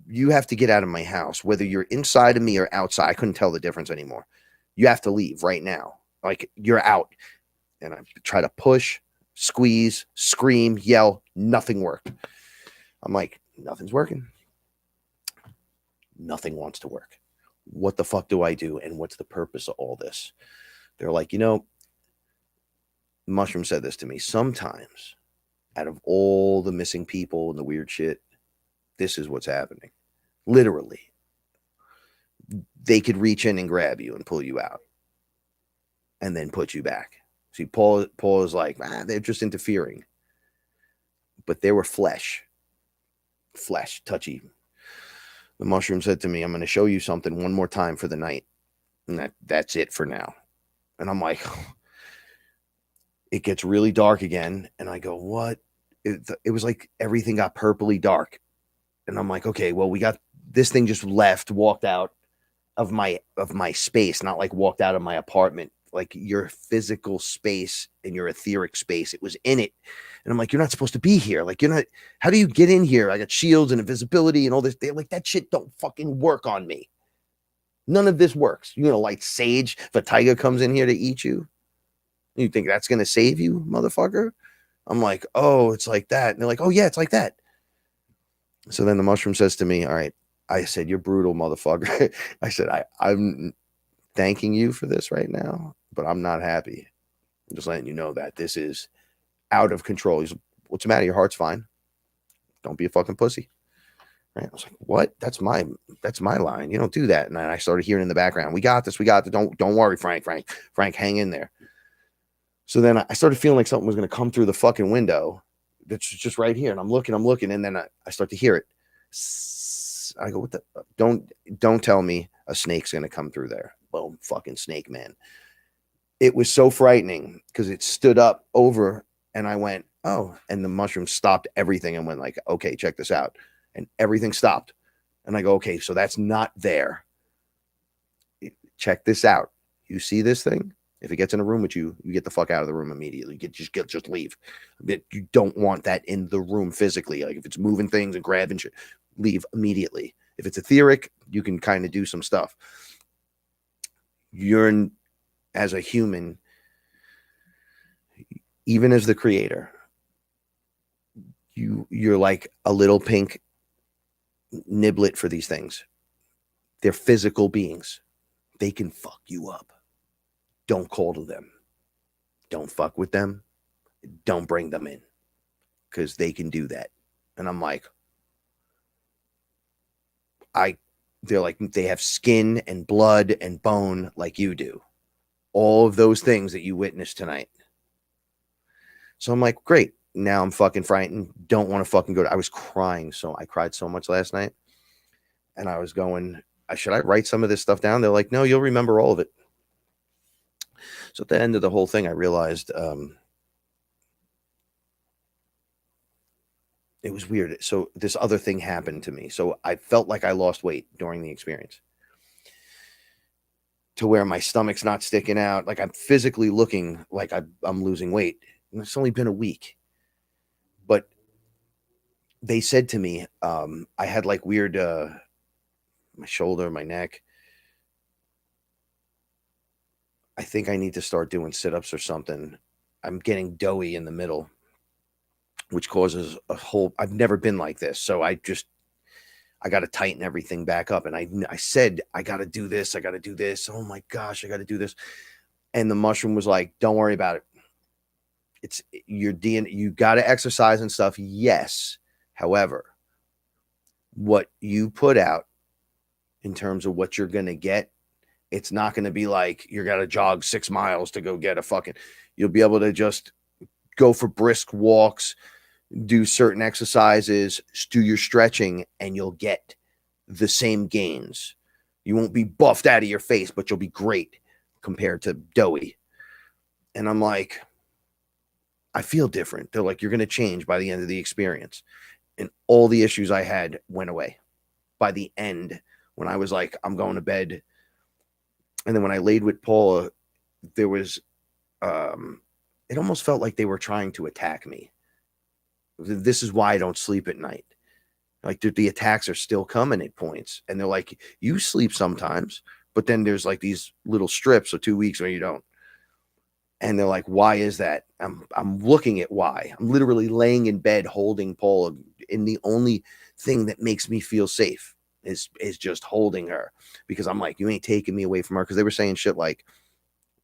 you have to get out of my house, whether you're inside of me or outside. I couldn't tell the difference anymore. You have to leave right now. Like, you're out. And I try to push, squeeze, scream, yell. Nothing worked. I'm like, nothing's working. Nothing wants to work. What the fuck do I do? And what's the purpose of all this? They're like, Mushroom said this to me. Sometimes, out of all the missing people and the weird shit, this is what's happening. Literally. they could reach in and grab you and pull you out and then put you back. See, Paul is like, they're just interfering. But they were flesh, touchy. The mushroom said to me, I'm going to show you something one more time for the night. And that's it for now. And I'm like, it gets really dark again. And I go, what? It was like everything got purpley dark. And I'm like, okay, well, we got this thing just walked out of my space, not like walked out of my apartment, like your physical space and your etheric space. It was in it. And I'm like, you're not supposed to be here. Like, you're not, how do you get in here? I got shields and invisibility and all this. They're like, that shit don't fucking work on me. None of this works. You're going to light sage if a tiger comes in here to eat you. You think that's going to save you, motherfucker? I'm like, oh, it's like that. And they're like, oh yeah, it's like that. So then the mushroom says to me, all right, I said, you're brutal, motherfucker. I said, I'm thanking you for this right now, but I'm not happy. I'm just letting you know that this is out of control. He's, what's the matter? Your heart's fine. Don't be a fucking pussy. Right? I was like, what? That's my line. You don't do that. And then I started hearing in the background, we got this. Don't worry, Frank, hang in there. So then I started feeling like something was going to come through the fucking window. That's just right here. And I'm looking. And then I start to hear it. I go, what the? Don't tell me a snake's going to come through there. Boom, fucking snake, man. It was so frightening because it stood up over and I went, oh, and the mushroom stopped everything and went like, okay, check this out. And everything stopped. And I go, okay, so that's not there. Check this out. You see this thing? If it gets in a room with you, you get the fuck out of the room immediately. Just leave. You don't want that in the room physically. Like if it's moving things and grabbing shit, leave immediately. If it's etheric, you can kind of do some stuff. You're, as a human, even as the creator, you're like a little pink niblet for these things. They're physical beings. They can fuck you up. Don't call to them. Don't fuck with them. Don't bring them in because they can do that. And I'm like, they're like, they have skin and blood and bone like you do. All of those things that you witnessed tonight. So I'm like, great. Now I'm fucking frightened. Don't want to fucking go. I was crying. So I cried so much last night. And I was going, should I write some of this stuff down? They're like, no, you'll remember all of it. So at the end of the whole thing, I realized it was weird. So this other thing happened to me. So I felt like I lost weight during the experience to where my stomach's not sticking out. Like I'm physically looking like I'm losing weight. And it's only been a week. But they said to me, I had like weird, my shoulder, my neck. I think I need to start doing sit-ups or something. I'm getting doughy in the middle, which causes a whole, I've never been like this. So I got to tighten everything back up. And I said, I got to do this. I got to do this. Oh my gosh, I got to do this. And the mushroom was like, don't worry about it. It's your DNA. You got to exercise and stuff. Yes. However, what you put out in terms of what you're going to get, it's not going to be like you're going to jog 6 miles to go get a fucking, you'll be able to just go for brisk walks, do certain exercises, do your stretching, and you'll get the same gains. You won't be buffed out of your face, but you'll be great compared to doughy. And I'm like, I feel different. They're like, you're going to change by the end of the experience. And all the issues I had went away by the end when I was like, I'm going to bed. And then when I laid with Paula, there was, it almost felt like they were trying to attack me. This is why I don't sleep at night. Like the attacks are still coming at points. And they're like, you sleep sometimes, but then there's like these little strips of 2 weeks where you don't. And they're like, why is that? I'm looking at why. I'm literally laying in bed holding Paula. And the only thing that makes me feel safe is just holding her, because I'm like, you ain't taking me away from her. Because they were saying shit like,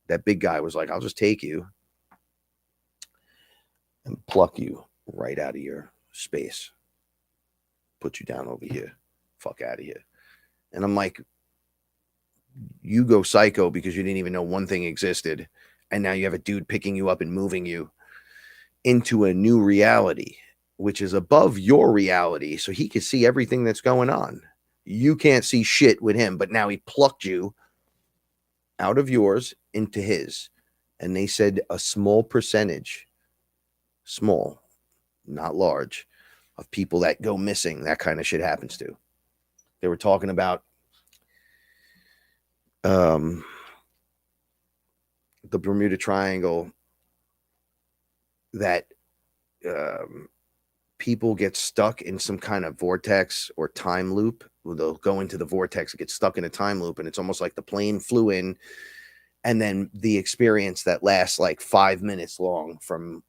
that big guy was like, I'll just take you and pluck you right out of your space, put you down over here, fuck out of here. And I'm like, you go psycho because you didn't even know one thing existed. And now you have a dude picking you up and moving you into a new reality, which is above your reality. So he can see everything that's going on. You can't see shit with him, but now he plucked you out of yours into his. And they said a small percentage, small, not large, of people that go missing, that kind of shit happens to. They were talking about the Bermuda Triangle, that people get stuck in some kind of vortex or time loop. They'll go into the vortex and get stuck in a time loop, and it's almost like the plane flew in, and then the experience that lasts like 5 minutes long, from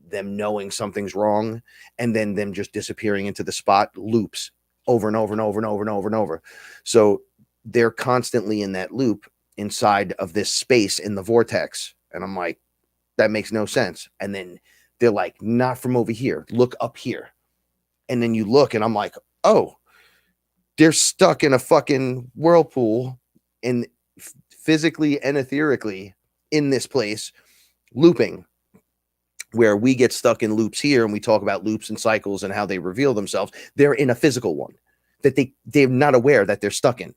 them knowing something's wrong and then them just disappearing into the spot, loops over and over and over and over and over and over. So they're constantly in that loop inside of this space in the vortex. And I'm like, that makes no sense. And then they're like, not from over here, look up here. And then you look, and I'm like, oh, they're stuck in a fucking whirlpool, and physically and etherically in this place, looping, where we get stuck in loops here, and we talk about loops and cycles and how they reveal themselves. They're in a physical one that they're not aware that they're stuck in.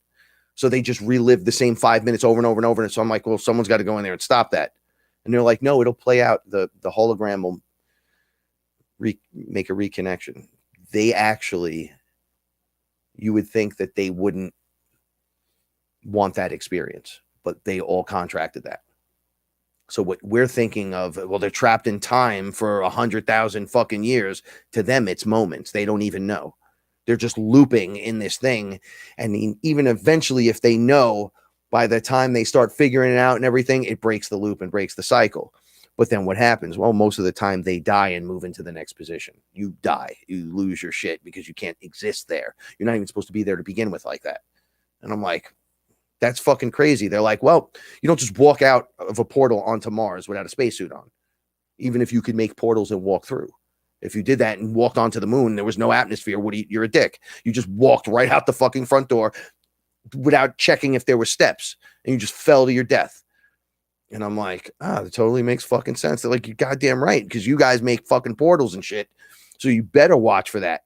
So they just relive the same 5 minutes over and over and over. And so I'm like, well, someone's got to go in there and stop that. And they're like, no, it'll play out. The hologram will make a reconnection. They actually, you would think that they wouldn't want that experience, but they all contracted that. So what we're thinking of, well, they're trapped in time for 100,000 fucking years. To them, it's moments. They don't even know. They're just looping in this thing. And even eventually, if they know, by the time they start figuring it out and everything, it breaks the loop and breaks the cycle. But then what happens? Well, most of the time they die and move into the next position. You die. You lose your shit because you can't exist there. You're not even supposed to be there to begin with like that. And I'm like, that's fucking crazy. They're like, well, you don't just walk out of a portal onto Mars without a spacesuit on. Even if you could make portals and walk through. If you did that and walked onto the moon, there was no atmosphere. You're a dick. You just walked right out the fucking front door without checking if there were steps, and you just fell to your death. And I'm like, that totally makes fucking sense. They're like, you're goddamn right, because you guys make fucking portals and shit. So you better watch for that,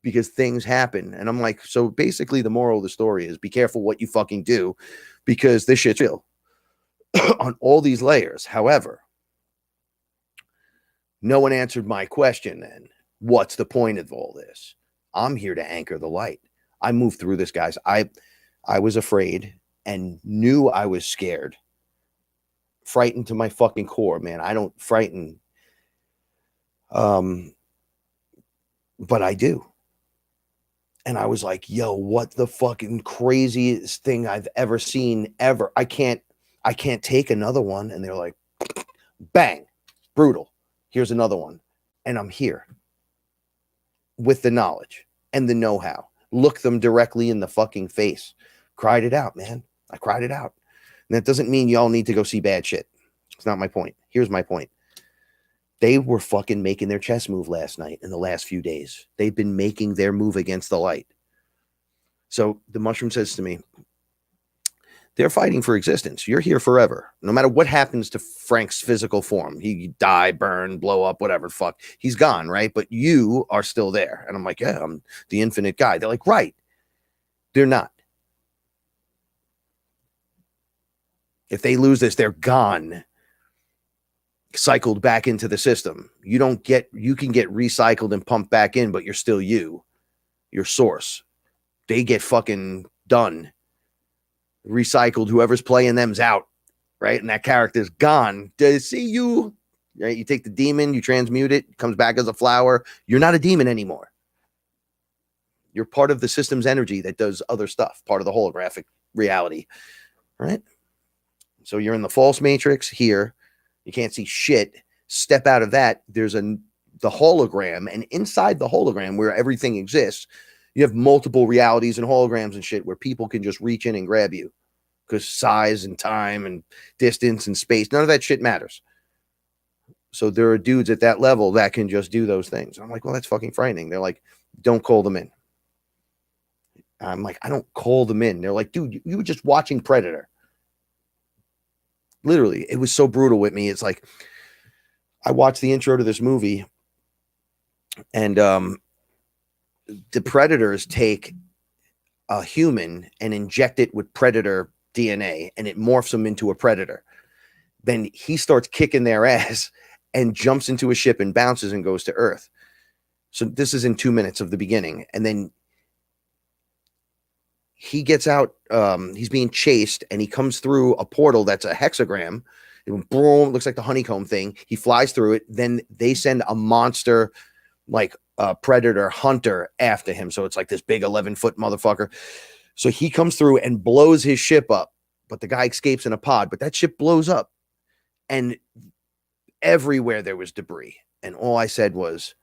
because things happen. And I'm like, so basically the moral of the story is be careful what you fucking do, because this shit's real on all these layers. However, no one answered my question then. What's the point of all this? I'm here to anchor the light. I moved through this, guys. I was afraid and knew I was scared. Frightened to my fucking core, man. I don't frighten. But I do. And I was like, yo, what the fucking craziest thing I've ever seen ever. I can't take another one. And they're like, bang, brutal. Here's another one. And I'm here with the knowledge and the know-how. Look them directly in the fucking face. Cried it out, man. I cried it out. And that doesn't mean y'all need to go see bad shit. It's not my point. Here's my point. They were fucking making their chess move last night in the last few days. They've been making their move against the light. So the mushroom says to me, they're fighting for existence. You're here forever. No matter what happens to Frank's physical form, he die, burn, blow up, whatever, fuck. He's gone, right? But you are still there. And I'm like, yeah, I'm the infinite guy. They're like, right. They're not. If they lose this, they're gone. Cycled back into the system. You can get recycled and pumped back in, but you're still you. Your source. They get fucking done. Recycled, whoever's playing them's out, right? And that character's gone. To see you, right? You take the demon, you transmute it comes back as a flower. You're not a demon anymore. You're part of the system's energy that does other stuff, part of the holographic reality, right? So you're in the false matrix here. You can't see shit. Step out of that. There's the hologram, and inside the hologram, where everything exists, you have multiple realities and holograms and shit where people can just reach in and grab you, because size and time and distance and space, none of that shit matters. So there are dudes at that level that can just do those things. I'm like, well, that's fucking frightening. They're like, don't call them in. I'm like, I don't call them in. They're like, dude, you were just watching Predator. Literally, it was so brutal with me. It's like, I watched the intro to this movie, and the predators take a human and inject it with predator DNA, and it morphs them into a predator. Then he starts kicking their ass and jumps into a ship and bounces and goes to Earth. So this is in 2 minutes of the beginning. And then he gets out, he's being chased, and he comes through a portal that's a hexagram. It boom, looks like the honeycomb thing. He flies through it. Then they send a monster, like a predator hunter, after him. So it's like this big 11-foot motherfucker. So he comes through and blows his ship up, but the guy escapes in a pod. But that ship blows up, and everywhere there was debris. And all I said was,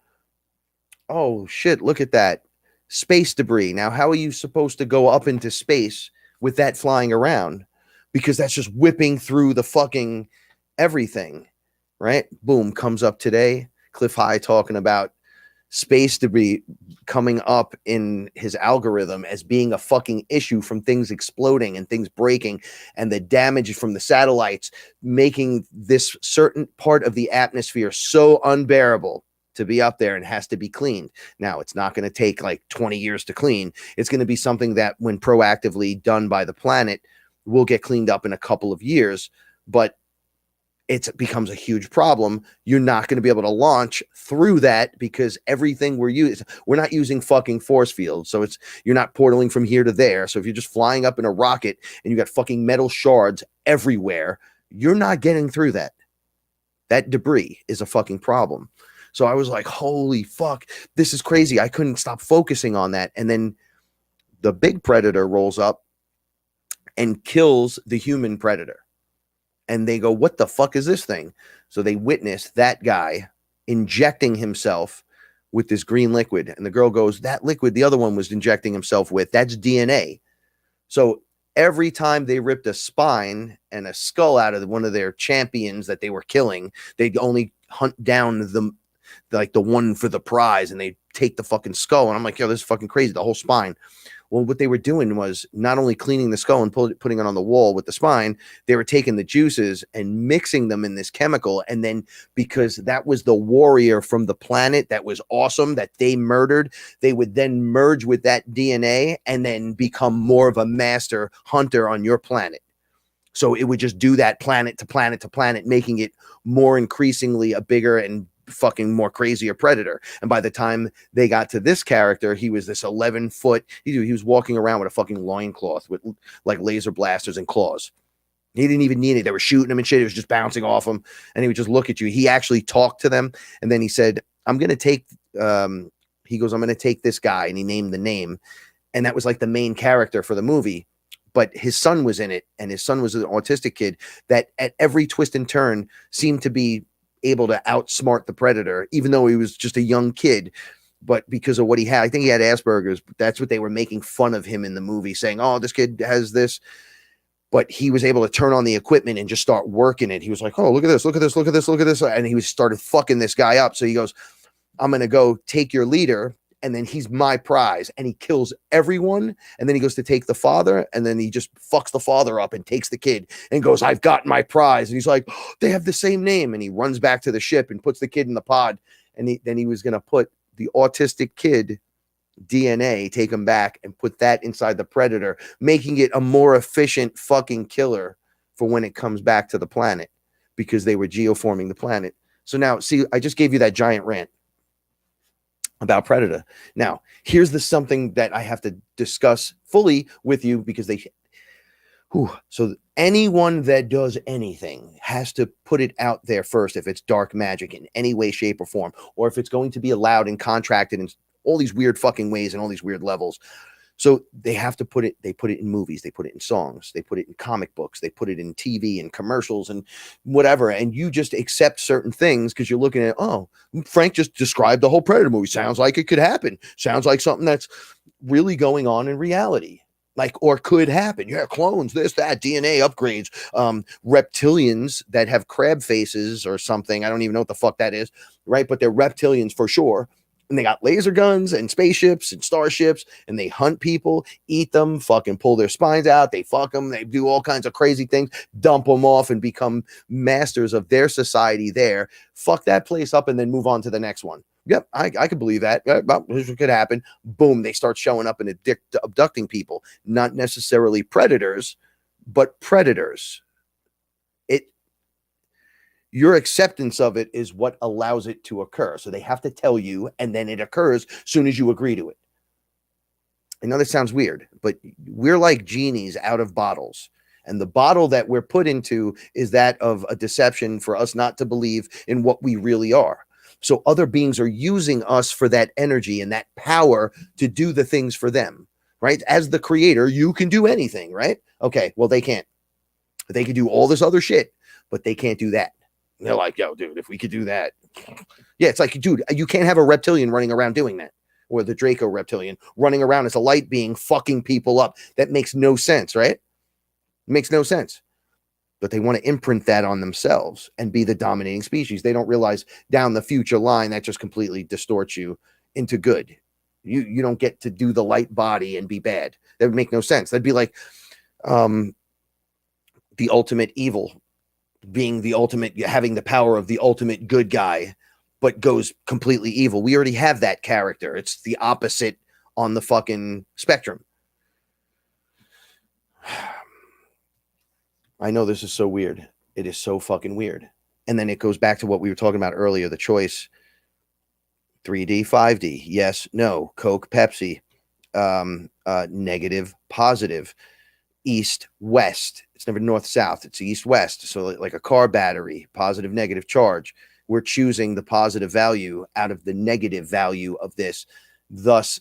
oh shit, look at that. Space debris. Now, how are you supposed to go up into space with that flying around? Because that's just whipping through the fucking everything, right? Boom, comes up today. Cliff High talking about space debris coming up in his algorithm as being a fucking issue from things exploding and things breaking, and the damage from the satellites making this certain part of the atmosphere so unbearable to be up there and has to be cleaned. Now, it's not going to take like 20 years to clean. It's going to be something that, when proactively done by the planet, will get cleaned up in a couple of years, but it becomes a huge problem. You're not going to be able to launch through that because everything we're not using fucking force fields. So you're not portaling from here to there. So if you're just flying up in a rocket and you got fucking metal shards everywhere, you're not getting through that. That debris is a fucking problem. So I was like, holy fuck, this is crazy. I couldn't stop focusing on that. And then the big predator rolls up and kills the human predator. And they go, what the fuck is this thing? So they witness that guy injecting himself with this green liquid. And the girl goes, that liquid the other one was injecting himself with, that's DNA. So every time they ripped a spine and a skull out of one of their champions that they were killing, they'd only hunt down the one for the prize, and they take the fucking skull. And I'm like, yo, this is fucking crazy, the whole spine. Well, what they were doing was not only cleaning the skull and putting it on the wall with the spine, they were taking the juices and mixing them in this chemical. And then, because that was the warrior from the planet that was awesome that they murdered, they would then merge with that DNA and then become more of a master hunter on your planet. So it would just do that planet to planet to planet, making it more increasingly a bigger and fucking more crazier predator. And by the time they got to this character, he was this 11-foot, he was walking around with a fucking loincloth with like laser blasters and claws. He didn't even need it. They were shooting him and shit. It was just bouncing off him, and he would just look at you. He actually talked to them, and then he said, I'm going to take I'm going to take this guy, and he named the name, and that was like the main character for the movie. But his son was in it, and his son was an autistic kid that at every twist and turn seemed to be able to outsmart the predator, even though he was just a young kid. But because of what he had, I think he had Asperger's. That's what they were making fun of him in the movie, saying, oh, this kid has this. But he was able to turn on the equipment and just start working it. He was like, oh, look at this, look at this, look at this, look at this. And he started fucking this guy up. So he goes, I'm going to go take your leader, and then he's my prize. And he kills everyone. And then he goes to take the father, and then he just fucks the father up and takes the kid and goes, I've got my prize. And he's like, oh, they have the same name. And he runs back to the ship and puts the kid in the pod. And then he was going to put the autistic kid DNA, take him back and put that inside the predator, making it a more efficient fucking killer for when it comes back to the planet, because they were geoforming the planet. So now, see, I just gave you that giant rant about Predator. Now, here's something that I have to discuss fully with you, because so anyone that does anything has to put it out there first, if it's dark magic in any way, shape, or form, or if it's going to be allowed and contracted in all these weird fucking ways and all these weird levels. So they have to put it in movies, they put it in songs, they put it in comic books, they put it in TV and commercials and whatever. And you just accept certain things because you're looking at, oh, Frank just described the whole Predator movie. Sounds like it could happen. Sounds like something that's really going on in reality. Like, or could happen. Yeah, clones, this, that, DNA upgrades, reptilians that have crab faces or something. I don't even know what the fuck that is, right? But they're reptilians for sure. And they got laser guns and spaceships and starships, and they hunt people, eat them, fucking pull their spines out. They fuck them. They do all kinds of crazy things, dump them off and become masters of their society there. Fuck that place up and then move on to the next one. Yep, I could believe that. Well, this could happen. Boom, they start showing up and abducting people. Not necessarily predators, but predators. Your acceptance of it is what allows it to occur. So they have to tell you, and then it occurs as soon as you agree to it. I know that sounds weird, but we're like genies out of bottles. And the bottle that we're put into is that of a deception for us not to believe in what we really are. So other beings are using us for that energy and that power to do the things for them, right? As the creator, you can do anything, right? Okay, well, they can't. They can do all this other shit, but they can't do that. And they're like, yo, dude, if we could do that. Yeah, it's like, dude, you can't have a reptilian running around doing that. Or the Draco reptilian running around as a light being fucking people up. That makes no sense, right? It makes no sense. But they want to imprint that on themselves and be the dominating species. They don't realize down the future line that just completely distorts you into good. You don't get to do the light body and be bad. That would make no sense. That'd be like the ultimate evil, being the ultimate, having the power of the ultimate good guy, but goes completely evil. We already have that character. It's the opposite on the fucking spectrum. I know this is so weird. It is so fucking weird. And then it goes back to what we were talking about earlier, the choice. 3D, 5D, yes, no, Coke, Pepsi, negative, positive, east, west. It's never north, south. It's east, west. So like a car battery, positive, negative charge. We're choosing the positive value out of the negative value of this, thus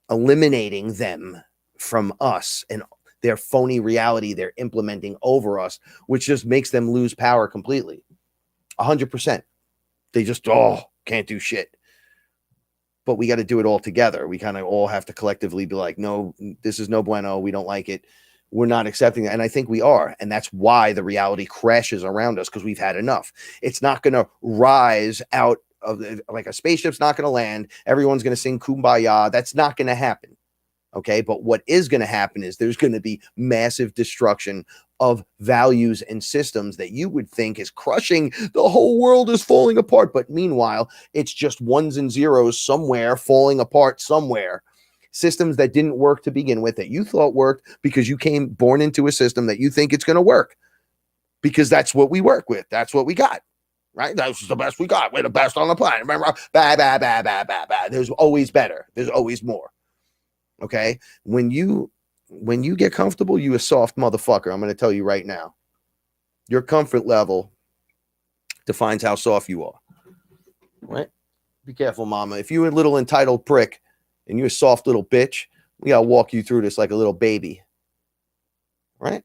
eliminating them from us and their phony reality they're implementing over us, which just makes them lose power completely. 100%. They just, can't do shit. But we got to do it all together. We kind of all have to collectively be like, no, this is no bueno. We don't like it. We're not accepting that. And I think we are. And that's why the reality crashes around us, because we've had enough. It's not going to rise out of like a spaceship's not going to land. Everyone's going to sing Kumbaya. That's not going to happen. Okay. But what is going to happen is there's going to be massive destruction of values and systems that you would think is crushing. The whole world is falling apart. But meanwhile, it's just ones and zeros somewhere falling apart somewhere. Systems that didn't work to begin with, that you thought worked because you came born into a system that you think it's going to work because that's what we work with. That's what we got, right? That's the best we got. We're the best on the planet. Remember, there's always better. There's always more. Okay. When you get comfortable, you a soft motherfucker. I'm going to tell you right now, your comfort level defines how soft you are, right? Be careful, mama. If you're a little entitled prick and you're a soft little bitch, we got to walk you through this like a little baby, right?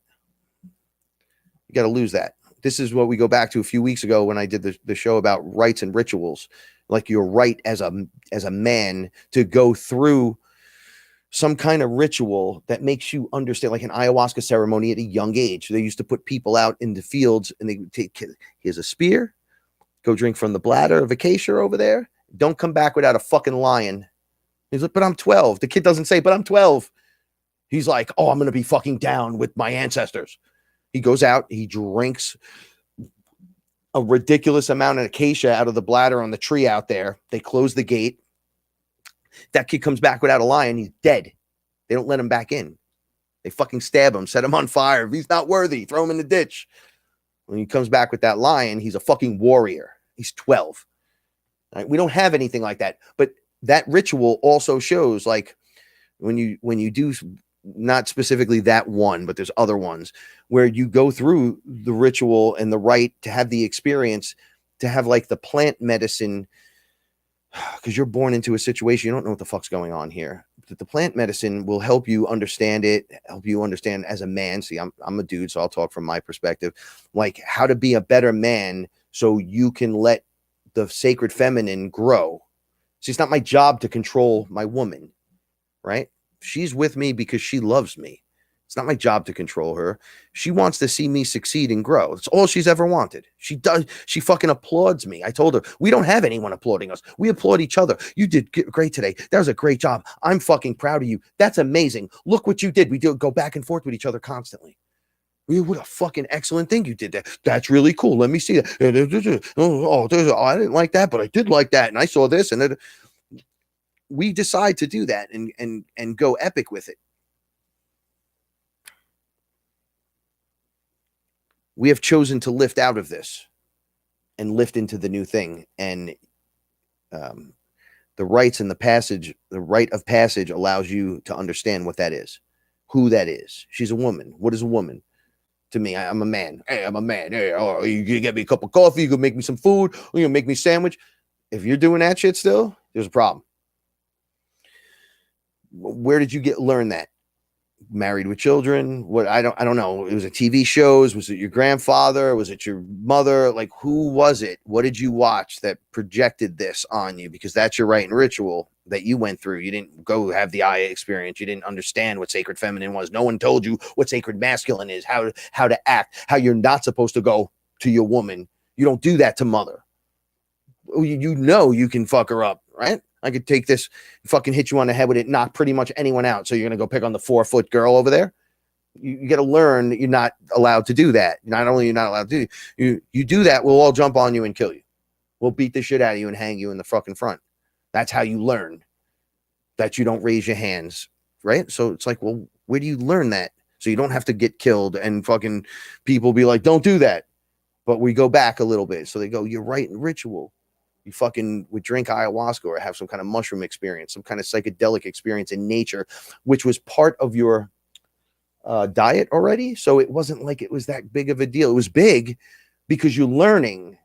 You got to lose that. This is what we go back to a few weeks ago when I did the show about rites and rituals. Like you're right as a man to go through some kind of ritual that makes you understand, like an ayahuasca ceremony at a young age. They used to put people out in the fields and they would take, here's a spear, go drink from the bladder of acacia over there. Don't come back without a fucking lion. He's like, but I'm 12. The kid doesn't say, but I'm 12. He's like, oh, I'm going to be fucking down with my ancestors. He goes out, he drinks a ridiculous amount of acacia out of the bladder on the tree out there. They close the gate. That kid comes back without a lion. He's dead. They don't let him back in. They fucking stab him, set him on fire. If he's not worthy, throw him in the ditch. When he comes back with that lion, he's a fucking warrior. He's 12. Right? We don't have anything like that. But that ritual also shows, like, when you do, not specifically that one, but there's other ones where you go through the ritual and the rite to have the experience, to have like the plant medicine, because you're born into a situation, you don't know what the fuck's going on here. But the plant medicine will help you understand it, help you understand as a man. See, I'm a dude, so I'll talk from my perspective, like how to be a better man so you can let the sacred feminine grow. See, it's not my job to control my woman, right? She's with me because she loves me. It's not my job to control her. She wants to see me succeed and grow. It's all she's ever wanted. She does. She fucking applauds me. I told her, we don't have anyone applauding us. We applaud each other. You did great today. That was a great job. I'm fucking proud of you. That's amazing. Look what you did. We do go back and forth with each other constantly. What a fucking excellent thing you did there. That's really cool. Let me see that. Oh, I didn't like that, but I did like that. And I saw this. And then we decide to do that and go epic with it. We have chosen to lift out of this and lift into the new thing. And the rites and the passage, the rite of passage allows you to understand what that is, who that is. She's a woman. What is a woman? To me, I'm a man. Hey, I'm a man. Hey, oh, you can get me a cup of coffee. You can make me some food. Or you can make me a sandwich. If you're doing that shit still, there's a problem. Where did you learn that? Married with children? What? I don't know. It was a TV shows. Was it your grandfather? Was it your mother? Like, who was it? What did you watch that projected this on you? Because that's your rite and ritual that you went through. You didn't go have the Aya experience. You didn't understand what sacred feminine was. No one told you what sacred masculine is, how to act, how you're not supposed to go to your woman. You don't do that to mother. You know you can fuck her up, right? I could take this, fucking hit you on the head with it, knock pretty much anyone out. So you're going to go pick on the 4-foot girl over there? You got to learn that you're not allowed to do that. Not only you're not allowed to do, you do that, we'll all jump on you and kill you. We'll beat the shit out of you and hang you in the fucking front. That's how you learn that you don't raise your hands, right? So it's like, well, where do you learn that? So you don't have to get killed and fucking people be like, don't do that. But we go back a little bit. So they go, you're right in ritual. You fucking would drink ayahuasca or have some kind of mushroom experience, some kind of psychedelic experience in nature, which was part of your diet already. So it wasn't like it was that big of a deal. It was big because you're learning.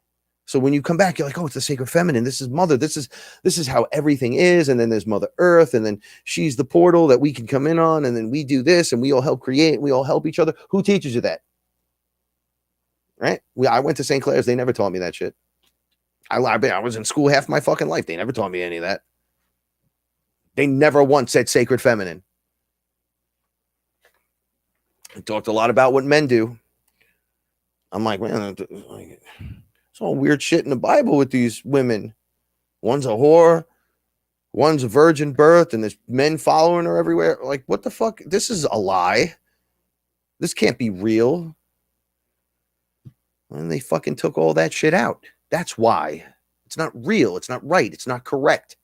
So when you come back, you're like, oh, it's the sacred feminine. This is mother. This is how everything is. And then there's Mother Earth. And then she's the portal that we can come in on. And then we do this and we all help create. We all help each other. Who teaches you that? Right? I went to St. Clair's. They never taught me that shit. I was in school half my fucking life. They never taught me any of that. They never once said sacred feminine. I talked a lot about what men do. I'm like, man, it's all weird shit in the Bible with these women. One's a whore. One's a virgin birth. And there's men following her everywhere. Like, what the fuck? This is a lie. This can't be real. And they fucking took all that shit out. That's why it's not real. It's not right. It's not correct.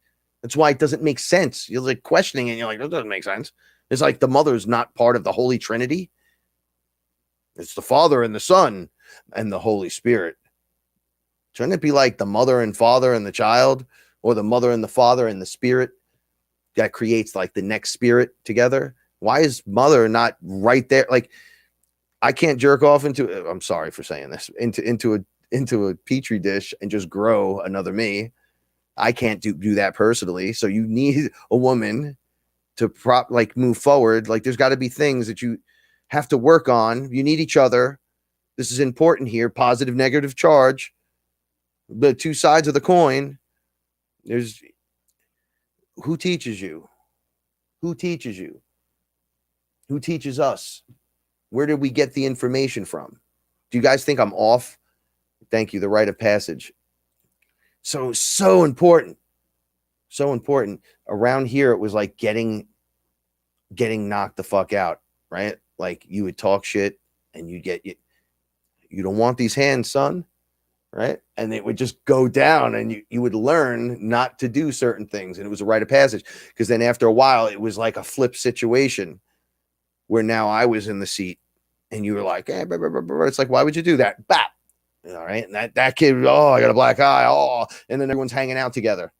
That's why it doesn't make sense. You're like questioning it. And you're like, that doesn't make sense. It's like the mother's not part of the Holy Trinity. It's the Father and the Son and the Holy Spirit. Shouldn't it be like the mother and father and the child, or the mother and the father and the spirit that creates like the next spirit together? Why is mother not right there? Like, I can't jerk off into, I'm sorry for saying this, into a petri dish and just grow another me. I can't do that personally. So you need a woman to move forward. Like, there's got to be things that you have to work on. You need each other. This is important here. Positive, negative charge. The two sides of the coin. There's who teaches you? Who teaches you? Who teaches us? Where did we get the information from? Do you guys think I'm off? Thank you. The rite of passage. So important. So important. Around here, it was like getting knocked the fuck out, right? Like, you would talk shit and you don't want these hands, son, right? And it would just go down and you would learn not to do certain things. And it was a rite of passage, because then after a while, it was like a flip situation where now I was in the seat and you were like, eh, blah, blah, blah, blah. It's like, why would you do that? Bap. All right. And that kid, oh, I got a black eye. Oh, and then everyone's hanging out together.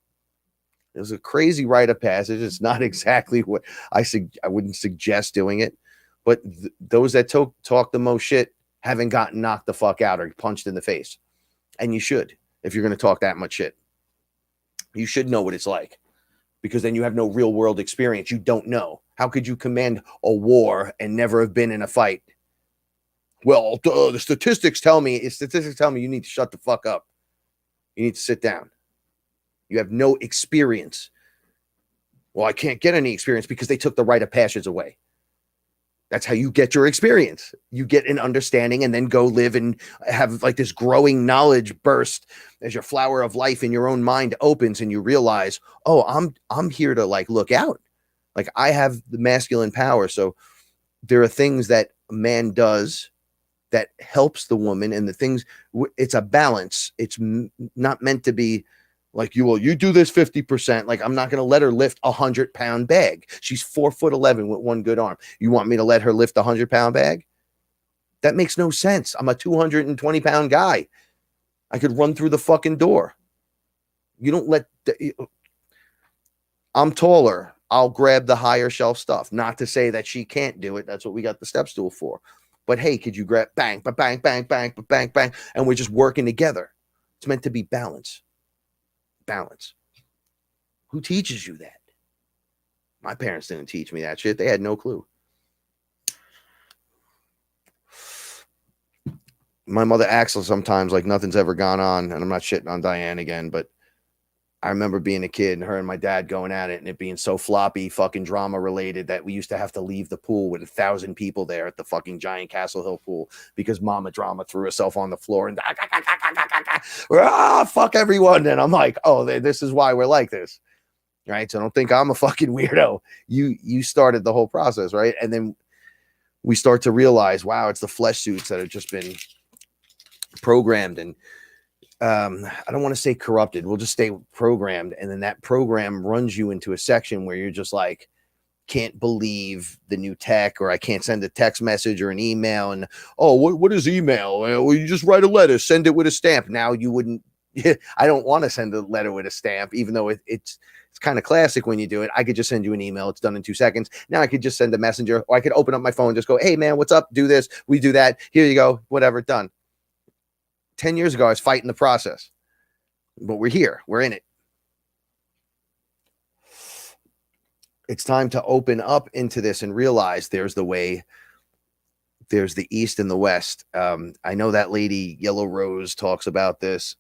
It was a crazy rite of passage. It's not exactly what I wouldn't suggest doing it, but those that talk the most shit haven't gotten knocked the fuck out or punched in the face. And you should, if you're going to talk that much shit. You should know what it's like, because then you have no real world experience. You don't know. How could you command a war and never have been in a fight? Well, the statistics tell me you need to shut the fuck up. You need to sit down. You have no experience. Well, I can't get any experience because they took the rite of passage away. That's how you get your experience. You get an understanding and then go live and have like this growing knowledge burst as your flower of life in your own mind opens and you realize, oh, I'm here to like look out. Like I have the masculine power. So there are things that a man does that helps the woman, and the things, it's a balance. It's not meant to be like, you do this 50%. Like, I'm not going to let her lift 100-pound bag. She's 4'11" with one good arm. You want me to let her lift a 100-pound bag? That makes no sense. I'm a 220-pound guy. I could run through the fucking door. You don't let, I'm taller. I'll grab the higher shelf stuff. Not to say that she can't do it. That's what we got the step stool for. But hey, could you grab bang, but bang, bang, bang, but bang, bang, and we're just working together. It's meant to be balance. Balance. Who teaches you that? My parents didn't teach me that shit. They had no clue. My mother acts sometimes like nothing's ever gone on, and I'm not shitting on Diane again, but I remember being a kid and her and my dad going at it and it being so floppy, fucking drama related that we used to have to leave the pool with 1,000 people there at the fucking giant Castle Hill pool because Mama Drama threw herself on the floor and fuck everyone. And I'm like, oh, this is why we're like this. Right. So don't think I'm a fucking weirdo. You started the whole process. Right. And then we start to realize, wow, it's the flesh suits that have just been programmed and I don't want to say corrupted. We'll just say programmed. And then that program runs you into a section where you're just like, can't believe the new tech, or I can't send a text message or an email. And, oh, what is email? Well, you just write a letter, send it with a stamp. Now you wouldn't, I don't want to send a letter with a stamp, even though it's kind of classic when you do it. I could just send you an email. It's done in 2 seconds. Now I could just send a messenger, or I could open up my phone and just go, hey man, what's up? Do this. We do that. Here you go. Whatever. Done. 10 years ago, I was fighting the process, but we're here. We're in it. It's time to open up into this and realize there's the way, there's the East and the West. I know that lady, Yellow Rose, talks about this.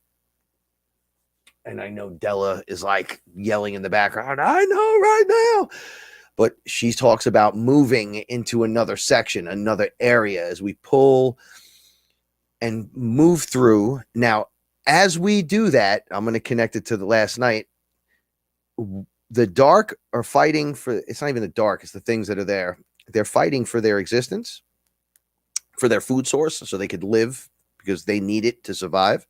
And I know Della is like yelling in the background, I know right now. But she talks about moving into another section, another area as we pull and move through. Now, as we do that, I'm going to connect it to the last night. The dark are fighting for, it's not even the dark, it's the things that are there. They're fighting for their existence, for their food source, so they could live because they need it to survive.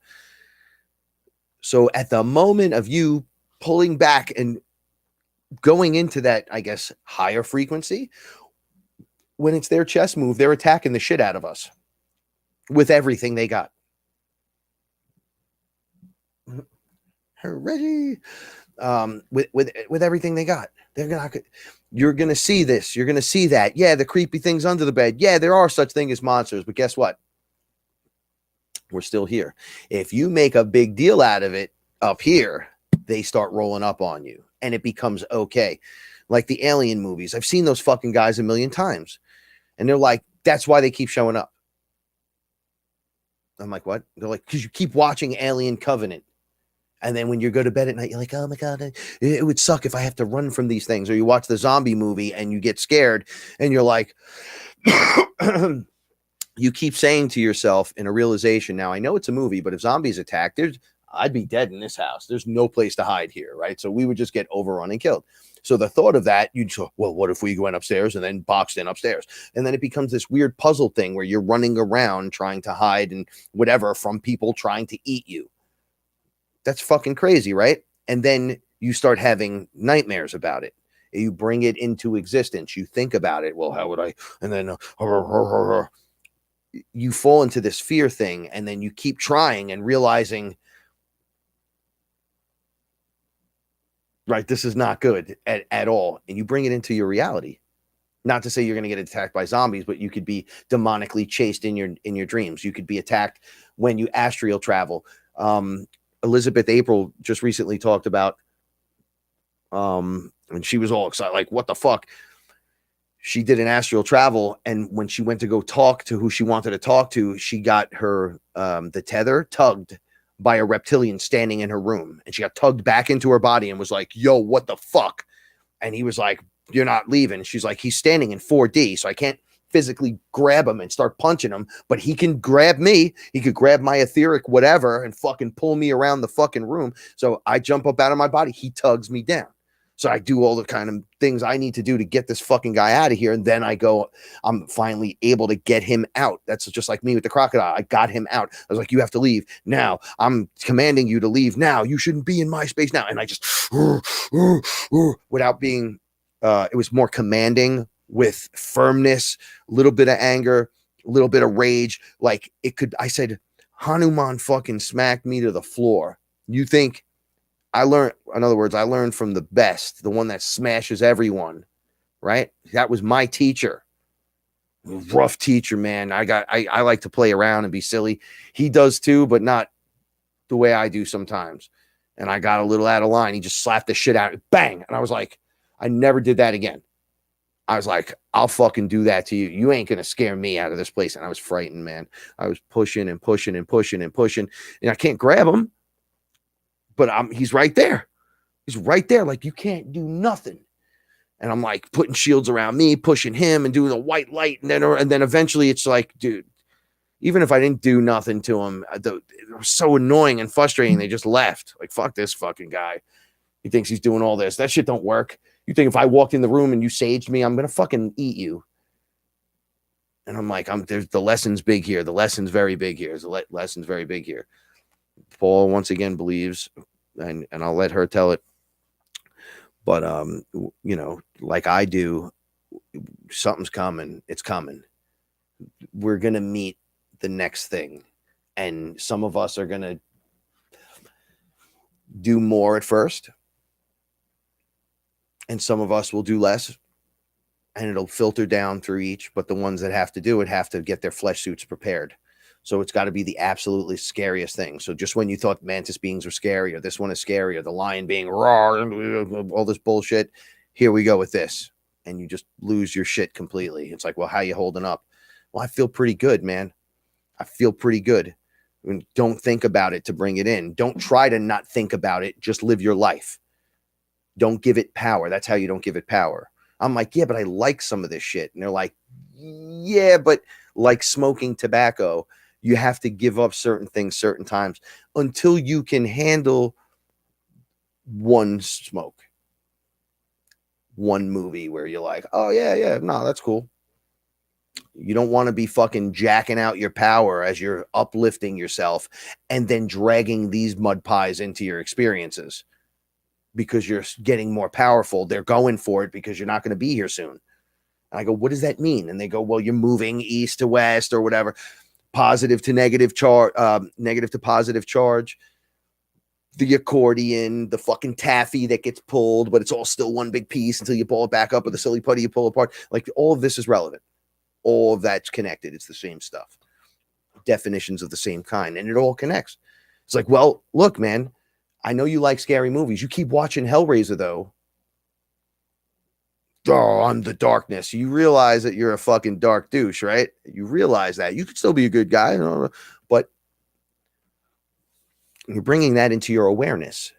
So at the moment of you pulling back and going into that, I guess, higher frequency, when it's their chess move, they're attacking the shit out of us. With everything they got. Reggie. With everything they got. They're not, you're gonna see this, you're gonna see that. Yeah, the creepy things under the bed. Yeah, there are such things as monsters, but guess what? We're still here. If you make a big deal out of it up here, they start rolling up on you and it becomes okay. Like the Alien movies. I've seen those fucking guys a million times. And they're like, that's why they keep showing up. I'm like, what? They're like, because you keep watching Alien Covenant. And then when you go to bed at night, you're like, oh my God, it would suck if I have to run from these things. Or you watch the zombie movie and you get scared and you're like, you keep saying to yourself in a realization, now I know it's a movie, but if zombies attack, I'd be dead in this house. There's no place to hide here, right? So we would just get overrun and killed. So the thought of that, you'd go, well, what if we went upstairs and then boxed in upstairs? And then it becomes this weird puzzle thing where you're running around trying to hide and whatever from people trying to eat you. That's fucking crazy, right? And then you start having nightmares about it. You bring it into existence. You think about it. Well, how would I? And then you fall into this fear thing, and then you keep trying and realizing, right, this is not good at all. And you bring it into your reality. Not to say you're going to get attacked by zombies, but you could be demonically chased in your dreams. You could be attacked when you astral travel. Elizabeth April just recently talked about, and she was all excited, like, what the fuck? She did an astral travel, and when she went to go talk to who she wanted to talk to, she got her, the tether tugged by a reptilian standing in her room, and she got tugged back into her body and was like, yo, what the fuck? And he was like, you're not leaving. She's like, he's standing in 4D, so I can't physically grab him and start punching him, but he can grab me. He could grab my etheric whatever and fucking pull me around the fucking room. So I jump up out of my body. He tugs me down. So I do all the kind of things I need to do to get this fucking guy out of here. And then I'm finally able to get him out. That's just like me with the crocodile. I got him out. I was like, you have to leave now. I'm commanding you to leave now. You shouldn't be in my space now. And I just, without being, it was more commanding with firmness, a little bit of anger, a little bit of rage. Like I said, Hanuman fucking smacked me to the floor. You think in other words, I learned from the best, the one that smashes everyone, right? That was my teacher. Rough teacher, man. I like to play around and be silly. He does too, but not the way I do sometimes. And I got a little out of line. He just slapped the shit out. Bang. And I was like, I never did that again. I was like, I'll fucking do that to you. You ain't going to scare me out of this place. And I was frightened, man. I was pushing and pushing and pushing and pushing. And I can't grab him. But he's right there. He's right there. Like, you can't do nothing. And I'm like putting shields around me, pushing him and doing a white light. And then eventually it's like, dude, even if I didn't do nothing to him, it was so annoying and frustrating. They just left. Like, fuck this fucking guy. He thinks he's doing all this. That shit don't work. You think if I walked in the room and you saged me, I'm going to fucking eat you. And I'm like, there's the lesson's big here. The lesson's very big here. The lesson's very big here. Paul once again believes, and I'll let her tell it. But like I do, something's coming. It's coming. We're gonna meet the next thing, and some of us are gonna do more at first, and some of us will do less, and it'll filter down through each. But the ones that have to do it have to get their flesh suits prepared. So it's got to be the absolutely scariest thing. So just when you thought mantis beings were scary, or this one is scary, or the lion being raw, all this bullshit, here we go with this. And you just lose your shit completely. It's like, well, how you holding up? Well, I feel pretty good, man. I feel pretty good. I mean, don't think about it to bring it in. Don't try to not think about it. Just live your life. Don't give it power. That's how you don't give it power. I'm like, yeah, but I like some of this shit. And they're like, yeah, but like smoking tobacco, you have to give up certain things certain times until you can handle one smoke, one movie where you're like, oh, yeah, no, that's cool. You don't want to be fucking jacking out your power as you're uplifting yourself and then dragging these mud pies into your experiences because you're getting more powerful. They're going for it because you're not going to be here soon. And I go, what does that mean? And they go, well, you're moving east to west or whatever. Positive to negative charge, negative to positive charge, the accordion, the fucking taffy that gets pulled, but it's all still one big piece until you pull it back up, or the silly putty you pull apart. Like, all of this is relevant. All of that's connected. It's the same stuff. Definitions of the same kind, and it all connects. It's like, well, look, man, I know you like scary movies. You keep watching Hellraiser, though. Oh, I'm the darkness. You realize that you're a fucking dark douche, right? You realize that. You could still be a good guy, but you're bringing that into your awareness.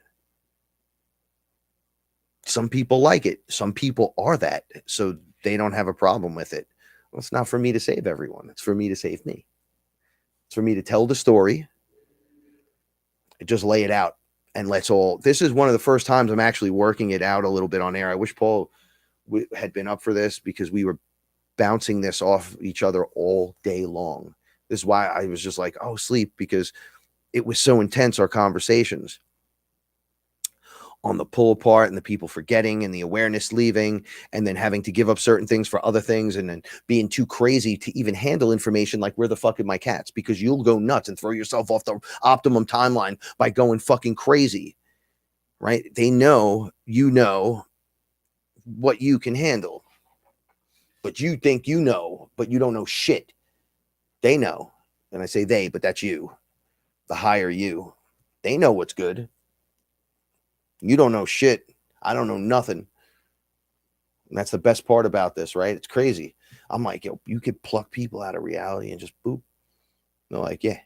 Some people like it. Some people are that, so they don't have a problem with it. Well, it's not for me to save everyone. It's for me to save me. It's for me to tell the story, just lay it out, and let's all. This is one of the first times I'm actually working it out a little bit on air. I wish Paul had been up for this because we were bouncing this off each other all day long. This is why I was just like, oh, sleep, because it was so intense, our conversations on the pull apart and the people forgetting and the awareness leaving and then having to give up certain things for other things and then being too crazy to even handle information like where the fuck are my cats, because you'll go nuts and throw yourself off the optimum timeline by going fucking crazy, right? They know, you know what you can handle, but you think you know, but you don't know shit. They know. And I say they, but that's you, the higher you. They know what's good. You don't know shit. I don't know nothing. And that's the best part about this, right? It's crazy. I'm like, yo, you could pluck people out of reality and just boop. They're like, yeah.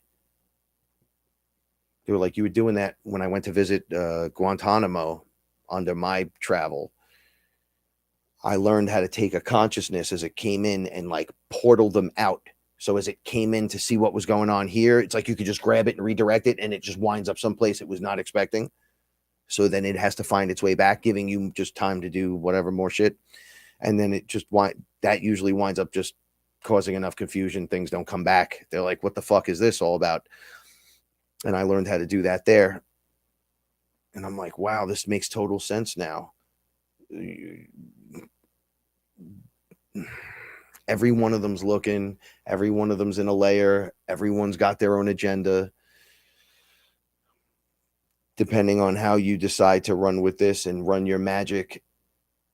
They were like, you were doing that when I went to visit Guantanamo under my travel. I learned how to take a consciousness as it came in and like portal them out. So as it came in to see what was going on here, it's like you could just grab it and redirect it, and it just winds up someplace it was not expecting. So then it has to find its way back, giving you just time to do whatever more shit. And then it just that usually winds up just causing enough confusion. Things don't come back. They're like, what the fuck is this all about? And I learned how to do that there. And I'm like, wow, this makes total sense now. Every one of them's looking, every one of them's in a layer, everyone's got their own agenda. Depending on how you decide to run with this and run your magic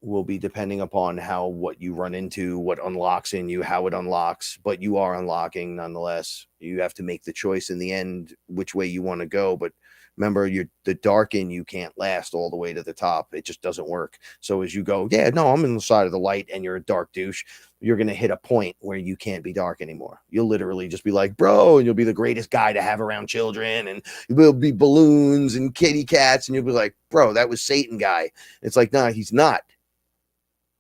will be depending upon what you run into, what unlocks in you, how it unlocks, but you are unlocking nonetheless. You have to make the choice in the end which way you want to go. But remember, the dark in you can't last all the way to the top. It just doesn't work. So as you go, yeah, no, I'm in the side of the light, and you're a dark douche, you're going to hit a point where you can't be dark anymore. You'll literally just be like, bro, and you'll be the greatest guy to have around children, and will be balloons and kitty cats, and you'll be like, bro, that was Satan guy. It's like, nah, he's not.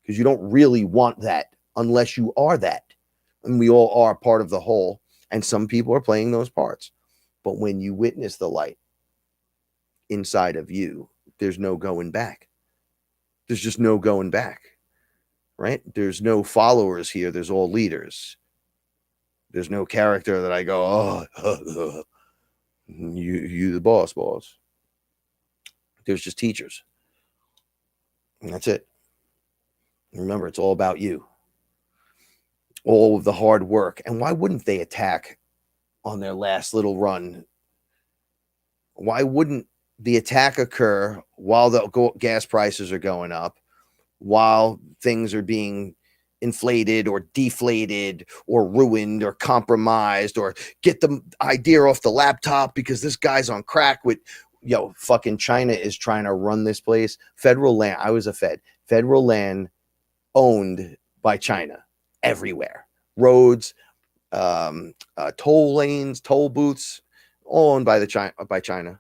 Because you don't really want that unless you are that. And we all are part of the whole. And some people are playing those parts. But when you witness the light inside of you, there's no going back. There's just no going back. Right? There's no followers here. There's all leaders. There's no character that I go, you the boss. There's just teachers. And that's it. Remember, it's all about you. All of the hard work. And why wouldn't they attack on their last little run? Why wouldn't the attack occur while the gas prices are going up, while things are being inflated or deflated or ruined or compromised, or get the idea off the laptop because this guy's on crack with, fucking China is trying to run this place. Federal land. I was a Fed. Federal land owned by China everywhere. Roads, toll lanes, toll booths, all owned by China.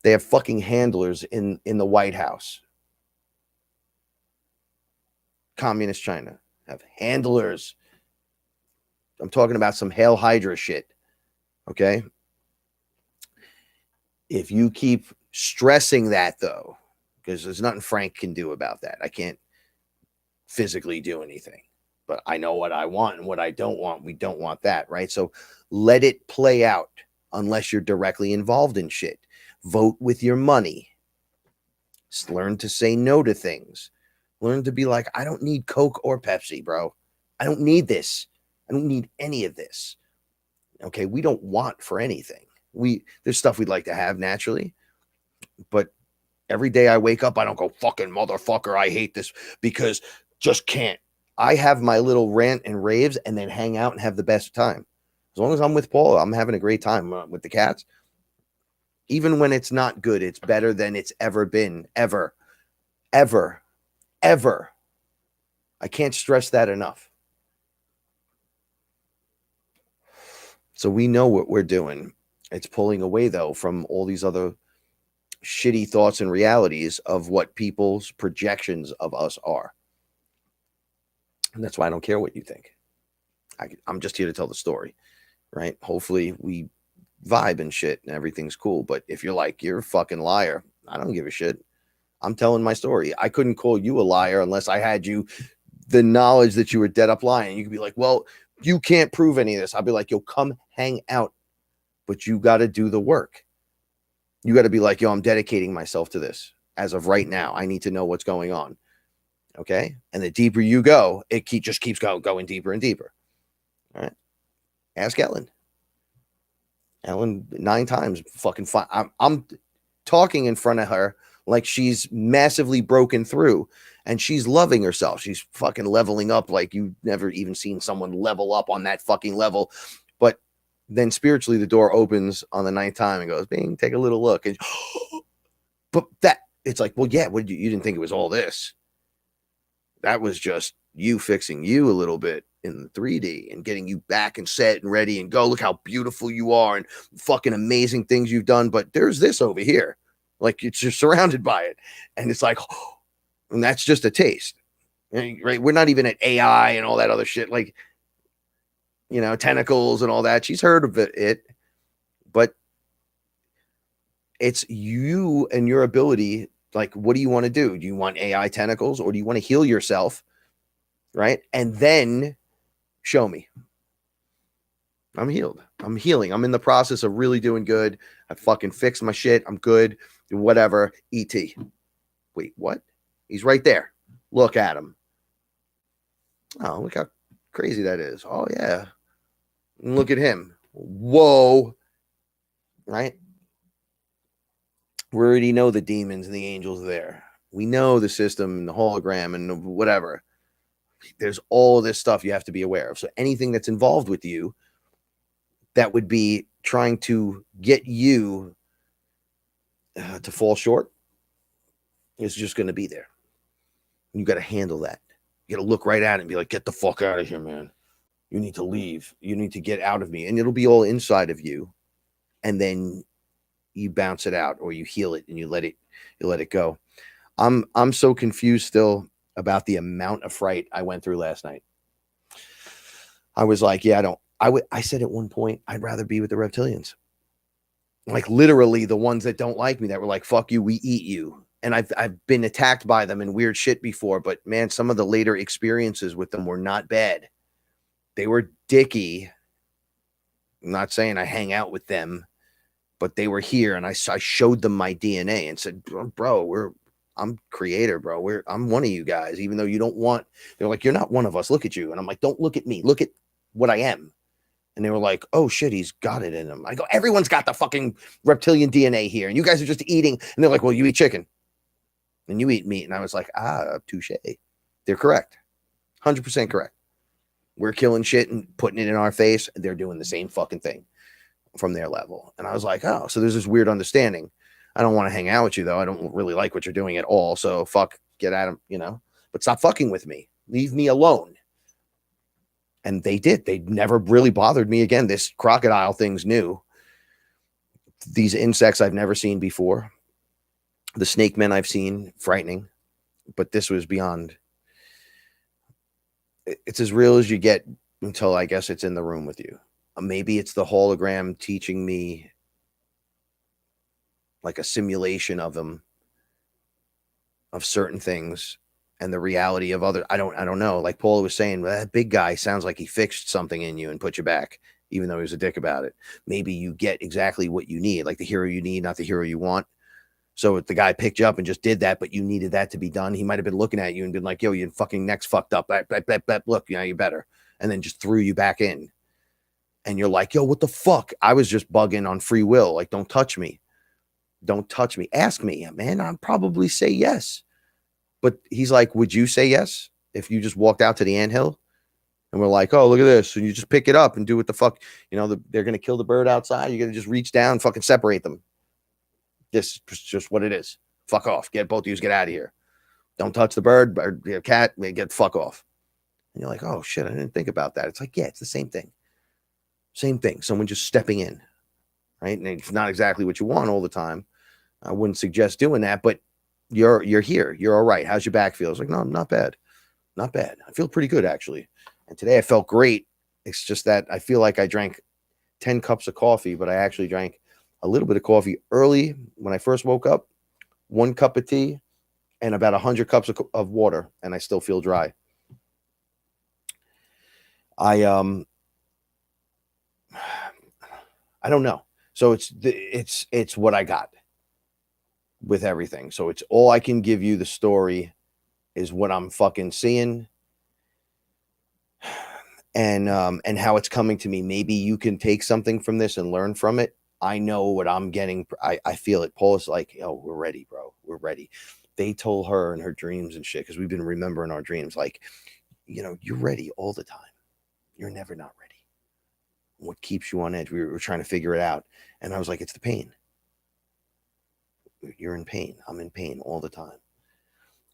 They have fucking handlers in the White House. Communist China have handlers. I'm talking about some Hail Hydra shit. Okay? If you keep stressing that, though, because there's nothing Frank can do about that. I can't physically do anything, but I know what I want and what I don't want. We don't want that, right? So let it play out unless you're directly involved in shit. Vote with your money. Learn to say no to things. Learn to be like, I don't need Coke or Pepsi, bro. I don't need this. I don't need any of this. Okay, we don't want for anything. There's stuff we'd like to have naturally, but every day I wake up, I don't go, fucking motherfucker, I hate this, because just can't. I have my little rant and raves and then hang out and have the best time. As long as I'm with Paula, I'm having a great time with the cats. Even when it's not good, it's better than it's ever been, ever. I can't stress that enough. So we know what we're doing. It's pulling away, though, from all these other shitty thoughts and realities of what people's projections of us are. And that's why I don't care what you think. I'm just here to tell the story, right? Hopefully we vibe and shit and everything's cool. But if you're like, you're a fucking liar, I don't give a shit. I'm telling my story. I couldn't call you a liar unless I had the knowledge that you were dead up lying. You could be like, well, you can't prove any of this. I'll be like, yo, come hang out. But you got to do the work. You got to be like, yo, I'm dedicating myself to this. As of right now, I need to know what's going on. Okay? And the deeper you go, it just keeps going deeper and deeper. All right? Ask Ellen. Ellen 9 times fucking fine. I'm talking in front of her like she's massively broken through and she's loving herself. She's fucking leveling up like you've never even seen someone level up on that fucking level. But then spiritually, the door opens on the 9th time and goes, bing, take a little look. And but it's like, well, yeah, what you didn't think it was all this. That was just you fixing you a little bit in 3D and getting you back and set and ready and go. Look how beautiful you are and fucking amazing things you've done. But there's this over here. Like it's just surrounded by it. And it's like, and that's just a taste, right? We're not even at AI and all that other shit. Like, you know, tentacles and all that. She's heard of it, but it's you and your ability. Like, what do you want to do? Do you want AI tentacles or do you want to heal yourself? Right. And then show me. I'm healed. I'm healing. I'm in the process of really doing good. I fucking fixed my shit. I'm good. Whatever. ET. Wait, what? He's right there. Look at him. Oh, look how crazy that is. Oh, yeah. And look at him. Whoa. Right? We already know the demons and the angels there. We know the system and the hologram and whatever. There's all this stuff you have to be aware of. So anything that's involved with you that would be trying to get you to fall short is just going to be there. You got to handle that. You got to look right at it and be like, get the fuck out of here, man. You need to leave. You need to get out of me. And it'll be all inside of you. And then you bounce it out or you heal it and you let it go. I'm so confused still about the amount of fright I went through last night. I was like, yeah, I said at one point, I'd rather be with the reptilians. Like literally the ones that don't like me that were like, fuck you, we eat you. And I've been attacked by them and weird shit before, but man, some of the later experiences with them were not bad. They were dicky. I'm not saying I hang out with them, but they were here and I showed them my DNA and said, bro, I'm creator, bro. I'm one of you guys, even though you don't want, they're like, you're not one of us. Look at you. And I'm like, don't look at me. Look at what I am. And they were like, oh shit, he's got it in him. I go, everyone's got the fucking reptilian DNA here. And you guys are just eating. And they're like, well, you eat chicken and you eat meat. And I was like, touche. They're correct. 100% correct. We're killing shit and putting it in our face. They're doing the same fucking thing from their level. And I was like, oh, so there's this weird understanding. I don't want to hang out with you though. I don't really like what you're doing at all. So fuck, get at him, you know, but stop fucking with me. Leave me alone. And they did. They never really bothered me again. This crocodile thing's new. These insects I've never seen before. The snake men I've seen, frightening. But this was beyond. It's as real as you get until I guess it's in the room with you. Maybe it's the hologram teaching me like a simulation of them, of certain things. And the reality of other, I don't know. Like Paula was saying, well, that big guy sounds like he fixed something in you and put you back, even though he was a dick about it. Maybe you get exactly what you need, like the hero you need, not the hero you want. So if the guy picked you up and just did that, but you needed that to be done, he might have been looking at you and been like, yo, your fucking neck's fucked up. Look, you know, you better. And then just threw you back in. And you're like, yo, what the fuck? I was just bugging on free will. Like, don't touch me. Don't touch me. Ask me, man. I'd probably say yes. But he's like, would you say yes if you just walked out to the anthill and we're like, oh, look at this. And you just pick it up and do what the fuck, you know, they're going to kill the bird outside. You're going to just reach down and fucking separate them. This is just what it is. Fuck off. Get both of you, get out of here. Don't touch the bird or the cat. Get the fuck off. And you're like, oh shit, I didn't think about that. It's like, yeah, it's the same thing. Same thing. Someone just stepping in. Right. And it's not exactly what you want all the time. I wouldn't suggest doing that, but you're here. You're all right. How's your back feel? It's like, no, not bad. Not bad. I feel pretty good, actually. And today I felt great. It's just that I feel like I drank 10 cups of coffee, but I actually drank a little bit of coffee early when I first woke up, 1 cup of tea, and about 100 cups of water, and I still feel dry. I don't know. So it's what I got with everything. So it's all I can give you. The story is what I'm fucking seeing and how it's coming to me. Maybe you can take something from this and learn from it. I know what I'm getting. I feel it. Paula's like, oh, we're ready, bro. We're ready. They told her in her dreams and shit, because we've been remembering our dreams, like, you know, you're ready all the time. You're never not ready. What keeps you on edge? We were trying to figure it out. And I was like, it's the pain. You're in pain. I'm in pain all the time.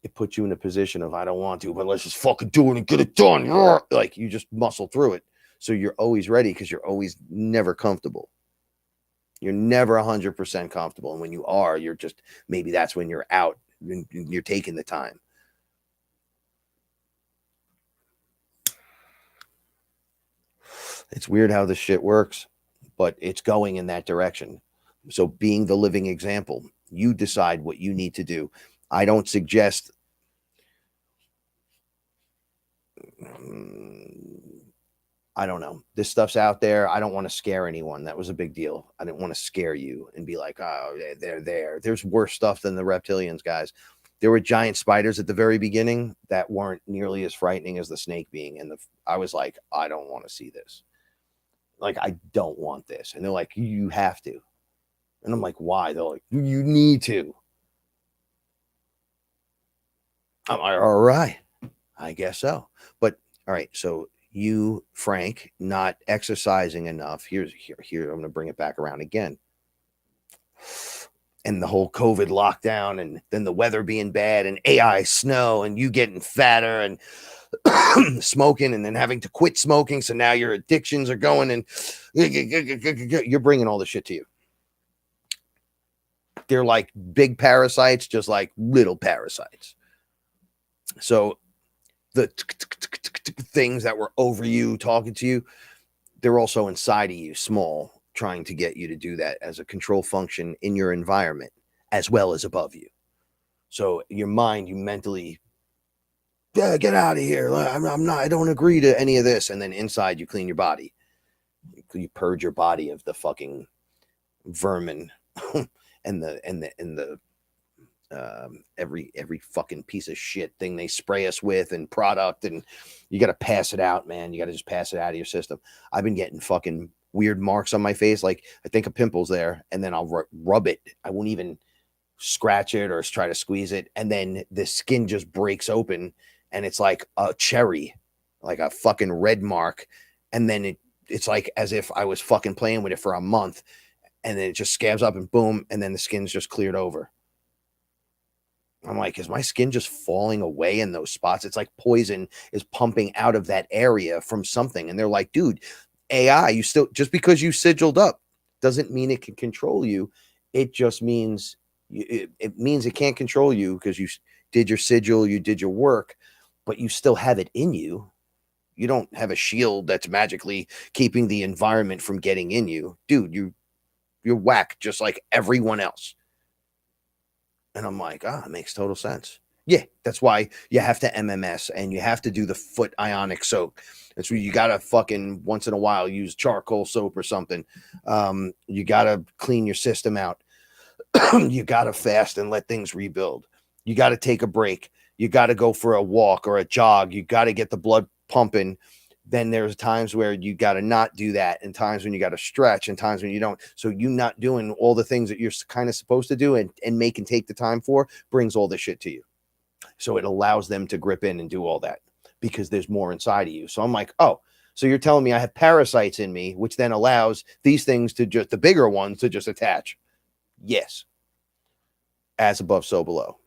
It puts you in a position of, I don't want to, but let's just fucking do it and get it done. Like, you just muscle through it. So you're always ready because you're always never comfortable. You're never 100% comfortable. And when you are, you're just, maybe that's when you're out and you're taking the time. It's weird how this shit works, but it's going in that direction. So being the living example, you decide what you need to do. I don't suggest I don't know. This stuff's out there. I don't want to scare anyone. That was a big deal. I didn't want to scare you and be like, oh, they're there. There's worse stuff than the reptilians, guys. There were giant spiders at the very beginning that weren't nearly as frightening as the snake being. And I was like, I don't want to see this. Like, I don't want this. And they're like, you have to. And I'm like, why? They're like, you need to. I'm like, all right, I guess so. But all right, so you, Frank, not exercising enough. Here, I'm going to bring it back around again. And the whole COVID lockdown, and then the weather being bad, and AI snow, and you getting fatter, and smoking, and then having to quit smoking. So now your addictions are going, and you're bringing all the shit to you. They're like big parasites, just like little parasites. So the things that were over you, talking to you, they're also inside of you, small, trying to get you to do that as a control function in your environment, as well as above you. So your mind, you mentally, yeah, get out of here. I don't agree to any of this. And then inside you clean your body. You purge your body of the fucking vermin and the every fucking piece of shit thing they spray us with and product, and you got to pass it out, man. You got to just pass it out of your system. I've been getting fucking weird marks on my face. Like, I think a pimple's there, and then I'll rub it. I won't even scratch it or try to squeeze it. And then the skin just breaks open, and it's like a cherry, like a fucking red mark. And then it's like as if I was fucking playing with it for a month, and then it just scabs up and boom. And then the skin's just cleared over. I'm like, is my skin just falling away in those spots? It's like poison is pumping out of that area from something. And they're like, dude, AI, you still, just because you sigiled up doesn't mean it can control you. It just means, it means it can't control you because you did your sigil, you did your work, but you still have it in you. You don't have a shield that's magically keeping the environment from getting in you. Dude, you're whack just like everyone else. And I'm like, it makes total sense. Yeah, that's why you have to MMS and you have to do the foot ionic soak. That's where you got to fucking once in a while use charcoal soap or something. You got to clean your system out. You got to fast and let things rebuild. You got to take a break. You got to go for a walk or a jog. You got to get the blood pumping. Then there's times where you got to not do that, and times when you got to stretch, and times when you don't. So you not doing all the things that you're kind of supposed to do and make and take the time for brings all this shit to you. So it allows them to grip in and do all that because there's more inside of you. So I'm like, oh, so you're telling me I have parasites in me, which then allows these things to just, the bigger ones, to just attach. Yes. As above, so below.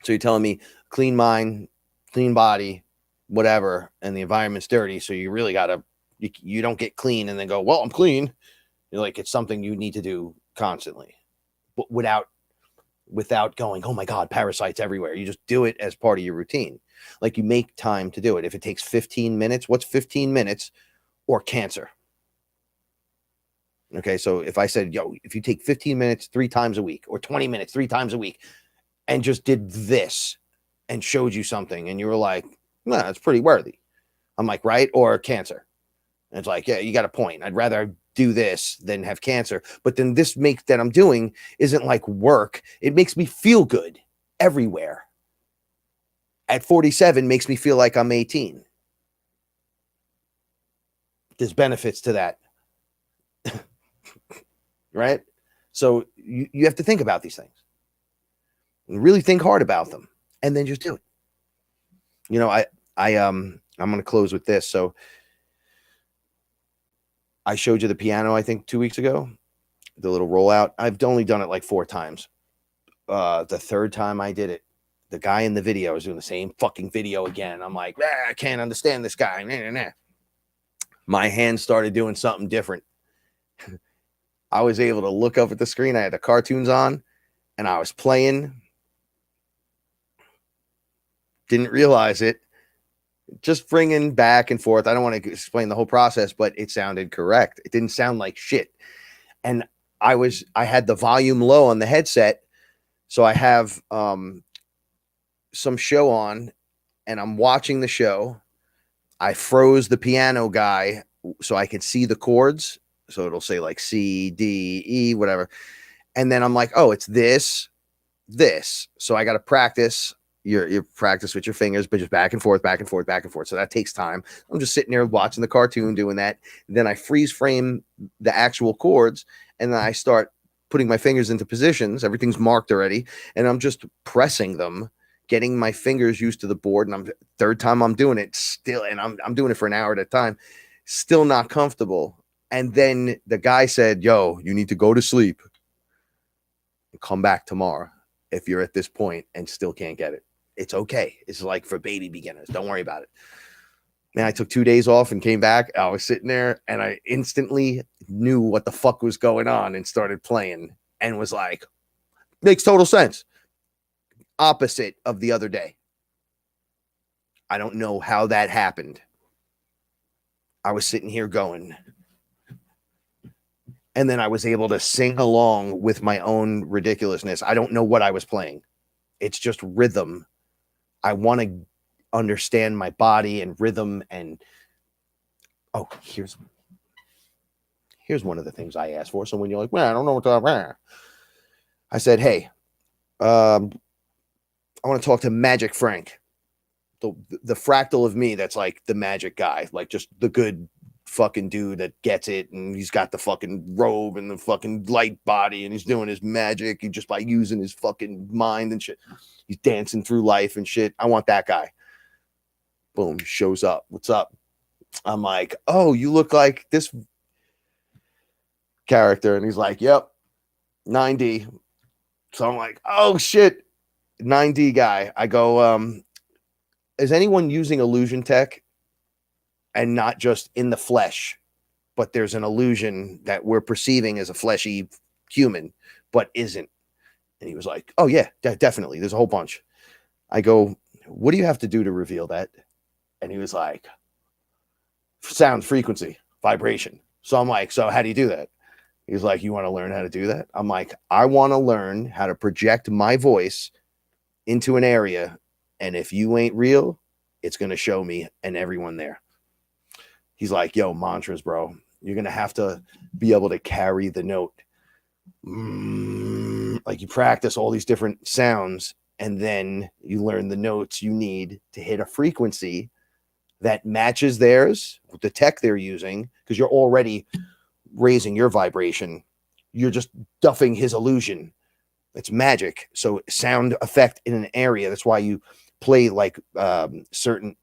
So you're telling me clean mind, clean body, whatever, and the environment's dirty, so you really gotta, you don't get clean and then go, well, I'm clean. You're like, it's something you need to do constantly, but without going, oh my god, parasites everywhere. You just do it as part of your routine. Like, you make time to do it. If it takes 15 minutes, what's 15 minutes or cancer? Okay, so if I said, yo, if you take 15 minutes 3 times a week, or 20 minutes 3 times a week, and just did this and showed you something, and you were like, no, it's pretty worthy. I'm like, right? Or cancer. And it's like, yeah, you got a point. I'd rather do this than have cancer. But then this that I'm doing isn't like work. It makes me feel good everywhere. At 47 makes me feel like I'm 18. There's benefits to that. Right? So you have to think about these things. And really think hard about them. And then just do it. You know, I'm going to close with this. So I showed you the piano, I think 2 weeks ago, the little rollout. I've only done it like 4 times. The third time I did it, the guy in the video was doing the same fucking video again. I'm like, I can't understand this guy. Nah. My hand started doing something different. I was able to look up at the screen. I had the cartoons on and I was playing. Didn't realize it. Just bringing back and forth. I don't want to explain the whole process, but it sounded correct. It didn't sound like shit. And I had the volume low on the headset. So I have some show on and I'm watching the show. I froze the piano guy so I could see the chords. So it'll say like C, D, E, whatever. And then I'm like, oh, it's this. So I got to practice. You practice with your fingers, but just back and forth. So that takes time. I'm just sitting there watching the cartoon, doing that. Then I freeze frame the actual chords, and then I start putting my fingers into positions. Everything's marked already, and I'm just pressing them, getting my fingers used to the board. And third time I'm doing it still, and I'm doing it for an hour at a time, still not comfortable. And then the guy said, "Yo, you need to go to sleep and come back tomorrow if you're at this point and still can't get it. It's okay. It's like for baby beginners. Don't worry about it." Man, I took 2 days off and came back. I was sitting there and I instantly knew what the fuck was going on and started playing and was like, makes total sense. Opposite of the other day. I don't know how that happened. I was sitting here going, and then I was able to sing along with my own ridiculousness. I don't know what I was playing. It's just rhythm. I want to understand my body and rhythm. And oh, here's one of the things I asked for. So when you're like, "Man, I don't know what to," I said, "Hey, I want to talk to Magic Frank, the fractal of me that's like the magic guy, like just the good fucking dude that gets it, and he's got the fucking robe and the fucking light body, and he's doing his magic just by using his fucking mind and shit. He's dancing through life and shit. I want that guy." Boom, shows up. "What's up?" I'm like, "Oh, you look like this character." And he's like, "Yep, 9D. So I'm like, "Oh shit, 9D guy." I go, is anyone using illusion tech and not just in the flesh, but there's an illusion that we're perceiving as a fleshy human, but isn't?" And he was like, "Oh yeah, definitely. There's a whole bunch." I go, "What do you have to do to reveal that?" And he was like, "Sound, frequency, vibration." So I'm like, "So how do you do that?" He's like, "You want to learn how to do that?" I'm like, "I want to learn how to project my voice into an area. And if you ain't real, it's going to show me and everyone there." He's like, "Yo, mantras, bro. You're going to have to be able to carry the note. Like you practice all these different sounds, and then you learn the notes you need to hit a frequency that matches theirs with the tech they're using, because you're already raising your vibration. You're just duffing his illusion. It's magic. So sound effect in an area. That's why you play like certain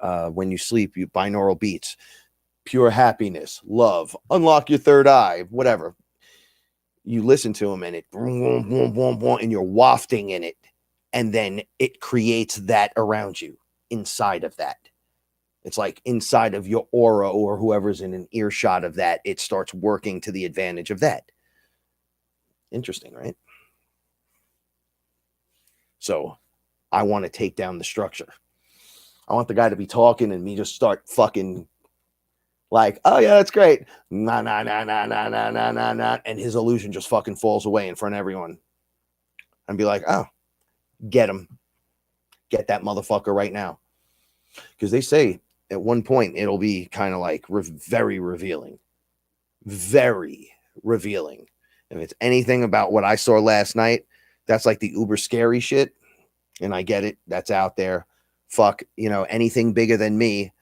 when you sleep, you binaural beats, pure happiness, love, unlock your third eye, whatever. You listen to them and it and you're wafting in it, and then it creates that around you. Inside of that, it's like inside of your aura, or whoever's in an earshot of that, it starts working to the advantage of that. Interesting, right? So I want to take down the structure. I want the guy to be talking and me just start fucking like, "Oh yeah, that's great. Nah, nah, nah, nah, nah, nah, nah, nah, nah." And his illusion just fucking falls away in front of everyone. And be like, "Oh, get him. Get that motherfucker right now." Because they say at one point it'll be kind of like very revealing. Very revealing. If it's anything about what I saw last night, that's like the uber scary shit. And I get it. That's out there. Fuck, anything bigger than me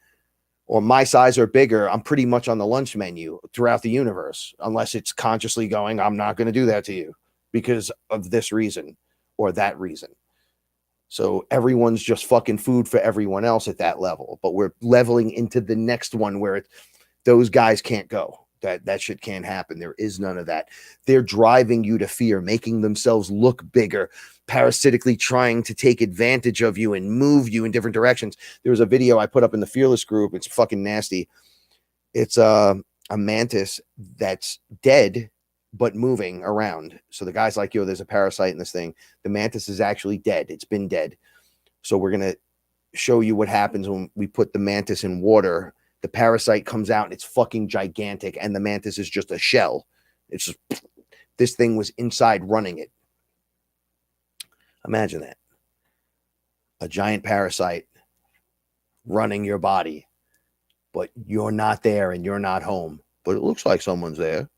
or my size or bigger, I'm pretty much on the lunch menu throughout the universe, unless it's consciously going, "I'm not going to do that to you because of this reason or that reason." So everyone's just fucking food for everyone else at that level, but we're leveling into the next one where those guys can't go. That shit can't happen. There is none of that. They're driving you to fear, making themselves look bigger, parasitically trying to take advantage of you and move you in different directions. There was a video I put up in the Fearless group. It's fucking nasty. It's a mantis that's dead but moving around. So the guy's like, yo, there's a parasite in this thing. The mantis is actually dead. It's been dead. So we're going to show you what happens when we put the mantis in water. The parasite comes out and it's fucking gigantic, and the mantis is just a shell. It's just, this thing was inside running it. Imagine that. A giant parasite running your body, but you're not there and you're not home. But it looks like someone's there.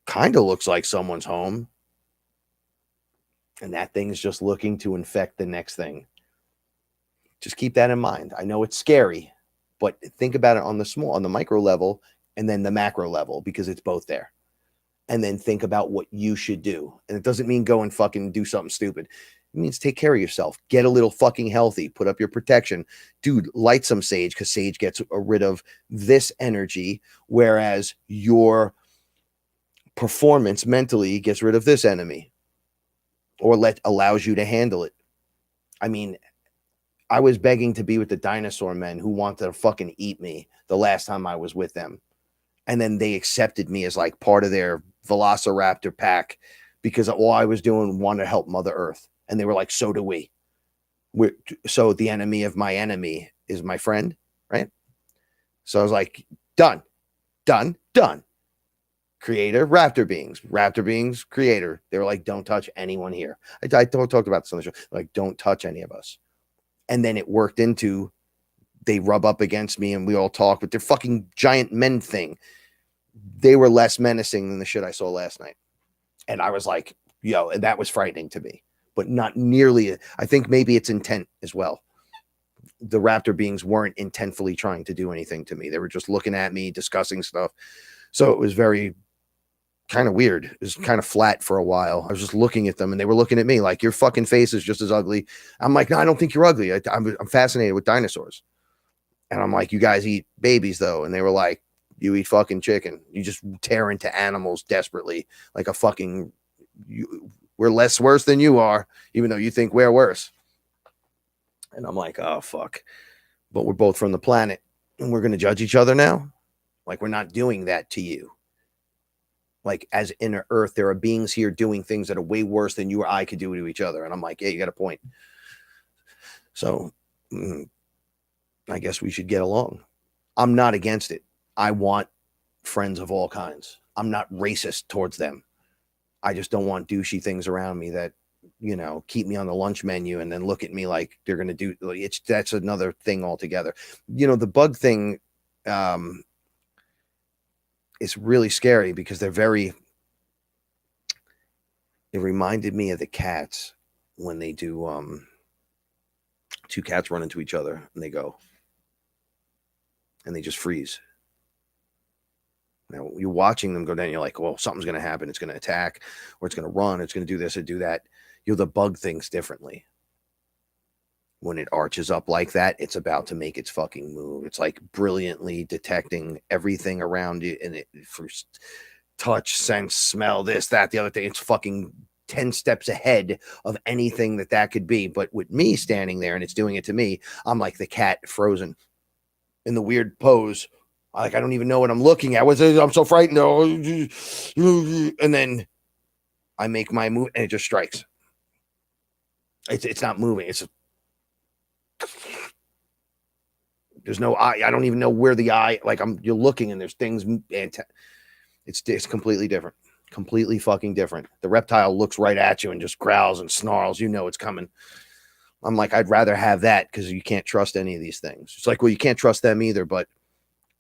Kind of looks like someone's home. And that thing's just looking to infect the next thing. Just keep that in mind. I know it's scary, but think about it on the micro level and then the macro level, because it's both there. And then think about what you should do. And it doesn't mean go and fucking do something stupid. It means take care of yourself. Get a little fucking healthy. Put up your protection. Dude, light some sage, because sage gets rid of this energy, whereas your performance mentally gets rid of this enemy, or allows you to handle it. I mean, I was begging to be with the dinosaur men who wanted to fucking eat me the last time I was with them. And then they accepted me as like part of their velociraptor pack, because all I was doing wanted to help Mother Earth. And they were like, so do we. So the enemy of my enemy is my friend, right? So I was like, done. Creator, raptor beings, creator. They were like, don't touch anyone here. I talked about this on the show. Like, don't touch any of us. And then it worked into, they rub up against me and we all talk with their fucking giant men thing. They were less menacing than the shit I saw last night. And I was like, yo, and that was frightening to me, but not nearly. I think maybe it's intent as well. The raptor beings weren't intentfully trying to do anything to me. They were just looking at me, discussing stuff. So it was very kind of weird. It was kind of flat for a while. I was just looking at them and they were looking at me like, your fucking face is just as ugly. I'm like, no, I don't think you're ugly. I'm fascinated with dinosaurs. And I'm like, you guys eat babies though. And they were like, you eat fucking chicken. You just tear into animals desperately. Like a fucking, we're less worse than you are, even though you think we're worse. And I'm like, oh, fuck. But we're both from the planet and we're going to judge each other now. Like, we're not doing that to you. Like, as inner Earth, there are beings here doing things that are way worse than you or I could do to each other. And I'm like, yeah, you got a point. So I guess we should get along. I'm not against it. I want friends of all kinds. I'm not racist towards them. I just don't want douchey things around me that, you know, keep me on the lunch menu and then look at me like they're going to do. That's another thing altogether. You know, the bug thing, it's really scary because they're very, it reminded me of the cats when they do, two cats run into each other and they go, and they just freeze. Now you're watching them go down. You're like, well, something's going to happen. It's going to attack, or it's going to run. It's going to do this or do that. You know, the bug thinks differently. When it arches up like that, it's about to make its fucking move. It's like brilliantly detecting everything around you. And it first touch, sense, smell, this, that, the other thing. It's fucking 10 steps ahead of anything that could be. But with me standing there and it's doing it to me, I'm like the cat frozen in the weird pose. Like, I don't even know what I'm looking at. I'm so frightened. And then I make my move and it just strikes. It's not moving. There's no eye. I don't even know where the eye, like you're looking and there's things. It's completely different. Completely fucking different. The reptile looks right at you and just growls and snarls. You know it's coming. I'm like, I'd rather have that because you can't trust any of these things. It's like, well, you can't trust them either, but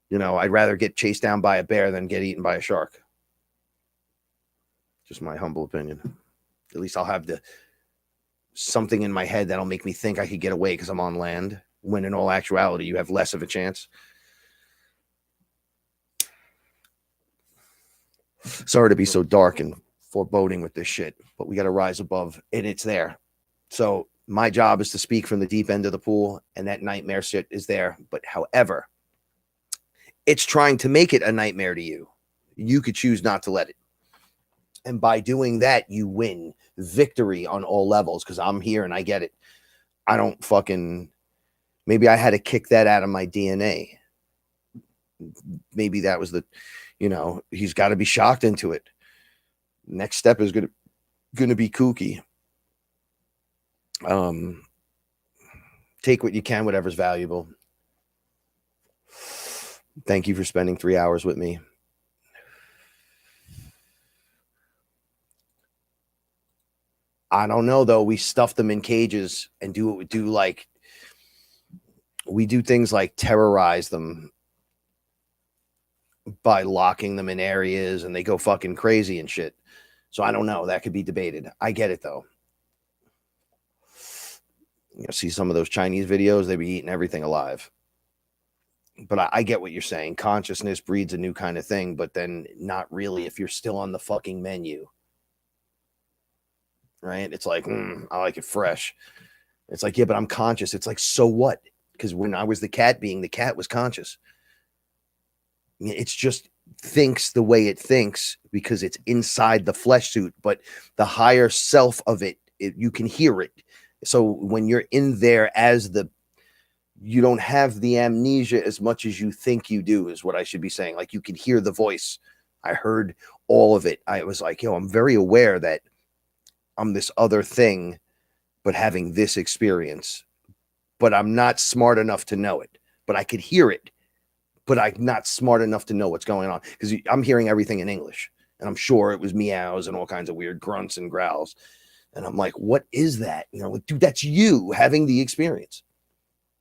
you know, I'd rather get chased down by a bear than get eaten by a shark. Just my humble opinion. At least I'll have something in my head that'll make me think I could get away because I'm on land, when in all actuality, you have less of a chance. Sorry to be so dark and foreboding with this shit, but we got to rise above it. It's there. So my job is to speak from the deep end of the pool, and that nightmare shit is there. But however, it's trying to make it a nightmare to you. You could choose not to let it. And by doing that, you win victory on all levels because I'm here and I get it. I don't fucking, maybe I had to kick that out of my DNA. maybe that was the, he's got to be shocked into it. Next step is going to be kooky. Take what you can, whatever's valuable. Thank you for spending 3 hours with me. I don't know, though. We stuff them in cages and do what we do. Like, we do things like terrorize them by locking them in areas, and they go fucking crazy and shit. So I don't know. That could be debated. I get it, though. See some of those Chinese videos, they be eating everything alive. But I get what you're saying. Consciousness breeds a new kind of thing, but then not really if you're still on the fucking menu. Right? It's like, I like it fresh. It's like, yeah, but I'm conscious. It's like, so what? Because when I was the cat, being the cat was conscious. It's just thinks the way it thinks because it's inside the flesh suit, but the higher self of it, you can hear it. So when you're in there you don't have the amnesia as much as you think you do, is what I should be saying. Like, you can hear the voice. I heard all of it. I was like, I'm very aware that I'm this other thing, but having this experience, but I'm not smart enough to know it, but I could hear it, but I'm not smart enough to know what's going on because I'm hearing everything in English, and I'm sure it was meows and all kinds of weird grunts and growls. And I'm like, what is that? Like, dude, that's you having the experience.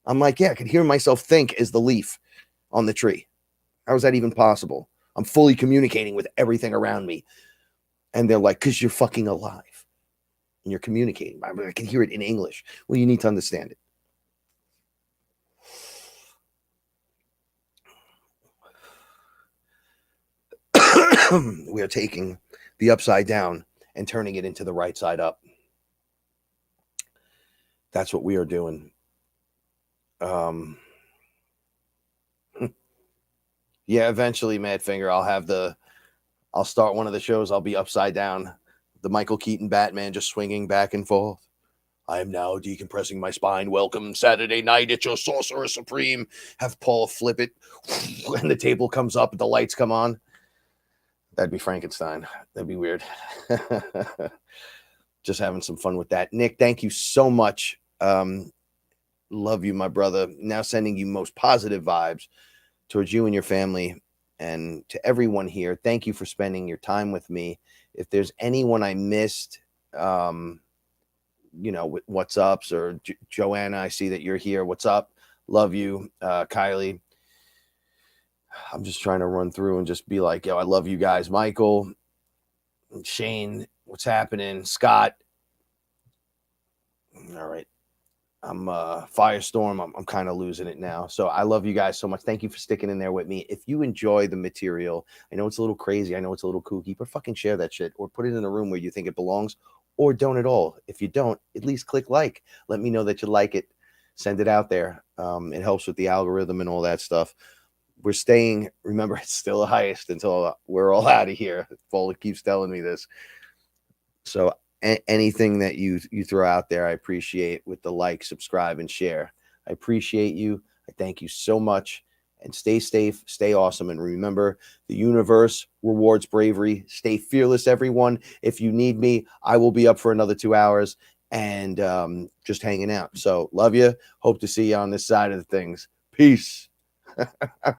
I'm like, yeah, I can hear myself think as the leaf on the tree. How is that even possible? I'm fully communicating with everything around me. And they're like, because you're fucking alive and you're communicating. I can hear it in English. Well, you need to understand it. We are taking the upside down and turning it into the right side up. That's what we are doing. Yeah, eventually, Madfinger, I'll start one of the shows. I'll be upside down. The Michael Keaton Batman just swinging back and forth. I am now decompressing my spine. Welcome Saturday night at your Sorcerer Supreme. Have Paul flip it, and the table comes up, and the lights come on. That'd be Frankenstein. That'd be weird. Just having some fun with that. Nick, thank you so much. Love you, my brother. Now sending you most positive vibes towards you and your family, and to everyone here. Thank you for spending your time with me. If there's anyone I missed, with what's ups, or Joanna, I see that you're here. What's up? Love you. Kylie. I'm just trying to run through and just be like, I love you guys. Michael, Shane, what's happening? Scott. All right. I'm Firestorm. I'm kind of losing it now. So I love you guys so much. Thank you for sticking in there with me. If you enjoy the material, I know it's a little crazy, I know it's a little kooky, but fucking share that shit, or put it in a room where you think it belongs, or don't at all. If you don't, at least click like. Let me know that you like it. Send it out there. It helps with the algorithm and all that stuff. We're staying, remember, it's still the highest until we're all out of here. Paula keeps telling me this. So anything that you throw out there, I appreciate, with the like, subscribe, and share. I appreciate you. I thank you so much. And stay safe, stay awesome. And remember, the universe rewards bravery. Stay fearless, everyone. If you need me, I will be up for another 2 hours and just hanging out. So love you. Hope to see you on this side of the things. Peace.